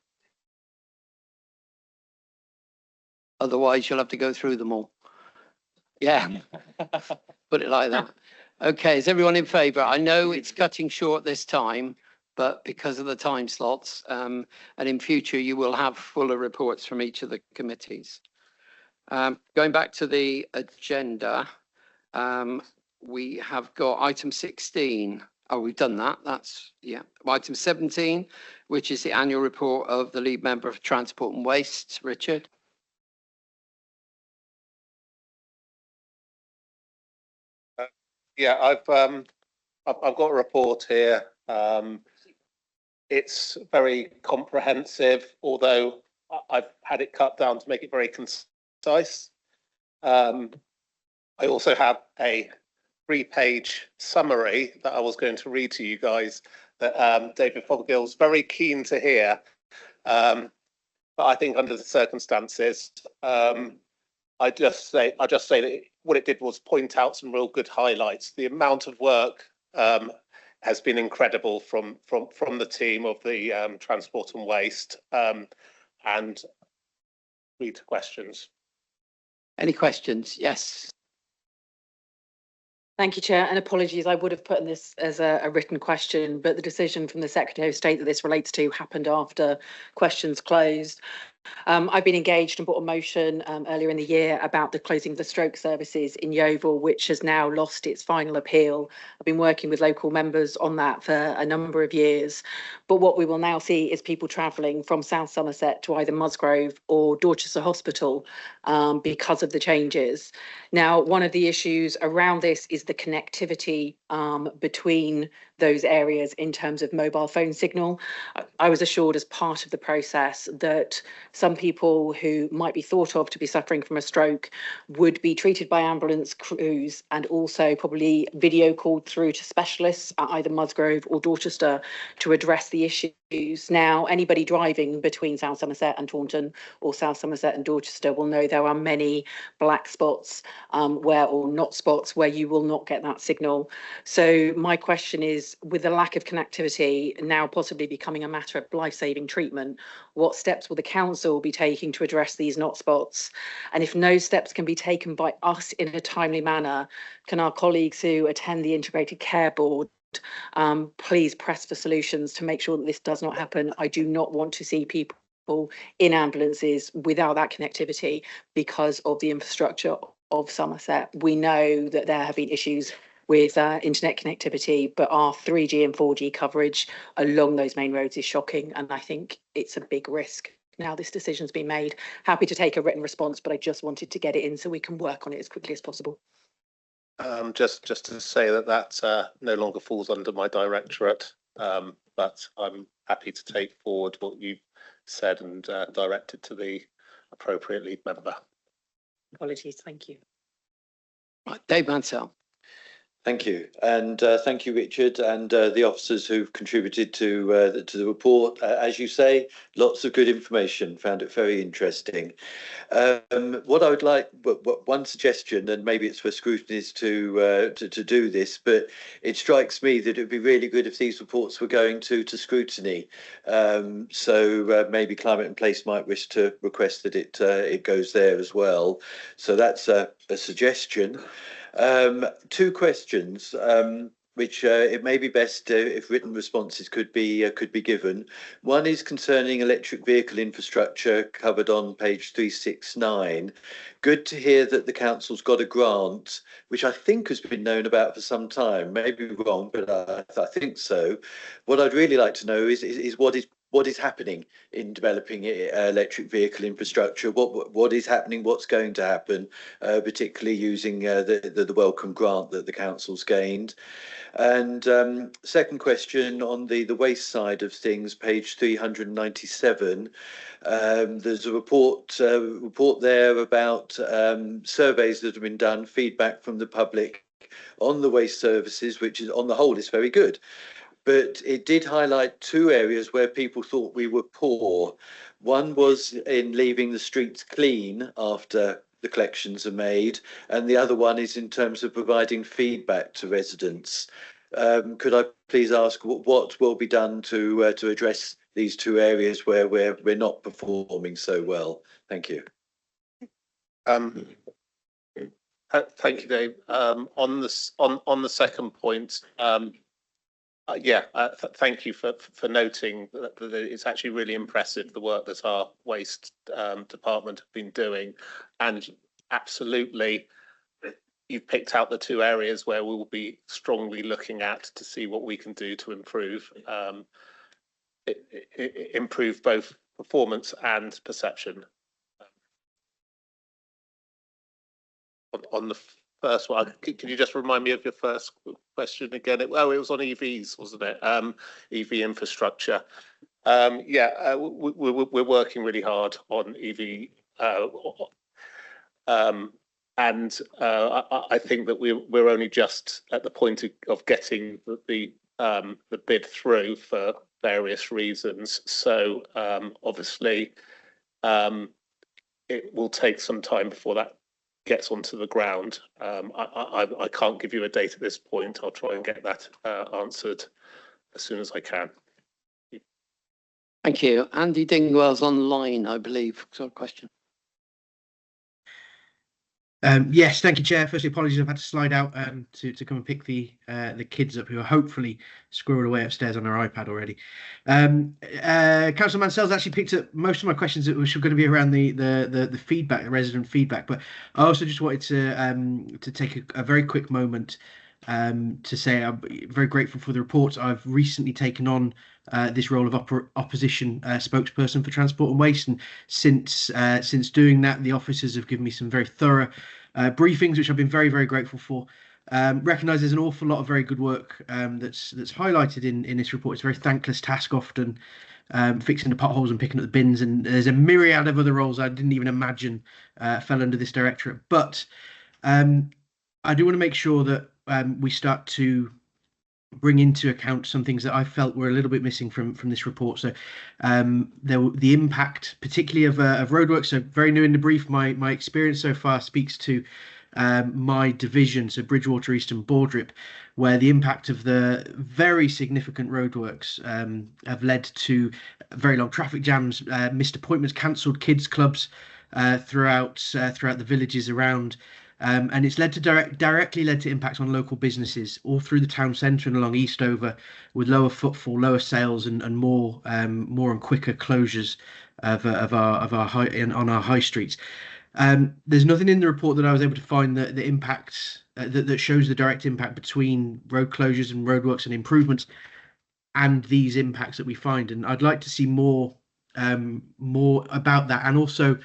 Otherwise, you'll have to go through them all. Yeah, put it like that. Okay, is everyone in favour? I know it's cutting short this time, but because of the time slots, and in future you will have fuller reports from each of the committees. Going back to the agenda, we have got item 16. Oh, we've done that. That's, yeah. Item 17, which is the annual report of the lead member of Transport and Waste, Richard. Yeah, I've got a report here. It's very comprehensive, although I've had it cut down to make it very concise. I also have a 3-page summary that I was going to read to you guys that David Fothergill's very keen to hear. But I think under the circumstances, I just say that what it did was point out some real good highlights. The amount of work has been incredible from the team of the Transport and Waste, and read to questions. Any questions? Yes. Thank you, Chair, and apologies, I would have put in this as a written question, but the decision from the Secretary of State that this relates to happened after questions closed. I've been engaged and brought a motion earlier in the year about the closing of the stroke services in Yeovil, which has now lost its final appeal. I've been working with local members on that for a number of years. But what we will now see is people travelling from South Somerset to either Musgrove or Dorchester Hospital because of the changes. Now, one of the issues around this is the connectivity between those areas in terms of mobile phone signal. I was assured as part of the process that some people who might be thought of to be suffering from a stroke would be treated by ambulance crews and also probably video called through to specialists at either Musgrove or Dorchester to address the issues. Now, anybody driving between South Somerset and Taunton or South Somerset and Dorchester will know there are many black spots or not spots where you will not get that signal. So my question is, with the lack of connectivity now possibly becoming a matter of life-saving treatment, what steps will the council be taking to address these not spots? And if no steps can be taken by us in a timely manner, can our colleagues who attend the Integrated Care Board please press for solutions to make sure that this does not happen? I do not want to see people in ambulances without that connectivity because of the infrastructure of Somerset. We know that there have been issues with internet connectivity, but our 3G and 4G coverage along those main roads is shocking, and I think it's a big risk. Now this decision's been made. Happy to take a written response, but I just wanted to get it in so we can work on it as quickly as possible. Just to say that no longer falls under my directorate, but I'm happy to take forward what you've said and direct it to the appropriate lead member. Apologies, thank you. Right, Dave Mansell. Thank you, and thank you, Richard, and the officers who've contributed to the report. As you say, lots of good information. Found it very interesting. What I would like, one suggestion, and maybe it's for scrutiny, to do this, but it strikes me that it would be really good if these reports were going to scrutiny. So maybe Climate and Place might wish to request that it goes there as well. So that's a suggestion. Two questions, which it may be best if written responses could be given. One is concerning electric vehicle infrastructure covered on page 369. Good to hear that the council's got a grant, which I think has been known about for some time. Maybe wrong, but I think so. What I'd really like to know is what is happening in developing electric vehicle infrastructure? What is happening? What's going to happen? Particularly using the welcome grant that the council's gained. And second question on the waste side of things, page 397. There's a report there about surveys that have been done, feedback from the public on the waste services, which is on the whole is very good. But it did highlight two areas where people thought we were poor. One was in leaving the streets clean after the collections are made, and the other one is in terms of providing feedback to residents. Could I please ask what will be done to address these two areas where we're not performing so well? Thank you. Thank you, Dave. On the second point, thank you for noting that it's actually really impressive the work that our waste department have been doing, and absolutely you've picked out the two areas where we'll be strongly looking at to see what we can do to improve both performance and perception. On the first one, can you just remind me of your first question again? It was on EVs, wasn't it? EV infrastructure. We're working really hard on EV, and I think that we're only just at the point of getting the bid through for various reasons. So obviously, it will take some time before that gets onto the ground. I can't give you a date at this point. I'll try and get that answered as soon as I can. Thank you. Andy Dingwell's online, I believe. Got a question. Yes, thank you, Chair. Firstly, apologies, I've had to slide out to come and pick the kids up who are hopefully squirreled away upstairs on their iPad already. Councillor Mansell's actually picked up most of my questions that were going to be around the feedback, the resident feedback, but I also just wanted to take a very quick moment to say I'm very grateful for the reports. I've recently taken on this role of opposition spokesperson for Transport and Waste, and since doing that, the officers have given me some very thorough briefings, which I've been very, very grateful for. recognise there's an awful lot of very good work that's highlighted in this report. It's a very thankless task often, fixing the potholes and picking up the bins, and there's a myriad of other roles I didn't even imagine fell under this directorate. But I do want to make sure that we start to bring into account some things that I felt were a little bit missing from this report. So the impact, particularly of roadworks. So very new in the brief. My experience so far speaks to my division, so Bridgewater East and Bordrip, where the impact of the very significant roadworks have led to very long traffic jams, missed appointments, cancelled kids clubs throughout the villages around. And it's led to directly led to impacts on local businesses all through the town centre and along Eastover, with lower footfall, lower sales, and more and quicker closures of our high streets. There's nothing in the report that I was able to find that the impacts that shows the direct impact between road closures and roadworks and improvements and these impacts that we find. And I'd like to see more about that, and also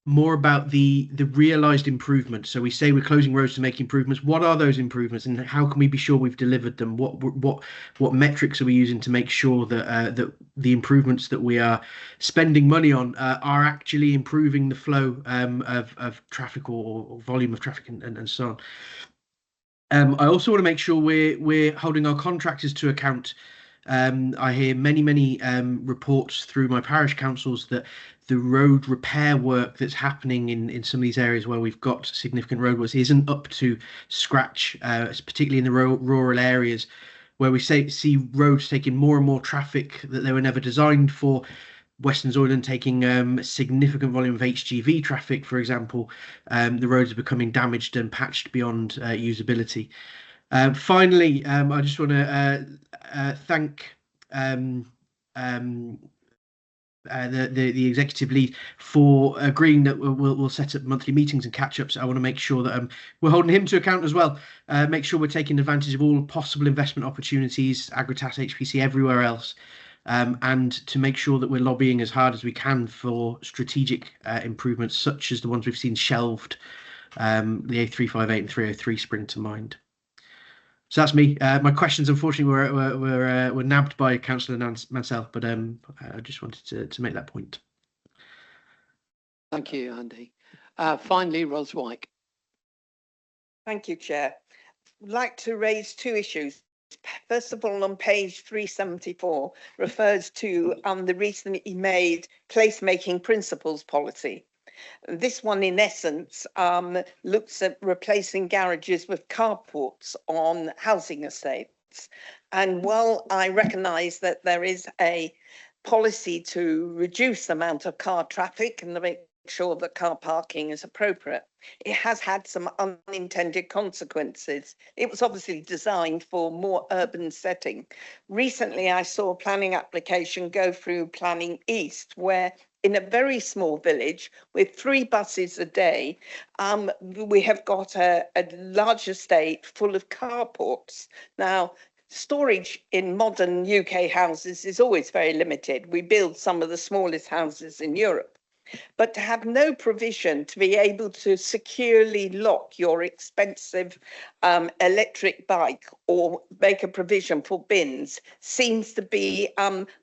more about the realised improvements. So we say we're closing roads to make improvements. What are those improvements, and how can we be sure we've delivered them? What metrics are we using to make sure that that the improvements that we are spending money on are actually improving the flow of traffic or volume of traffic and so on. I also want to make sure we're holding our contractors to account. I hear many reports through my parish councils that the road repair work that's happening in some of these areas where we've got significant roadworks isn't up to scratch, particularly in the rural areas where we see roads taking more and more traffic that they were never designed for. Western Zoyland taking a significant volume of HGV traffic, for example. The roads are becoming damaged and patched beyond usability. Finally, I just want to thank the executive lead for agreeing that we'll set up monthly meetings and catch-ups. I want to make sure that we're holding him to account as well. Make sure we're taking advantage of all possible investment opportunities, Agritas, HPC, everywhere else, and to make sure that we're lobbying as hard as we can for strategic improvements such as the ones we've seen shelved. The A358 and 303 spring to mind. So that's me. My questions, unfortunately, were nabbed by Councillor Mansell, but I just wanted to make that point. Thank you, Andy. Finally, Ros Wyke. Thank you, Chair. I'd like to raise two issues. First of all, on page 374, refers to the recently made placemaking principles policy. This one, in essence, looks at replacing garages with carports on housing estates. And while I recognise that there is a policy to reduce the amount of car traffic and to make sure that car parking is appropriate, it has had some unintended consequences. It was obviously designed for more urban setting. Recently, I saw a planning application go through Planning East, where in a very small village with 3 buses a day, we have got a large estate full of carports. Now, storage in modern UK houses is always very limited. We build some of the smallest houses in Europe. But to have no provision to be able to securely lock your expensive electric bike or make a provision for bins seems to be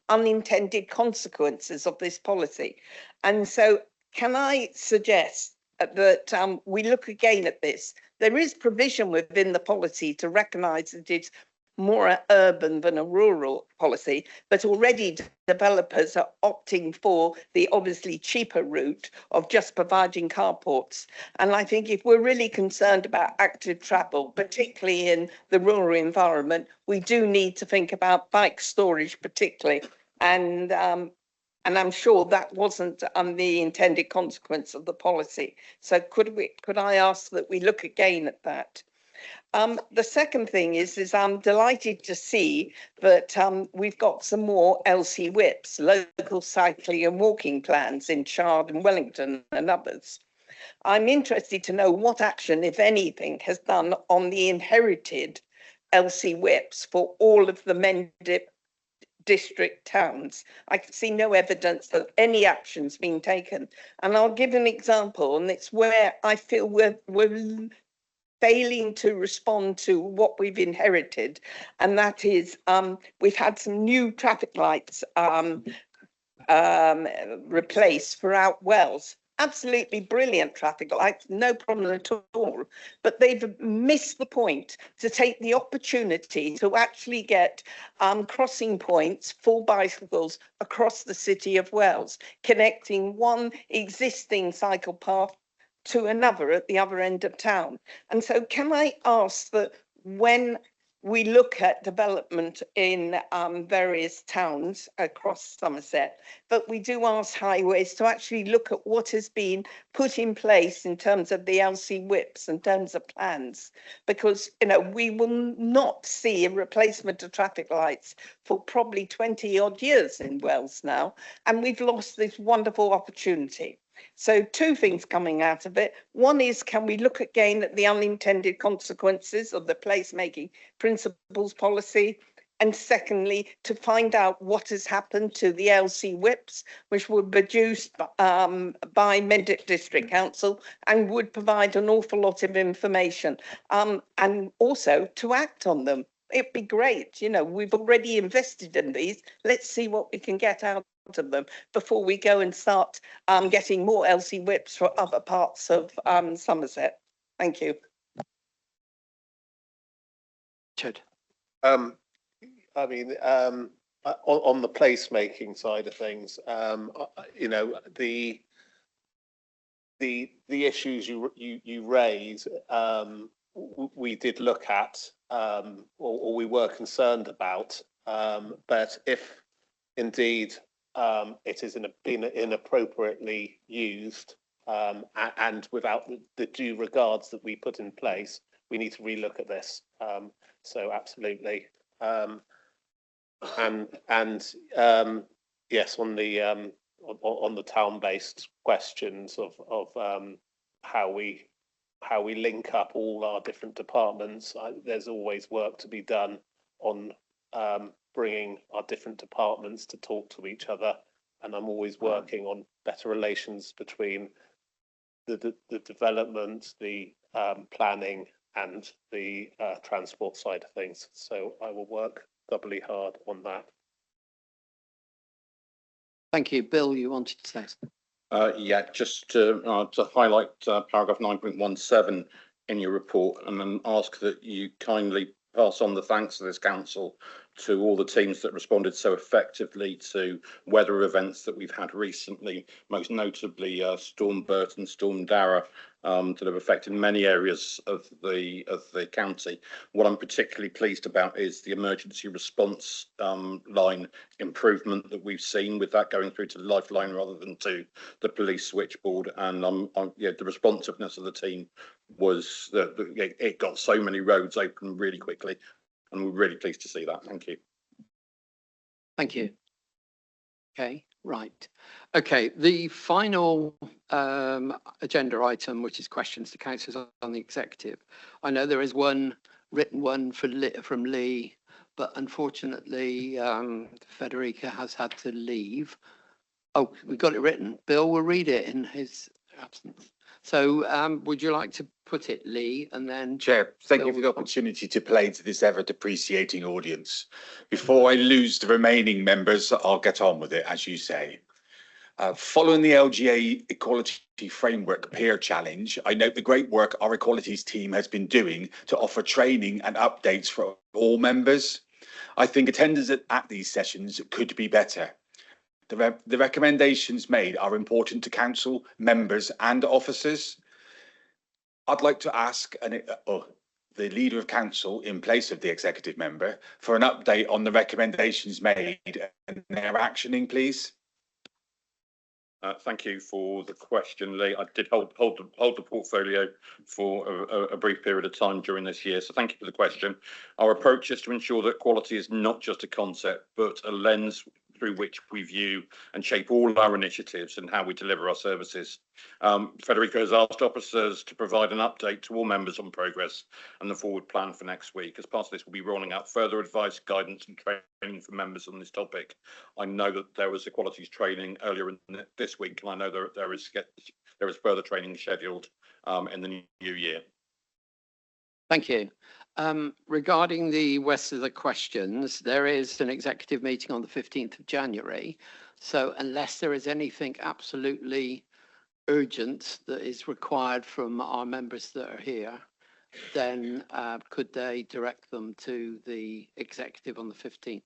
unintended consequences of this policy. And so can I suggest that we look again at this? There is provision within the policy to recognise that it's more urban than a rural policy, but already developers are opting for the obviously cheaper route of just providing carports. And I think if we're really concerned about active travel, particularly in the rural environment, we do need to think about bike storage particularly. And I'm sure that wasn't the intended consequence of the policy. So could I ask that we look again at that? The second thing is I'm delighted to see that we've got some more LC WIPs, local cycling and walking plans in Chard and Wellington and others. I'm interested to know what action, if anything, has done on the inherited LC WIPs for all of the Mendip district towns. I can see no evidence that any action's been taken. And I'll give an example, and it's where I feel we're failing to respond to what we've inherited, and that is we've had some new traffic lights replaced throughout Wells. Absolutely brilliant traffic lights, no problem at all. But they've missed the point to take the opportunity to actually get crossing points for bicycles across the city of Wells, connecting one existing cycle path to another at the other end of town. And so can I ask that when we look at development in various towns across Somerset, but we do ask highways to actually look at what has been put in place in terms of the LC whips, in terms of plans, because we will not see a replacement of traffic lights for probably 20 odd years in Wells now, and we've lost this wonderful opportunity. So two things coming out of it. One is, can we look again at the unintended consequences of the placemaking principles policy? And secondly, to find out what has happened to the LC whips, which were produced by Mendip District Council and would provide an awful lot of information, and also to act on them. It'd be great. We've already invested in these. Let's see what we can get out of them before we go and start getting more LC whips for other parts of Somerset. Thank you. Richard. On the placemaking side of things, the issues you raise, we did look at, or we were concerned about, but if indeed it is being inappropriately used and without the due regards that we put in place, we need to relook at this. So absolutely. Yes, on the town-based questions of how we link up all our different departments, there's always work to be done on bringing our different departments to talk to each other, and I'm always working on better relations between the development, the planning, and the transport side of things. So I will work doubly hard on that. Thank you. Bill, you wanted to say something? Yeah, just to highlight paragraph 9.17 in your report, and then ask that you kindly pass on the thanks of this council to all the teams that responded so effectively to weather events that we've had recently, most notably Storm Bert and Storm Dara, that have affected many areas of the county. What I'm particularly pleased about is the emergency response line improvement that we've seen, with that going through to Lifeline rather than to the police switchboard. And the responsiveness of the team was it got so many roads open really quickly, and we're really pleased to see that. Thank you. Thank you. Okay, right. Okay, the final agenda item, which is questions to councillors on the executive. I know there is one written one from Lee, but unfortunately Federica has had to leave. Oh, we got it written. Bill will read it in his absence. So would you like to put it, Lee, and then... Chair, thank you for the opportunity to play to this ever-depreciating audience. Before I lose the remaining members, I'll get on with it, as you say. Following the LGA Equality Framework Peer Challenge, I note the great work our Equalities team has been doing to offer training and updates for all members. I think attendance at these sessions could be better. The recommendations made are important to council members and officers. I'd like to ask the leader of council, in place of the executive member, for an update on the recommendations made and their actioning, please. Thank you for the question, Lee. I did hold the portfolio for a brief period of time during this year, so thank you for the question. Our approach is to ensure that quality is not just a concept, but a lens through which we view and shape all our initiatives and how we deliver our services. Federica has asked officers to provide an update to all members on progress and the forward plan for next week. As part of this, we'll be rolling out further advice, guidance and training for members on this topic. I know that there was equalities training earlier this week, and I know there is further training scheduled in the new year. Thank you. Regarding the rest of the questions, there is an executive meeting on the 15th of January. So unless there is anything absolutely urgent that is required from our members that are here, then could they direct them to the executive on the 15th?